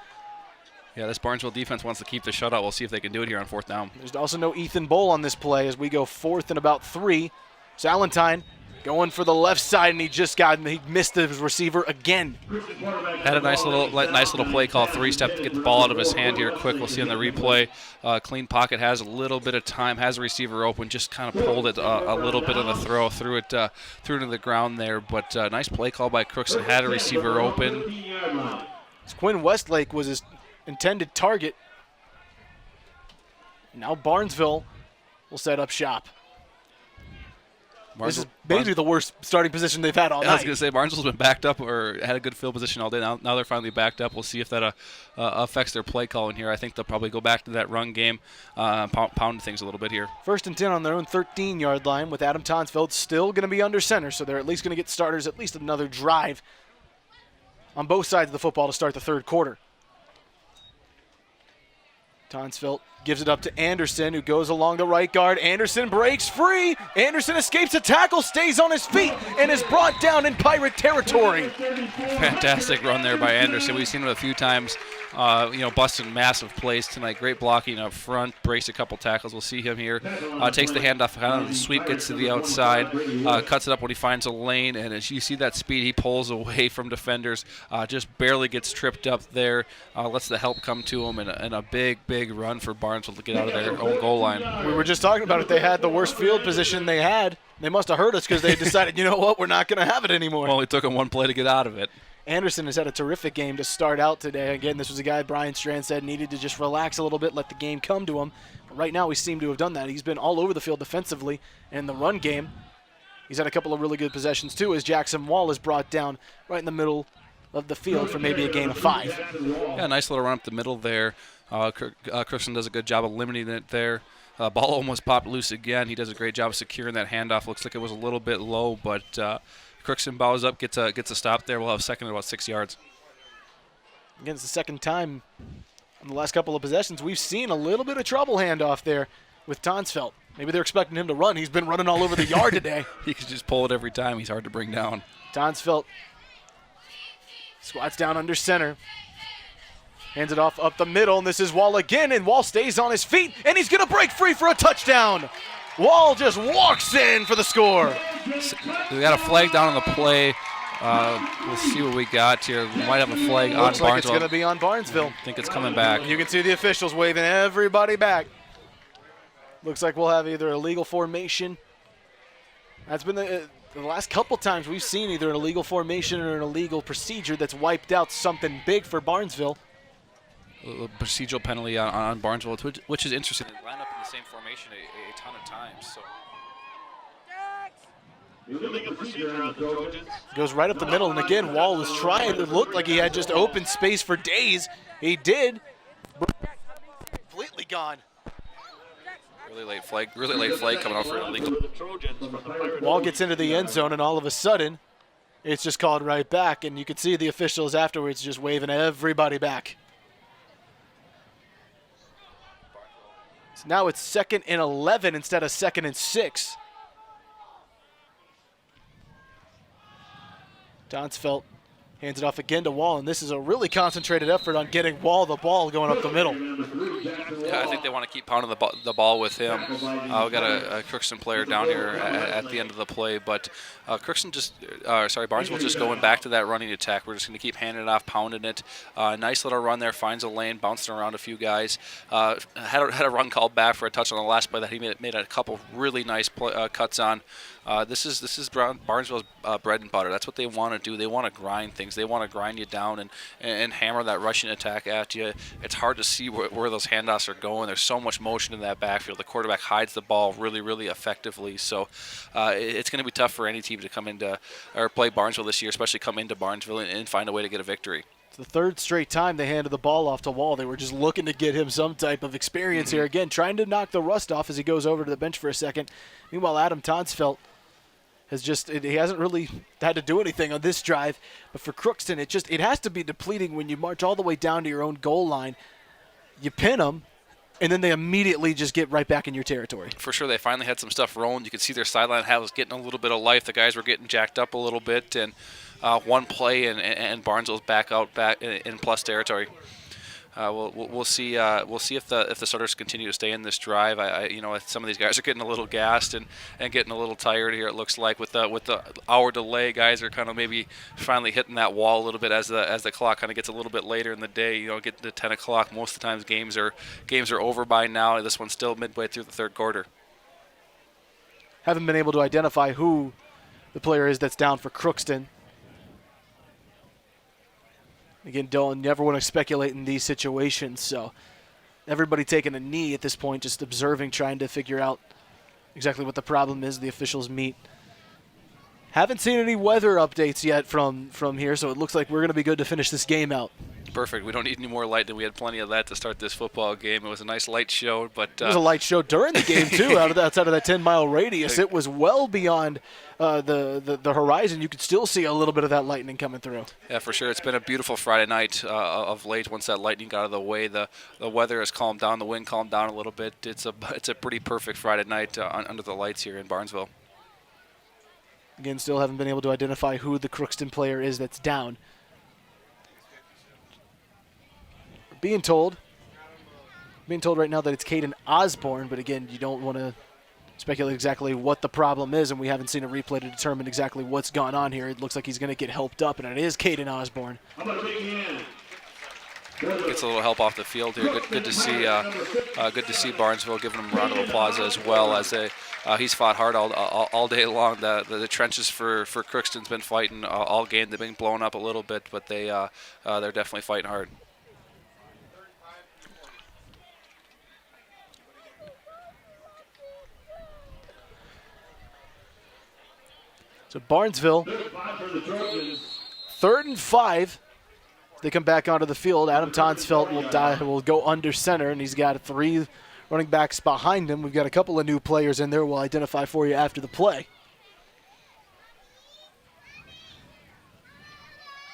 Yeah, this Barnesville defense wants to keep the shutout. We'll see if they can do it here on 4th down. There's also no Ethan Bull on this play as we go 4th and about 3. Salentine going for the left side, and he missed his receiver again. Had a nice little play call, 3-step to get the ball out of his hand here quick. We'll see on the replay. Clean pocket, has a little bit of time, has a receiver open, just kind of pulled it a little bit on the throw, threw it to the ground there. But nice play call by Crookston, had a receiver open. Quinn Westlake was his intended target. Now Barnesville will set up shop. This is maybe the worst starting position they've had all night. I was going to say, Barnesville's been backed up or had a good field position all day. Now they're finally backed up. We'll see if that affects their play calling here. I think they'll probably go back to that run game, pound things a little bit here. 1st and 10 on their own 13-yard line with Adam Tonsfeld still going to be under center, so they're at least going to get starters at least another drive on both sides of the football to start the 3rd quarter. Tonsfeld gives it up to Anderson, who goes along the right guard. Anderson breaks free. Anderson escapes a tackle, stays on his feet, and is brought down in Pirate territory. Fantastic run there by Anderson. We've seen him a few times, busting massive plays tonight. Great blocking up front, breaks a couple tackles. We'll see him here. Takes the handoff, kind of the sweep, gets to the outside, cuts it up when he finds a lane, and as you see that speed, he pulls away from defenders, just barely gets tripped up there, lets the help come to him, and a big run for Barnesville to get out of their own goal line. We were just talking about it. They had the worst field position they had. They must have heard us because they decided, you know what, we're not going to have it anymore. Well, it took them 1 play to get out of it. Anderson has had a terrific game to start out today. Again, this was a guy Brian Strand said needed to just relax a little bit, let the game come to him. But right now, we seem to have done that. He's been all over the field defensively, and in the run game, he's had a couple of really good possessions too, as Jackson Wall is brought down right in the middle of the field for maybe a gain of 5. Yeah, nice little run up the middle there. Crookston does a good job of limiting it there. Ball almost popped loose again. He does a great job of securing that handoff. Looks like it was a little bit low, but Crookston bows up, gets a stop there. We'll have 2nd at about 6 yards. Again, it's the second time in the last couple of possessions we've seen a little bit of trouble handoff there with Tonsfeld. Maybe they're expecting him to run. He's been running all over the yard today. He can just pull it every time. He's hard to bring down. Tonsfeld squats down under center. Hands it off up the middle, and this is Wall again, and Wall stays on his feet, and he's going to break free for a touchdown. Wall just walks in for the score. We got a flag down on the play. We'll see what we got here. We might have a flag on Barnesville. Looks like it's going to be on Barnesville. I think it's coming back. You can see the officials waving everybody back. Looks like we'll have either a legal formation. That's been the last couple times we've seen either an illegal formation or an illegal procedure that's wiped out something big for Barnesville. A procedural penalty on Barnesville, which is interesting. They line up in the same formation a ton of times. So. Goes right up the middle, and again, Wall was trying to look like he had just open space for days. He did. Completely gone. Really late flag coming off for an illegal. Wall gets into the end zone, and all of a sudden, It's just called right back, and you could see the officials afterwards just waving everybody back. So now it's 2nd and 11 instead of 2nd and 6. Donsfeld hands it off again to Wall, and this is a really concentrated effort on getting Wall the ball going up the middle. Yeah, I think they want to keep pounding the ball with him. We've got a Crookston player down here at the end of the play, but Barnesville just going back to that running attack. We're just going to keep handing it off, pounding it. Nice little run there, finds a lane, bouncing around a few guys. Had a run called back for a touch on the last play that he made a couple really nice cuts on. This is Barnesville's bread and butter. That's what they want to do. They want to grind things. They want to grind you down and hammer that rushing attack at you. It's hard to see where those handoffs are going. There's so much motion in that backfield. The quarterback hides the ball really, really effectively. So it's going to be tough for any team to come into or play Barnesville this year, especially come into Barnesville and find a way to get a victory. It's the 3rd straight time they handed the ball off to Wall. They were just looking to get him some type of experience here. Again, trying to knock the rust off as he goes over to the bench for a second. Meanwhile, Adam Tonsfeld he hasn't really had to do anything on this drive. But for Crookston, it has to be depleting when you march all the way down to your own goal line. You pin them, and then they immediately just get right back in your territory. For sure, they finally had some stuff rolling. You could see their sideline was getting a little bit of life. The guys were getting jacked up a little bit, and one play, and Barnesville's back in plus territory. We'll see if the starters continue to stay in this drive. Some of these guys are getting a little gassed and getting a little tired here. It looks like with the hour delay, guys are kind of maybe finally hitting that wall a little bit as the clock kind of gets a little bit later in the day. Getting to 10 o'clock. Most of the times games are over by now. This one's still midway through the 3rd quarter. Haven't been able to identify who the player is that's down for Crookston. Again, never want to speculate in these situations, so everybody taking a knee at this point, just observing, trying to figure out exactly what the problem is. The officials meet. Haven't seen any weather updates yet from here, so it looks like we're going to be good to finish this game out. Perfect. We don't need any more lightning. We had plenty of that to start this football game. It was a nice light show, but it was a light show during the game too. Outside of that 10-mile radius, it was well beyond the horizon. You could still see a little bit of that lightning coming through. Yeah, for sure. It's been a beautiful Friday night of late. Once that lightning got out of the way, the weather has calmed down. The wind calmed down a little bit. It's a pretty perfect Friday night under the lights here in Barnesville. Again, still haven't been able to identify who the Crookston player is that's down. Being told right now that it's Caden Osborne, but again, you don't want to speculate exactly what the problem is, and we haven't seen a replay to determine exactly what's gone on here. It looks like he's going to get helped up, and it is Caden Osborne. Gets a little help off the field here. Good to see Barnesville giving him a round of applause as well as he's fought hard all day long. The trenches for Crookston's been fighting all game. They've been blown up a little bit, but they're definitely fighting hard. So Barnesville, 3rd and 5. They come back onto the field. Adam Tonsfeld will go under center, and he's got 3 running backs behind him. We've got a couple of new players in there we'll identify for you after the play.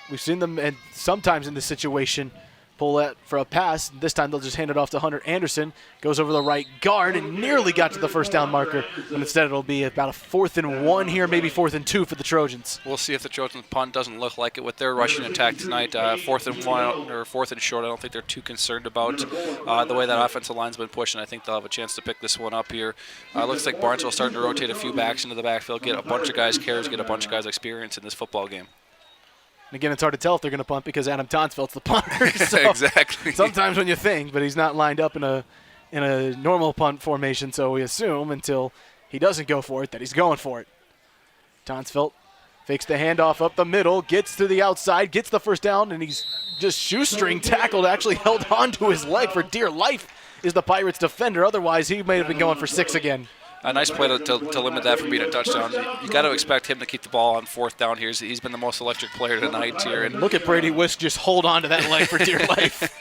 We've seen them, and sometimes in this situation, pull that for a pass. This time they'll just hand it off to Hunter Anderson. Goes over the right guard and nearly got to the first down marker. And instead it'll be about a 4th and 1 here, maybe 4th and 2 for the Trojans. We'll see if the Trojans punt doesn't look like it with their rushing attack tonight. 4th and 1 or 4th and short. I don't think they're too concerned about the way that offensive line's been pushing. I think they'll have a chance to pick this one up here. Looks like Barnesville starting to rotate a few backs into the backfield, get a bunch of guys carries, get a bunch of guys experience in this football game. And again, it's hard to tell if they're going to punt because Adam Tonsfeld's the punter. So exactly. Sometimes when you think, but he's not lined up in a normal punt formation, so we assume until he doesn't go for it that he's going for it. Tonsfeld fakes the handoff up the middle, gets to the outside, gets the first down, and he's just shoestring tackled, actually held onto his leg for dear life is the Pirates defender. Otherwise, he may have been going for 6 again. A nice play to limit that from being a touchdown. You got to expect him to keep the ball on 4th down here. He's been the most electric player tonight here. And look at Brady Wisk just hold on to that leg for dear life.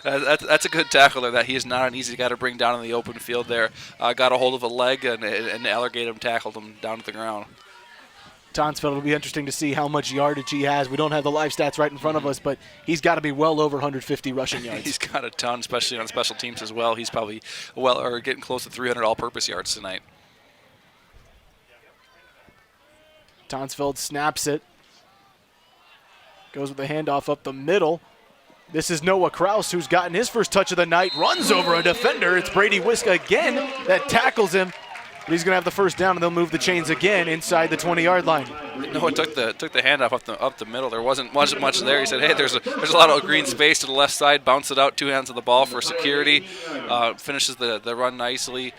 That's a good tackle there. That he is not an easy guy to bring down in the open field there. Got a hold of a leg and Allergatum tackled him down to the ground. Tonsfeld, it'll be interesting to see how much yardage he has. We don't have the live stats right in front of us, but he's got to be well over 150 rushing yards. He's got a ton, especially on special teams as well. He's probably getting close to 300 all-purpose yards tonight. Tonsfeld snaps it. Goes with the handoff up the middle. This is Noah Kraus, who's gotten his first touch of the night. Runs over a defender. It's Brady Wiska again that tackles him. But he's going to have the first down, and they'll move the chains again inside the 20-yard line. Noah took the handoff up the middle. There wasn't much there. He said, "Hey, there's a lot of green space to the left side." Bounce it out, 2 hands on the ball for security. Finishes the run nicely.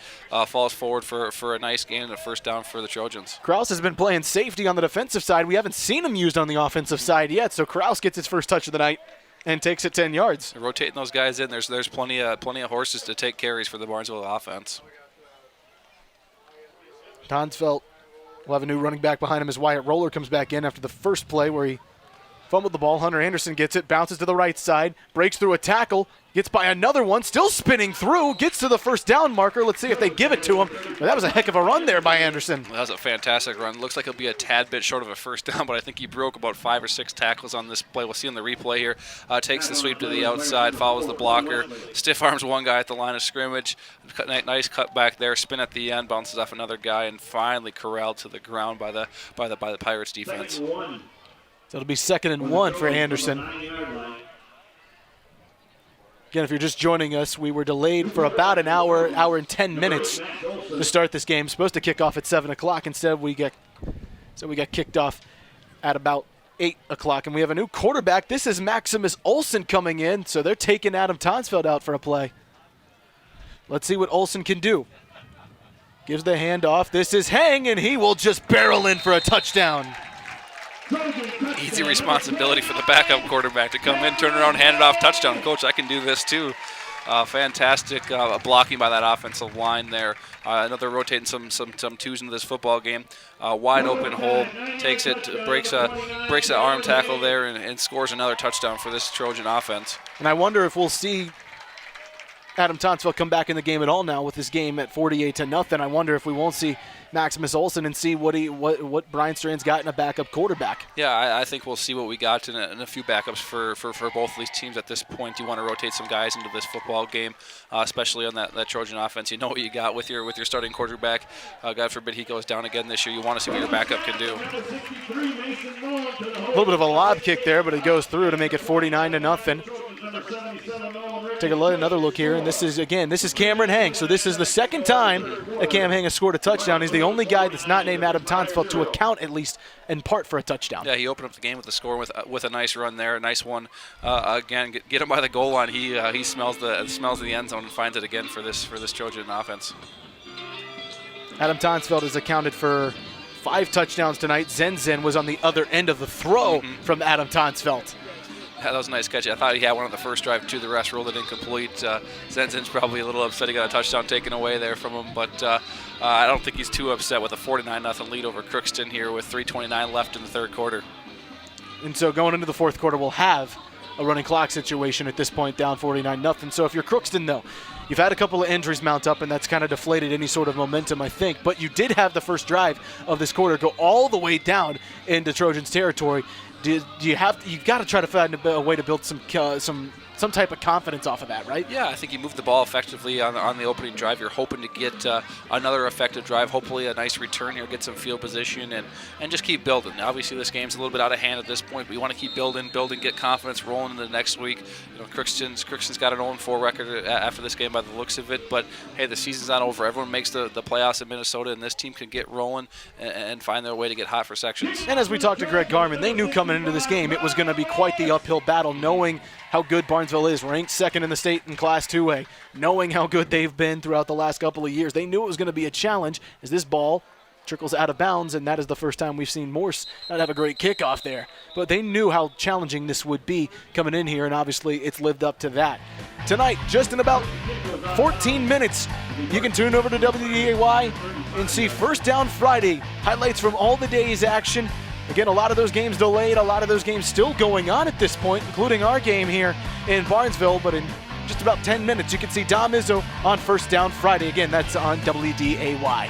Falls forward for a nice gain and a first down for the Trojans. Kraus has been playing safety on the defensive side. We haven't seen him used on the offensive side yet. So Kraus gets his first touch of the night and takes it 10 yards. They're rotating those guys in. There's plenty of horses to take carries for the Barnesville offense. Tonsfeld will have a new running back behind him as Wyatt Roller comes back in after the first play where he fumbled the ball. Hunter Anderson gets it, bounces to the right side, breaks through a tackle, gets by another one, still spinning through, gets to the first down marker. Let's see if they give it to him. But that was a heck of a run there by Anderson. That was a fantastic run. Looks like he'll be a tad bit short of a first down, but I think he broke about 5 or 6 tackles on this play. We'll see on the replay here. Takes the sweep to the outside, follows the blocker, stiff arms one guy at the line of scrimmage. Nice cut back there, spin at the end, bounces off another guy, and finally corralled to the ground by the Pirates defense. So it'll be 2nd and 1 for Anderson. Again, if you're just joining us, we were delayed for about an hour and 10 minutes to start this game. Supposed to kick off at 7 o'clock. Instead, we got kicked off at about 8 o'clock. And we have a new quarterback. This is Maximus Olsen coming in, so they're taking Adam Tonsfeld out for a play. Let's see what Olsen can do. Gives the handoff. This is Hang, and he will just barrel in for a touchdown. Easy responsibility for the backup quarterback to come in, turn around, hand it off, touchdown. Coach, I can do this too. Fantastic blocking by that offensive line there. Another rotating some twos into this football game. Wide open hole, takes it, breaks an arm tackle there, and scores another touchdown for this Trojan offense. And I wonder if we'll see Adam Tonsfeld come back in the game at all now with this game at 48-0. I wonder if we won't see Maximus Olsen and see what Brian Strand's got in a backup quarterback. Yeah, I think we'll see what we got in a few backups for both of these teams at this point. You want to rotate some guys into this football game, especially on that Trojan offense. You know what you got with your starting quarterback. God forbid he goes down again this year. You want to see what your backup can do. A little bit of a lob kick there, but it goes through to make it 49-0. Take another look here, and this is Cameron Hang. So this is the second time that Cam Hang has scored a touchdown. He's the only guy that's not named Adam Tonsfeld to account, at least in part, for a touchdown. Yeah, he opened up the game with the score with a nice run there, a nice one. Again, get him by the goal line. He smells the end zone and finds it again for this Trojan offense. Adam Tonsfeld has accounted for 5 touchdowns tonight. Zen was on the other end of the throw from Adam Tonsfeld. Yeah, that was a nice catch. I thought he had one on the first drive too. The rest rolled it incomplete. Zenzin's probably a little upset he got a touchdown taken away there from him, but I don't think he's too upset with a 49-0 lead over Crookston here with 3:29 left in the third quarter. And so going into the fourth quarter, we'll have a running clock situation at this point, down 49-0. So if you're Crookston, though, you've had a couple of injuries mount up, and that's kind of deflated any sort of momentum, I think. But you did have the first drive of this quarter go all the way down into Trojans territory. You've got to try to find a way to build some type of confidence off of that, right? Yeah, I think you moved the ball effectively on the opening drive. You're hoping to get another effective drive, hopefully a nice return here, get some field position, and just keep building. Obviously, this game's a little bit out of hand at this point, but you want to keep building, get confidence rolling into the next week. You know, Crookston's got an 0-4 record after this game by the looks of it, but hey, the season's not over. Everyone makes the playoffs in Minnesota, and this team can get rolling and find their way to get hot for sections. And as we talked to Greg Garman, they knew coming into this game it was going to be quite the uphill battle, knowing how good Barnesville is, ranked 2nd in the state in Class 2A, knowing how good they've been throughout the last couple of years. They knew it was going to be a challenge as this ball trickles out of bounds, and that is the first time we've seen Morse not have a great kickoff there. But they knew how challenging this would be coming in here, and obviously it's lived up to that. Tonight, just in about 14 minutes, you can tune over to WDAY and see First Down Friday, highlights from all the day's action. Again, a lot of those games delayed, a lot of those games still going on at this point, including our game here in Barnesville. But in just about 10 minutes, you can see Dom Izzo on First Down Friday. Again, that's on WDAY.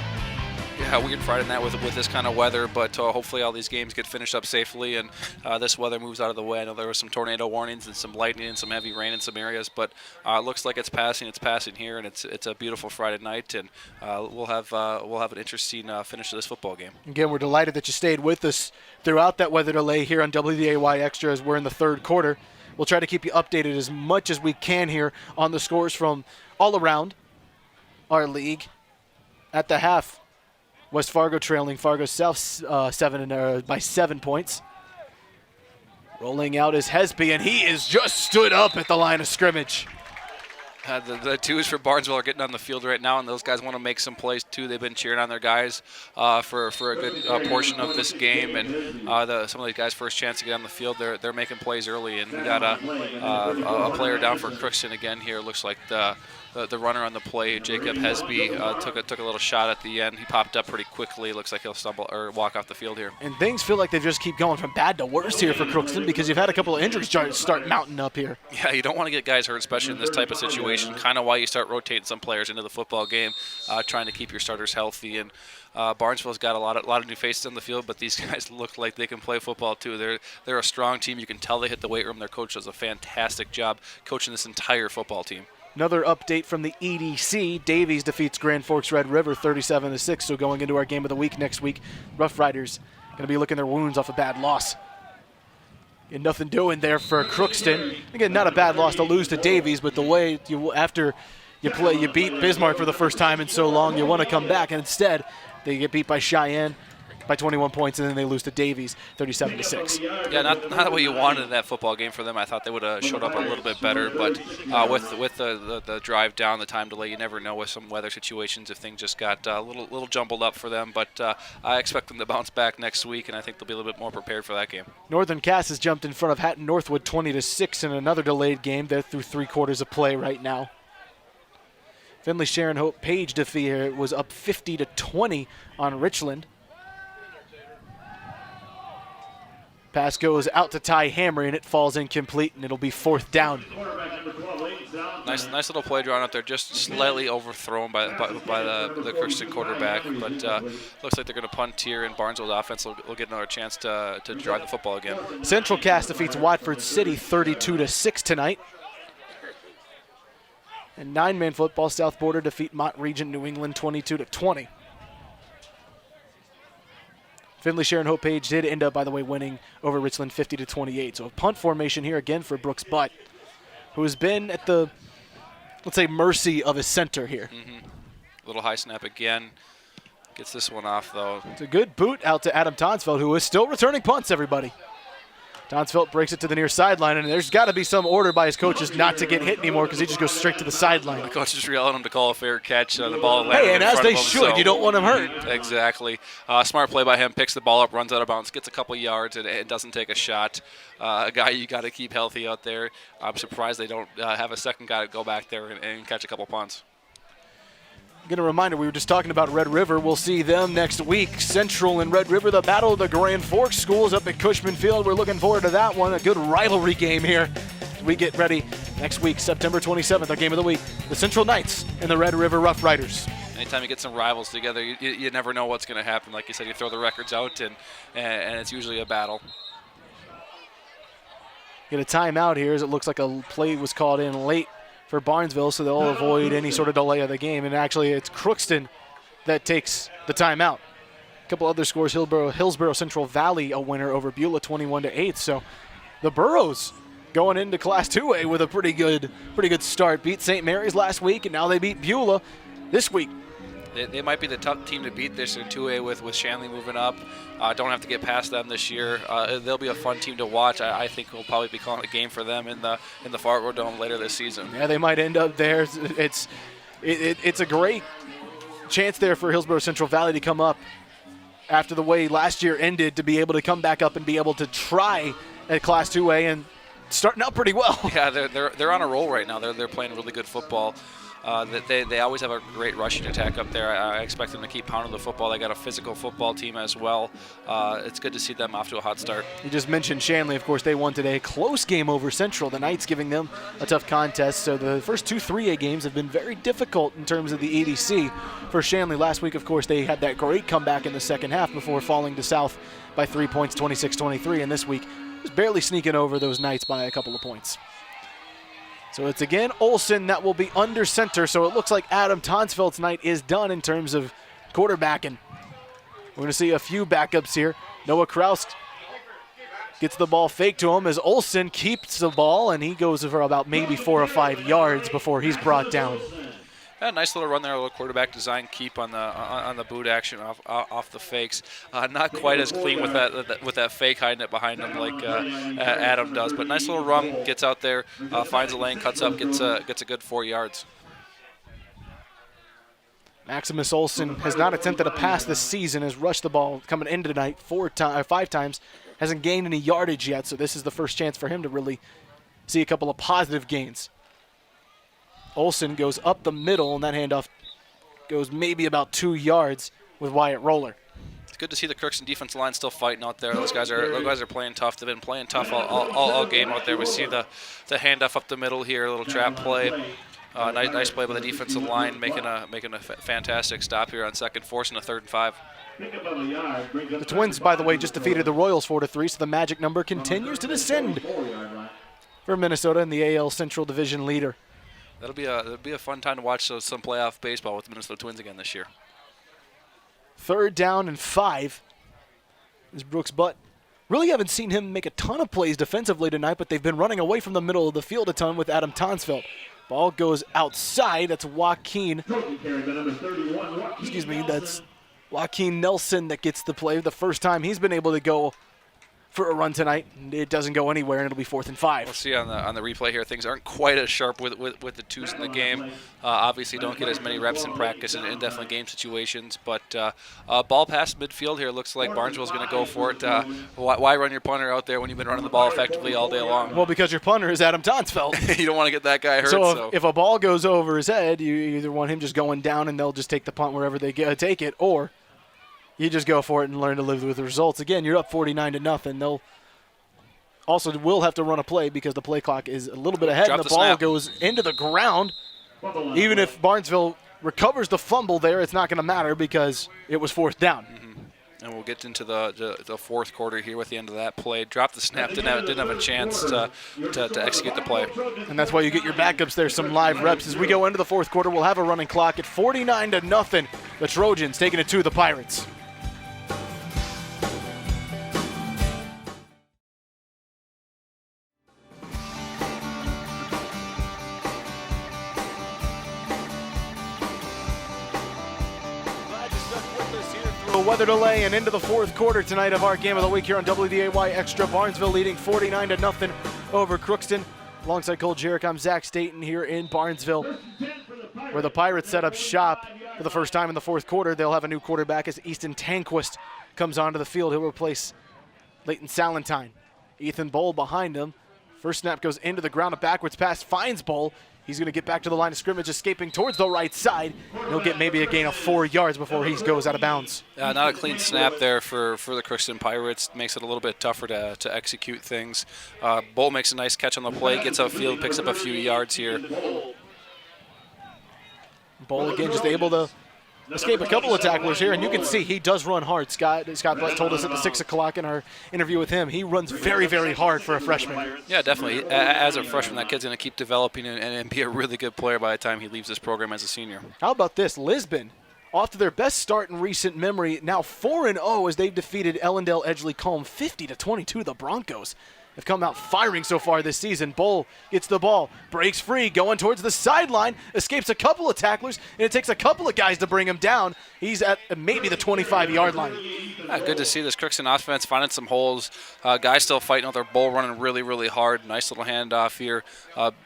Yeah, weird Friday night with this kind of weather, but hopefully all these games get finished up safely and this weather moves out of the way. I know there were some tornado warnings and some lightning and some heavy rain in some areas, but it looks like it's passing. It's passing here, and it's a beautiful Friday night, and we'll have an interesting finish to this football game. Again, we're delighted that you stayed with us throughout that weather delay here on WDAY Extra as we're in the third quarter. We'll try to keep you updated as much as we can here on the scores from all around our league. At the half, West Fargo trailing Fargo South by 7 points. Rolling out is Hesby, and he is just stood up at the line of scrimmage. The twos for Barnesville are getting on the field right now, and those guys want to make some plays too. They've been cheering on their guys for a good portion of this game, and some of these guys' first chance to get on the field, they're making plays early. And we got a player down for Crookston again here. Looks like the runner on the play, Jacob Hesby, took a little shot at the end. He popped up pretty quickly. Looks like he'll stumble or walk off the field here. And things feel like they just keep going from bad to worse here for Crookston because you've had a couple of injuries start mounting up here. Yeah, you don't want to get guys hurt, especially in this type of situation. Kind of why you start rotating some players into the football game, trying to keep your starters healthy. And Barnesville's got a lot of new faces on the field, but these guys look like they can play football too. They're a strong team. You can tell they hit the weight room. Their coach does a fantastic job coaching this entire football team. Another update from the EDC. Davies defeats Grand Forks Red River 37-6. So going into our game of the week next week, Rough Riders going to be licking their wounds off a bad loss. And nothing doing there for Crookston. Again, not a bad loss to lose to Davies, but the way after you beat Bismarck for the first time in so long, you want to come back, and instead they get beat by Cheyenne by 21 points, and then they lose to Davies 37-6. Yeah, not what you wanted in that football game for them. I thought they would have showed up a little bit better, but with the drive down, the time delay, you never know with some weather situations if things just got a little jumbled up for them. But I expect them to bounce back next week, and I think they'll be a little bit more prepared for that game. Northern Cass has jumped in front of Hatton Northwood 20-6 in another delayed game. They're through 3 quarters of play right now. Finley Sharon Hope Page defeat was up 50-20 on Richland. Pass goes out to Ty Hamry, and it falls incomplete, and it'll be 4th down. Nice little play drawn out there, just slightly overthrown by the Crookston quarterback. But looks like they're going to punt here, and Barnesville's offense will get another chance to drive the football again. Central Cass defeats Watford City 32-6 tonight. And 9-man football, South Border defeat Mont Regent New England 22-20. Finley Sharon Hope Page did end up, by the way, winning over Richland 50-28. So a punt formation here again for Brooks Butt, who has been at the, let's say, mercy of his center here. Little high snap again. Gets this one off, though. It's a good boot out to Adam Tonsfeld, who is still returning punts, everybody. Tonsfeld breaks it to the near sideline, and there's got to be some order by his coaches not to get hit anymore because he just goes straight to the sideline. The coach is yelling him to call a fair catch. The ball landed and in as front they of him, should, so you don't want him hurt. Exactly. Smart play by him. Picks the ball up, runs out of bounds, gets a couple yards, and it doesn't take a shot. A guy you got to keep healthy out there. I'm surprised they don't have a second guy to go back there and catch a couple punts. Again, a reminder, we were just talking about Red River. We'll see them next week. Central and Red River, the battle of the Grand Forks schools up at Cushman Field. We're looking forward to that one. A good rivalry game here. We get ready next week, September 27th, our game of the week. The Central Knights and the Red River Rough Riders. Anytime you get some rivals together, you never know what's going to happen. Like you said, you throw the records out, and it's usually a battle. Get a timeout here as it looks like a play was called in late for Barnesville, so they'll avoid any sort of delay of the game. And actually, it's Crookston that takes the timeout. A couple other scores: Hillsborough Central Valley a winner over Beulah, 21-8. So the Burros going into Class 2A with a pretty good start. Beat St. Mary's last week, and now they beat Beulah this week. They might be the tough team to beat this in 2A with Shanley moving up. Don't have to get past them this year. They'll be a fun team to watch. I think we'll probably be calling a game for them in the Fargo Dome later this season. Yeah, they might end up there. It's a great chance there for Hillsborough Central Valley to come up after the way last year ended, to be able to come back up and be able to try at Class 2A and starting out pretty well. Yeah, they're on a roll right now. They're playing really good football. They always have a great rushing attack up there. I expect them to keep pounding the football. They got a physical football team as well. It's good to see them off to a hot start. You just mentioned Shanley. Of course, they won today. Close game over Central. The Knights giving them a tough contest. So the first 2 3A games have been very difficult in terms of the EDC for Shanley. Last week, of course, they had that great comeback in the second half before falling to South by 3 points, 26-23. And this week, just barely sneaking over those Knights by a couple of points. So it's again Olsen that will be under center. So it looks like Adam Tonsfeld's night is done in terms of quarterbacking. We're going to see a few backups here. Noah Kraus gets the ball faked to him as Olsen keeps the ball, and he goes for about maybe 4 or 5 yards before he's brought down. Yeah, nice little run there, a little quarterback design keep on the boot action off the fakes. Not quite as clean with that fake hiding it behind him like Adam does, but nice little run. Gets out there, finds a lane, cuts up, gets a good 4 yards. Maximus Olsen has not attempted a pass this season, has rushed the ball coming into tonight 5 times, hasn't gained any yardage yet, so this is the first chance for him to really see a couple of positive gains. Olsen goes up the middle, and that handoff goes maybe about 2 yards with Wyatt Roller. It's good to see the Crookston defensive line still fighting out there. Those guys are playing tough. They've been playing tough all game out there. We see the handoff up the middle here, a little trap play. Nice play by the defensive line, making a fantastic stop here on second, forcing a 3rd and 5. The Twins, by the way, just defeated the Royals 4-3, so the magic number continues to descend for Minnesota and the AL Central Division leader. That'll be a fun time to watch some playoff baseball with the Minnesota Twins again this year. 3rd down and 5 is Brooks Butt. Really haven't seen him make a ton of plays defensively tonight, but they've been running away from the middle of the field a ton with Adam Tonsfeld. Ball goes outside. That's Joaquin. That's Joaquin Nelson that gets the play. The first time he's been able to go for a run tonight. It doesn't go anywhere, and it'll be 4th and 5. We'll see on the replay here. Things aren't quite as sharp with the twos in the game. Obviously, don't get as many reps in practice and definitely game situations. But ball past midfield here. Looks like Barnesville's going to go for it. Why run your punter out there when you've been running the ball effectively all day long? Well, because your punter is Adam Tonsfeld. You don't want to get that guy hurt. So if a ball goes over his head, you either want him just going down and they'll just take the punt wherever they take it, or you just go for it and learn to live with the results. Again, you're up 49-0. They'll also will have to run a play because the play clock is a little bit ahead, and the ball snap goes into the ground. Even if Barnesville recovers the fumble there, it's not going to matter because it was 4th down. And we'll get into the fourth quarter here with the end of that play. Dropped the snap, didn't have a chance to execute the play. And that's why you get your backups there, some live reps. As we go into the fourth quarter, we'll have a running clock at 49-0. The Trojans taking it to the Pirates. Weather delay and into the fourth quarter tonight of our game of the week here on WDAY Extra. Barnesville leading 49-0 over Crookston. Alongside Cole Jarek, I'm Zach Staten here in Barnesville, where the Pirates set up shop for the first time in the fourth quarter. They'll have a new quarterback as Easton Tanquist comes onto the field. He'll replace Leighton Salentine. Ethan Bowl behind him. First snap goes into the ground. A backwards pass finds Bowl. He's going to get back to the line of scrimmage, escaping towards the right side. He'll get maybe a gain of 4 yards before he goes out of bounds. Not a clean snap there for the Crookston Pirates. Makes it a little bit tougher to execute things. Bowl makes a nice catch on the play, gets upfield, picks up a few yards here. Bowl again just able to escape a couple of tacklers here, and you can see he does run hard. Scott Blatt told us at the 6 o'clock in our interview with him, he runs very, very hard for a freshman. Yeah, definitely. As a freshman, that kid's going to keep developing and be a really good player by the time he leaves this program as a senior. How about this? Lisbon, off to their best start in recent memory, now 4-0 as they've defeated Ellendale Edgeley Combe 50-22. The Broncos have come out firing so far this season. Bowl gets the ball, breaks free, going towards the sideline, escapes a couple of tacklers, and it takes a couple of guys to bring him down. He's at maybe the 25-yard line. Good to see this Crookston offense finding some holes. Guys still fighting out their Bowl running really, really hard. Nice little handoff here.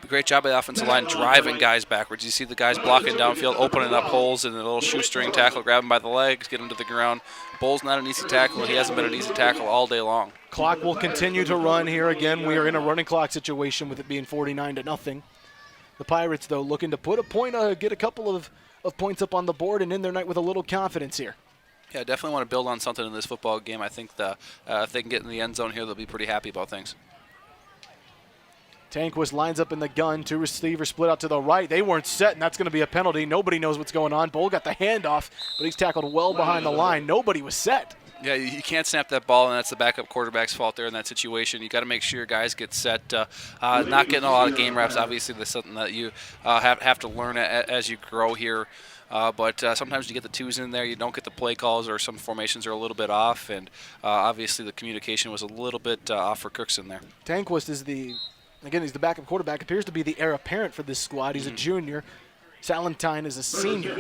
Great job by the offensive line driving guys backwards. You see the guys blocking downfield, opening up holes, and a little shoestring tackle, grab him by the legs, get him to the ground. Bowl's not an easy tackle. He hasn't been an easy tackle all day long. Clock will continue to run here again. We are in a running clock situation with it being 49-0. The Pirates, though, looking to put a point, get a couple of points up on the board and end their night with a little confidence here. Yeah, definitely want to build on something in this football game. I think if they can get in the end zone here, they'll be pretty happy about things. Tanquist lines up in the gun. 2 receivers split out to the right. They weren't set, and that's going to be a penalty. Nobody knows what's going on. Bull got the handoff, but he's tackled well behind the line. Nobody was set. Yeah, you can't snap that ball, and that's the backup quarterback's fault there in that situation. You got to make sure your guys get set. Not getting a lot of game reps, obviously, that's something that you have to learn as you grow here. But sometimes you get the twos in there, you don't get the play calls, or some formations are a little bit off, and obviously the communication was a little bit off for Crookston there. Tanquist is he's the backup quarterback, appears to be the heir apparent for this squad. He's a junior. Salentine is a senior.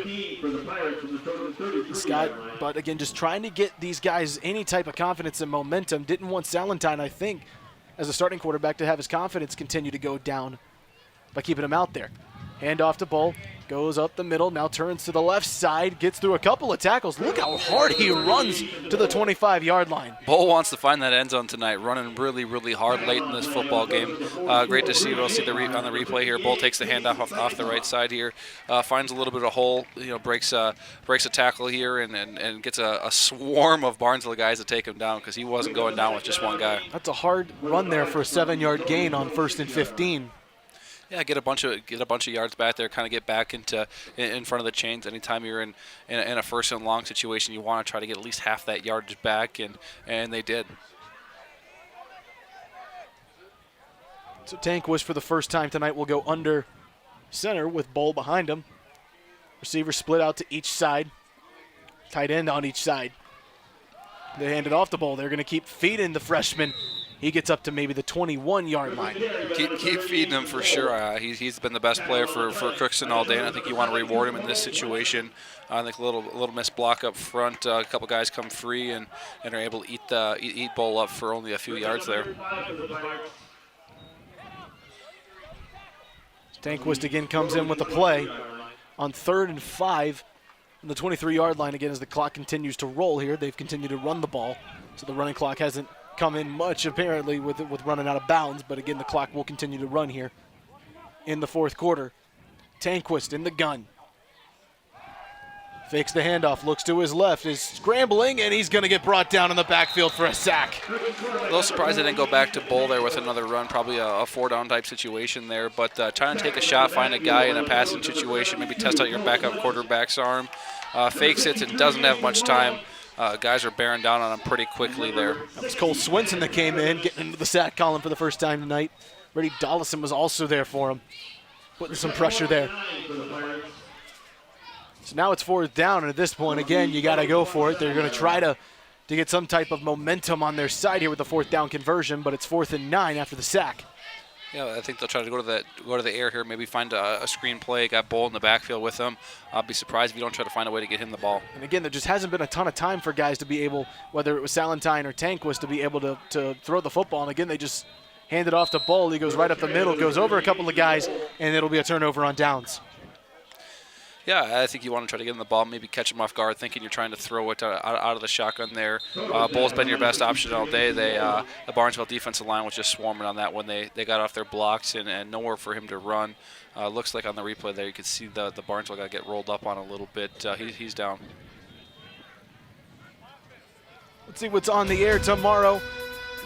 But again, just trying to get these guys any type of confidence and momentum. Didn't want Salentine, I think, as a starting quarterback, to have his confidence continue to go down by keeping him out there. Hand off to Bull. Goes up the middle, now turns to the left side, gets through a couple of tackles. Look how hard he runs to the 25-yard line. Bull wants to find that end zone tonight, running really, really hard late in this football game. Great to see. We'll see on the replay here. Bull takes the handoff off the right side here, finds a little bit of hole, breaks a tackle here, and gets a swarm of Barnesville guys to take him down because he wasn't going down with just one guy. That's a hard run there for a 7-yard gain on 1st and 15. Yeah, get a bunch of yards back there, kind of get back in front of the chains. Anytime you're in a 1st and long situation, you want to try to get at least half that yardage back, and they did. So Tanquist, for the first time tonight, will go under center with Bull behind him. Receivers split out to each side. Tight end on each side. They hand it off to Bull. They're going to keep feeding the freshman. He gets up to maybe the 21-yard line. Keep feeding him for sure. He's been the best player for Crookston all day, and I think you want to reward him in this situation. I think a little missed block up front. A couple guys come free and are able to eat Bull up for only a few yards there. Tanquist again comes in with a play on 3rd and 5 on the 23-yard line again as the clock continues to roll here. They've continued to run the ball, so the running clock hasn't come in much apparently with running out of bounds, but again the clock will continue to run here in the 4th quarter. Tanquist in the gun. Fakes the handoff, looks to his left, is scrambling, and he's going to get brought down in the backfield for a sack. A little surprised they didn't go back to Bull there with another run, probably a 4-down type situation there, but trying to take a shot, find a guy in a passing situation, maybe test out your backup quarterback's arm. Fakes it and doesn't have much time. Guys are bearing down on him pretty quickly there. That was Cole Swinson that came in, getting into the sack column for the first time tonight. Reddy Dollison was also there for him, putting some pressure there. So now it's 4th down, and at this point, again, you got to go for it. They're going to try to get some type of momentum on their side here with the 4th down conversion, but it's 4th and 9 after the sack. Yeah, I think they'll try to go to the air here, maybe find a screen play, got Bull in the backfield with them. I'll be surprised if you don't try to find a way to get him the ball. And again, there just hasn't been a ton of time for guys to be able, whether it was Salentine or Tanquist, to be able to throw the football. And again, they just hand it off to Bull. He goes right up the middle, goes over a couple of guys, and it'll be a turnover on downs. Yeah, I think you want to try to get him the ball, maybe catch him off guard, thinking you're trying to throw it out of the shotgun there. Bull's been your best option all day. The Barnesville defensive line was just swarming on that when they got off their blocks and nowhere for him to run. Looks like on the replay there you could see the Barnesville guy get rolled up on a little bit. He's down. Let's see what's on the air tomorrow.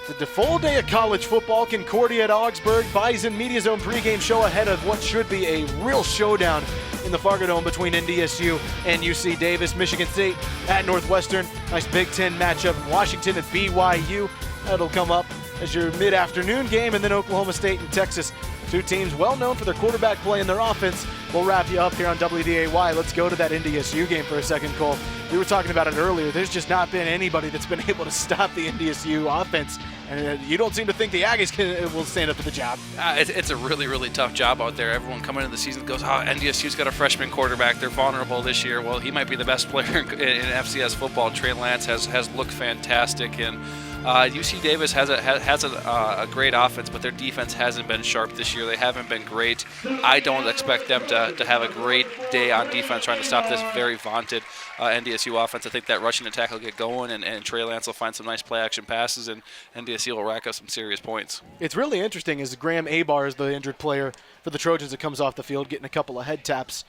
It's the full day of college football. Concordia at Augsburg. Bison Media Zone pregame show ahead of what should be a real showdown in the Fargo Dome between NDSU and UC Davis. Michigan State at Northwestern. Nice Big Ten matchup. Washington at BYU. That'll come up as your mid-afternoon game. And then Oklahoma State and Texas. Two teams well known for their quarterback play and their offense. We'll wrap you up here on WDAY. Let's go to that NDSU game for a second, Cole. We were talking about it earlier. There's just not been anybody that's been able to stop the NDSU offense. And you don't seem to think the Aggies will stand up to the job. It's a really, really tough job out there. Everyone coming into the season goes, NDSU's got a freshman quarterback. They're vulnerable this year. Well, he might be the best player in FCS football. Trey Lance has looked fantastic. And UC Davis has a great offense, but their defense hasn't been sharp this year. They haven't been great. I don't expect them to have a great day on defense trying to stop this very vaunted NDSU offense. I think that rushing attack will get going, and Trey Lance will find some nice play-action passes, and NDSU will rack up some serious points. It's really interesting is Graham Abar is the injured player for the Trojans that comes off the field, getting a couple of head taps.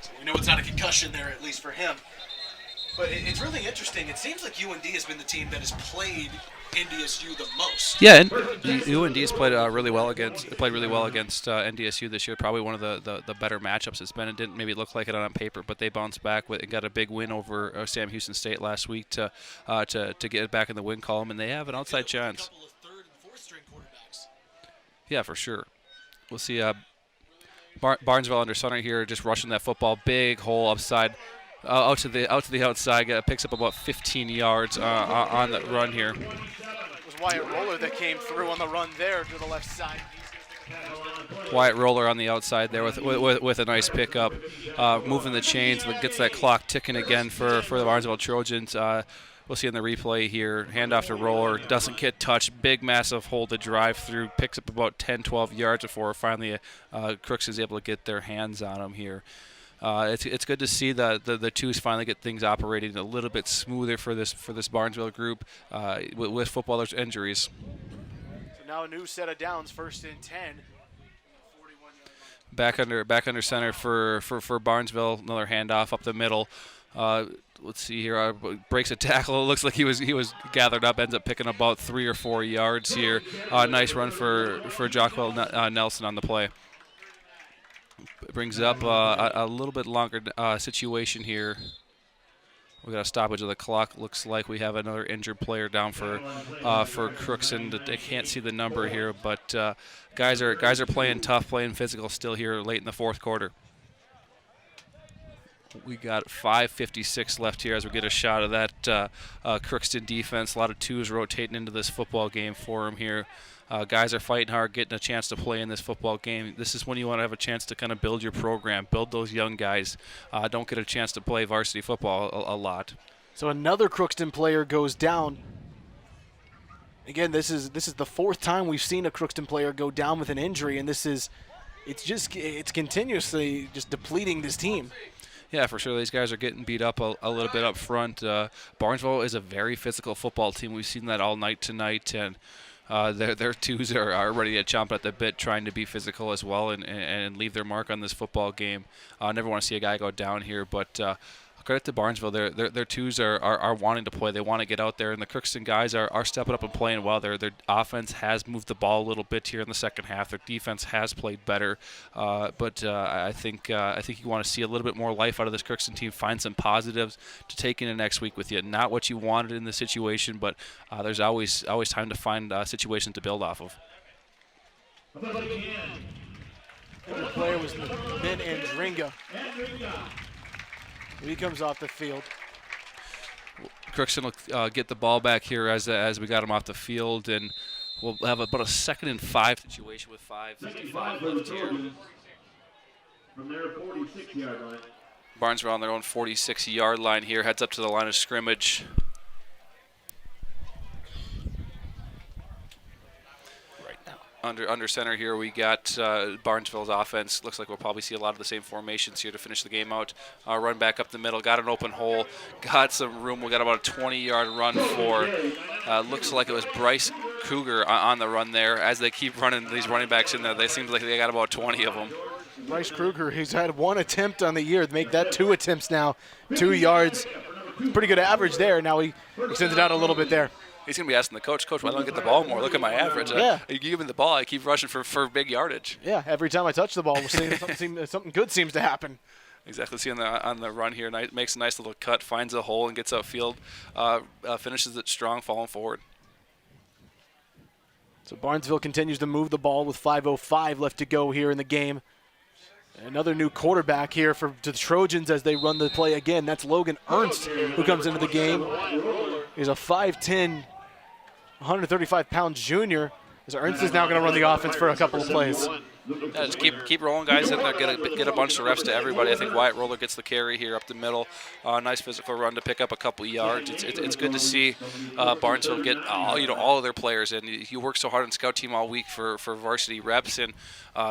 So we know it's not a concussion there, at least for him. But it's really interesting. It seems like UND has been the team that has played NDSU the most. Yeah, and UND has played really well against NDSU this year. Probably one of the better matchups it's been. It didn't maybe look like it on paper, but they bounced back and got a big win over Sam Houston State last week to get it back in the win column, and they have an outside chance. Yeah, for sure. We'll see. Barnesville under center here, just rushing that football, big hole upside. Out to the outside, picks up about 15 yards on the run here. It was Wyatt Roller that came through on the run there to the left side. Wyatt Roller on the outside there with a nice pickup, moving the chains, gets that clock ticking again for the Barnesville Trojans. We'll see in the replay here, handoff to Roller, doesn't get touched, big massive hole to drive through, picks up about 10-12 yards before finally Crooks is able to get their hands on him here. It's good to see the twos finally get things operating a little bit smoother for this Barnesville group with football. There's injuries. So now a new set of downs, 1st and 10. Back under center for Barnesville. Another handoff up the middle. Let's see here. Breaks a tackle. It looks like he was gathered up. Ends up picking about 3 or 4 yards here. Nice run for Jockwell Nelson on the play. Brings up a little bit longer situation here. We got a stoppage of the clock. Looks like we have another injured player down for Crookston. They can't see the number here, but guys are playing tough, playing physical still here late in the 4th quarter. We got 5:56 left here as we get a shot of that Crookston defense. A lot of twos rotating into this football game for them here. Guys are fighting hard, getting a chance to play in this football game. This is when you want to have a chance to kind of build your program, build those young guys. Don't get a chance to play varsity football a lot. So another Crookston player goes down. Again, this is the 4th time we've seen a Crookston player go down with an injury, and it's continuously just depleting this team. Yeah, for sure. These guys are getting beat up a little bit up front. Barnesville is a very physical football team. We've seen that all night tonight, and their twos are ready to chomp at the bit, trying to be physical as well and leave their mark on this football game. I never want to see a guy go down here, but credit to Barnesville. Their twos are wanting to play. They want to get out there, and the Crookston guys are stepping up and playing well. Their offense has moved the ball a little bit here in the second half. Their defense has played better, but I think you want to see a little bit more life out of this Crookston team. Find some positives to take into next week with you. Not what you wanted in the situation, but there's always time to find situations to build off of. The player was Ben Andringa. He comes off the field. Crookston will get the ball back here as we got him off the field, and we'll have about a 2nd and 5 situation with 5:55 left here. From their 46-yard line. Barnesville on their own 46-yard line here, heads up to the line of scrimmage. Under center here, we got Barnesville's offense. Looks like we'll probably see a lot of the same formations here to finish the game out. Run back up the middle, got an open hole, got some room. We got about a 20-yard run for, looks like it was Bryce Kruger on the run there. As they keep running these running backs in there, they seem like they got about 20 of them. Bryce Kruger, he's had 1 attempt on the year. Make that 2 attempts now, 2 yards. Pretty good average there. Now he extends it out a little bit there. He's going to be asking the coach, why don't I get the ball more? Look at my average. Yeah. You give me the ball, I keep rushing for big yardage. Yeah, every time I touch the ball, we're seeing something good seems to happen. Exactly. See on the run here, makes a nice little cut, finds a hole, and gets upfield, finishes it strong, falling forward. So Barnesville continues to move the ball with 5:05 left to go here in the game. Another new quarterback here to the Trojans as they run the play again. That's Logan Ernst who comes into the game. He's a 5'10", 135-pound junior. As Ernst is now going to run the offense for a couple of plays. Yeah, just keep rolling guys in there, get a bunch of reps to everybody. I think Wyatt Roller gets the carry here up the middle. Nice physical run to pick up a couple yards. It's good to see Barnesville get all of their players in. You work so hard on scout team all week for varsity reps, and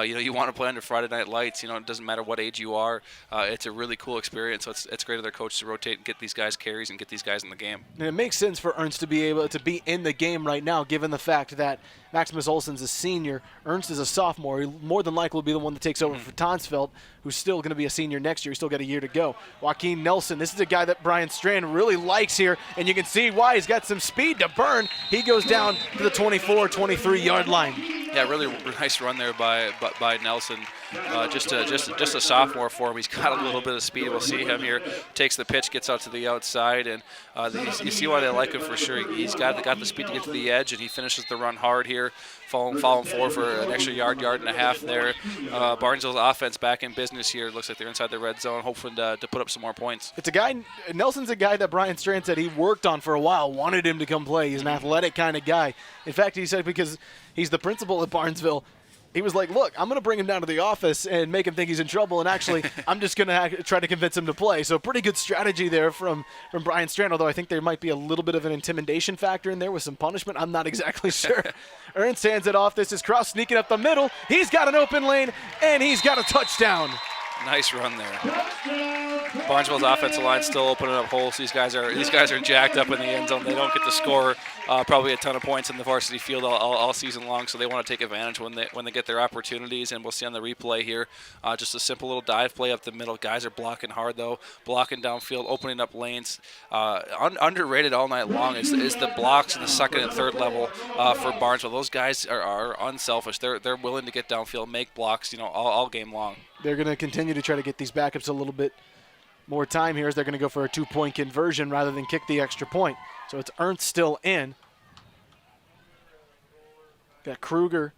you want to play under Friday Night Lights. It doesn't matter what age you are. It's a really cool experience. So it's great of their coach to rotate and get these guys carries and get these guys in the game. And it makes sense for Ernst to be able to be in the game right now, given the fact that Maximus Olsen's a senior, Ernst is a sophomore. He more than likely will be the one that takes over for Tonsfeld, who's still going to be a senior next year. He's still got a year to go. Joaquin Nelson, this is a guy that Brian Strand really likes here, and you can see why. He's got some speed to burn. He goes down to the 24, 23-yard line. Yeah, really nice run there by Nelson. Just a sophomore for him. He's got a little bit of speed. We'll see him here. Takes the pitch, gets out to the outside, and you see why they like him for sure. He's got the speed to get to the edge, and he finishes the run hard here. Following forward for an extra yard and a half there. Barnesville's offense back in business here. Looks like they're inside the red zone, hoping to put up some more points. It's a guy, Nelson's a guy that Brian Strand said he worked on for a while, wanted him to come play. He's an athletic kind of guy. In fact, he said because he's the principal at Barnesville, he was like, look, I'm going to bring him down to the office and make him think he's in trouble, and actually I'm just going to try to convince him to play. So pretty good strategy there from Brian Strand, although I think there might be a little bit of an intimidation factor in there with some punishment. I'm not exactly sure. Ernst hands it off. This is Cross sneaking up the middle. He's got an open lane, and he's got a touchdown. Nice run there. Barnesville's offensive line still opening up holes. These guys are jacked up in the end zone. They don't get to score probably a ton of points in the varsity field all season long, so they want to take advantage when they get their opportunities. And we'll see on the replay here, just a simple little dive play up the middle. Guys are blocking hard though, blocking downfield, opening up lanes. Underrated all night long is the blocks in the second and third level for Barnesville. Those guys are unselfish. They're willing to get downfield, make blocks, all game long. They're going to continue to try to get these backups a little bit more time here as they're going to go for a 2-point conversion rather than kick the extra point. So it's Ernst still in. Got Kruger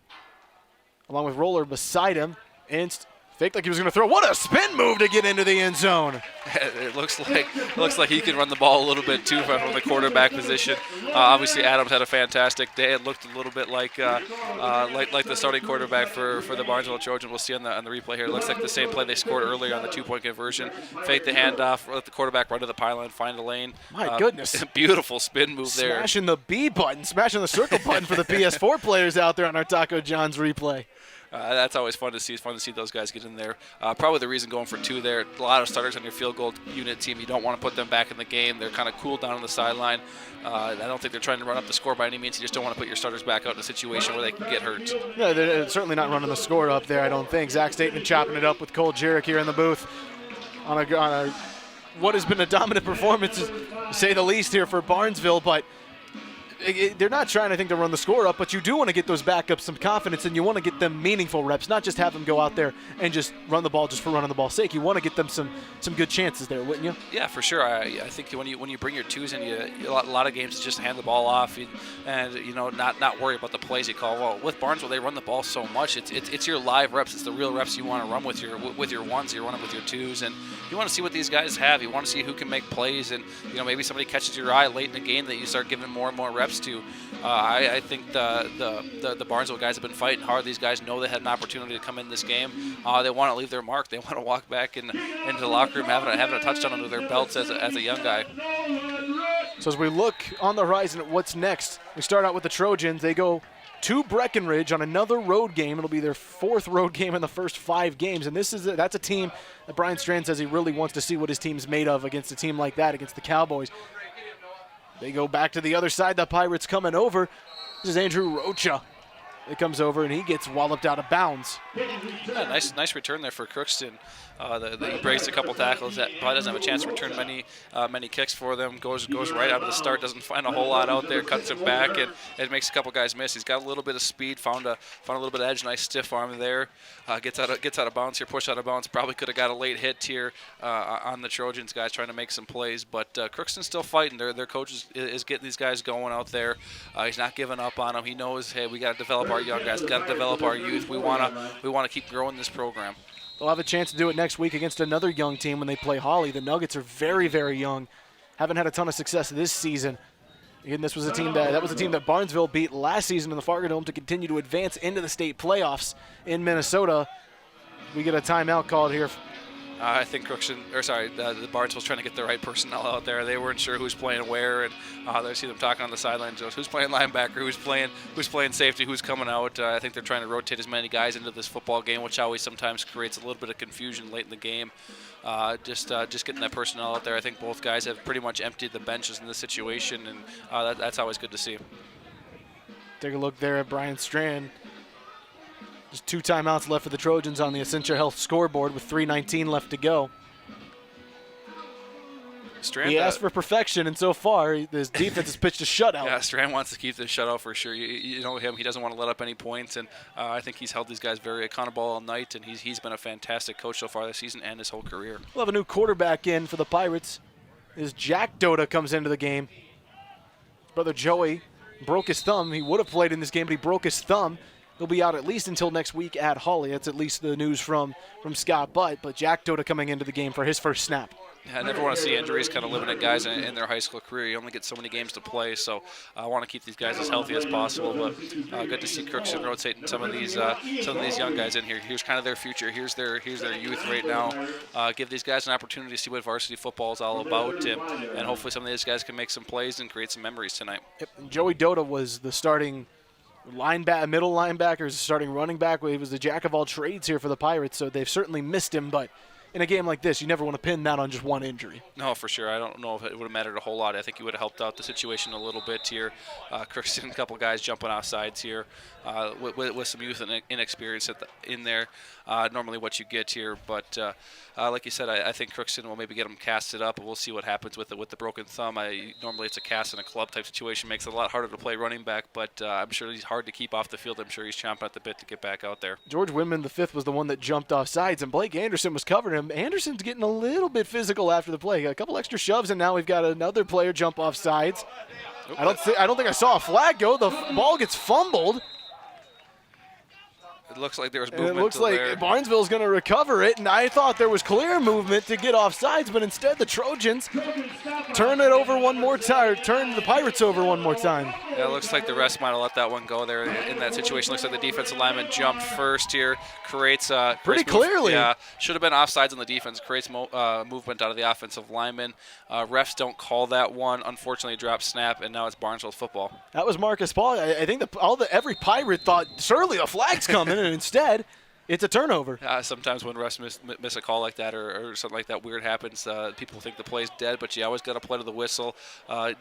along with Roller beside him. Ernst faked like he was going to throw. What a spin move to get into the end zone. It looks like he can run the ball a little bit too from the quarterback position. Obviously, Adams had a fantastic day. It looked a little bit like the starting quarterback for the Barnesville Trojans. We'll see on the replay here. It looks like the same play they scored earlier on the 2-point conversion. Fake the handoff, let the quarterback run to the pylon, find a lane. My goodness. Beautiful spin move there. Smashing the B button, smashing the circle button for the PS4 players out there on our Taco John's replay. That's always fun to see. It's fun to see those guys get in there. Probably the reason going for 2 there. A lot of starters on your field goal unit team. You don't want to put them back in the game. They're kind of cooled down on the sideline. I don't think they're trying to run up the score by any means. You just don't want to put your starters back out in a situation where they can get hurt. Yeah, they're certainly not running the score up there, I don't think. Zach Stateman chopping it up with Cole Jarek here in the booth on a what has been a dominant performance, to say the least, here for Barnesville, but they're not trying, I think, to run the score up, but you do want to get those backups some confidence, and you want to get them meaningful reps, not just have them go out there and just run the ball just for running the ball's sake. You want to get them some good chances there, wouldn't you? Yeah, for sure. I think when you bring your 2s in, a lot of games just hand the ball off and not worry about the plays you call. Well, with Barnesville, they run the ball so much. It's your live reps. It's the real reps you want to run with your 1s. You're running with your 2s, and you want to see what these guys have. You want to see who can make plays, and maybe somebody catches your eye late in the game that you start giving more and more reps to. I think the Barnesville guys have been fighting hard. These guys know they had an opportunity to come in this game. They want to leave their mark. They want to walk back into the locker room having a touchdown under their belts as a young guy. So as we look on the horizon at what's next, we start out with the Trojans. They go to Breckenridge on another road game. It'll be their 4th road game in the first 5 games, and that's a team that Brian Strand says he really wants to see what his team's made of against a team like that, against the Cowboys. They go back to the other side. The Pirates coming over. This is Andrew Rocha. It comes over, and he gets walloped out of bounds. Yeah, nice return there for Crookston. He breaks a couple tackles. That probably doesn't have a chance to return many kicks for them. Goes right out of the start. Doesn't find a whole lot out there. Cuts it back, and it makes a couple guys miss. He's got a little bit of speed. Found a little bit of edge. Nice stiff arm there. Gets out of bounds here. Push out of bounds. Probably could have got a late hit here on the Trojans guys trying to make some plays. But Crookston's still fighting. Their coach is getting these guys going out there. He's not giving up on them. He knows, hey, we got to develop our young guys. Got to develop our youth. We want to keep growing this program. They'll have a chance to do it next week against another young team when they play Holly. The Nuggets are very, very young. Haven't had a ton of success this season. Again, this was a team that was a team that Barnesville beat last season in the Fargo Dome to continue to advance into the state playoffs in Minnesota. We get a timeout called here. I think the Barnesville's trying to get the right personnel out there. They weren't sure who's playing where, and they see them talking on the sidelines. Who's playing linebacker? Who's playing safety? Who's coming out? I think they're trying to rotate as many guys into this football game, which always sometimes creates a little bit of confusion late in the game. Just getting that personnel out there. I think both guys have pretty much emptied the benches in this situation, and that's always good to see. Take a look there at Brian Strand. Just 2 timeouts left for the Trojans on the Essentia Health scoreboard with 3:19 left to go. Strand, he asked for perfection, and so far his defense has pitched a shutout. Yeah, Strand wants to keep this shutout for sure. You know him; he doesn't want to let up any points, and I think he's held these guys very accountable all night. And he's been a fantastic coach so far this season and his whole career. We'll have a new quarterback in for the Pirates. As Jack Dota comes into the game. His brother Joey broke his thumb. He would have played in this game, but he broke his thumb. He'll be out at least until next week at Holly. That's at least the news from Scott Butt. But Jack Dota coming into the game for his first snap. Yeah, I never want to see injuries kind of limit guys in their high school career. You only get so many games to play, so I want to keep these guys as healthy as possible. But good to see Crookston rotating some of these young guys in here. Here's kind of their future. Here's their youth right now. Give these guys an opportunity to see what varsity football is all about, and hopefully some of these guys can make some plays and create some memories tonight. Yep. And Joey Dota was the starting middle linebacker, starting running back. He was the jack of all trades here for the Pirates, so they've certainly missed him. But in a game like this, you never want to pin that on just one injury. No, for sure. I don't know if it would have mattered a whole lot. I think he would have helped out the situation a little bit here. Crookston, a couple guys jumping off sides here with some youth and inexperience in there. Normally what you get here, but like you said, I think Crookston will maybe get him casted up, and we'll see what happens with the broken thumb. Normally it's a cast in a club type situation, makes it a lot harder to play running back, but I'm sure he's hard to keep off the field. I'm sure he's chomping at the bit to get back out there. George Winman, the 5th, was the one that jumped off sides, and Blake Anderson was covering him. Anderson's getting a little bit physical after the play. A couple extra shoves, and now we've got another player jump off sides. I don't think I saw a flag go. The ball gets fumbled. It looks like there was movement. And it looks like Barnesville's going to recover it, and I thought there was clear movement to get off sides, but instead the Trojans turn it over one more time, turn the Pirates over one more time. Yeah, it looks like the rest might have let that one go there in that situation. Looks like the defensive lineman jumped first here, creates pretty clearly. Yeah, should have been offsides on the defense. Creates movement out of the offensive lineman. Refs don't call that one. Unfortunately, dropped snap, and now it's Barnesville football. That was Marcus Paul. I think every Pirate thought surely a flag's coming, and instead it's a turnover. Sometimes when refs miss a call like that or something like that weird happens, people think the play's dead, but you always got to play to the whistle.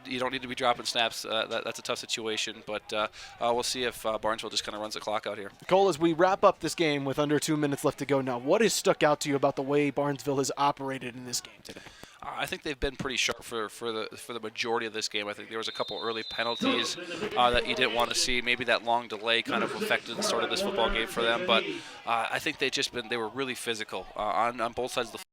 You don't need to be dropping snaps. That's a tough situation, but we'll see if Barnesville just kind of runs the clock out here. Cole, as we wrap up this game with under 2 minutes left to go now, what has stuck out to you about the way Barnesville has operated in this game today? I think they've been pretty sharp for the majority of this game. I think there was a couple early penalties that you didn't want to see. Maybe that long delay kind of affected the start of this football game for them. But I think they were really physical on both sides of the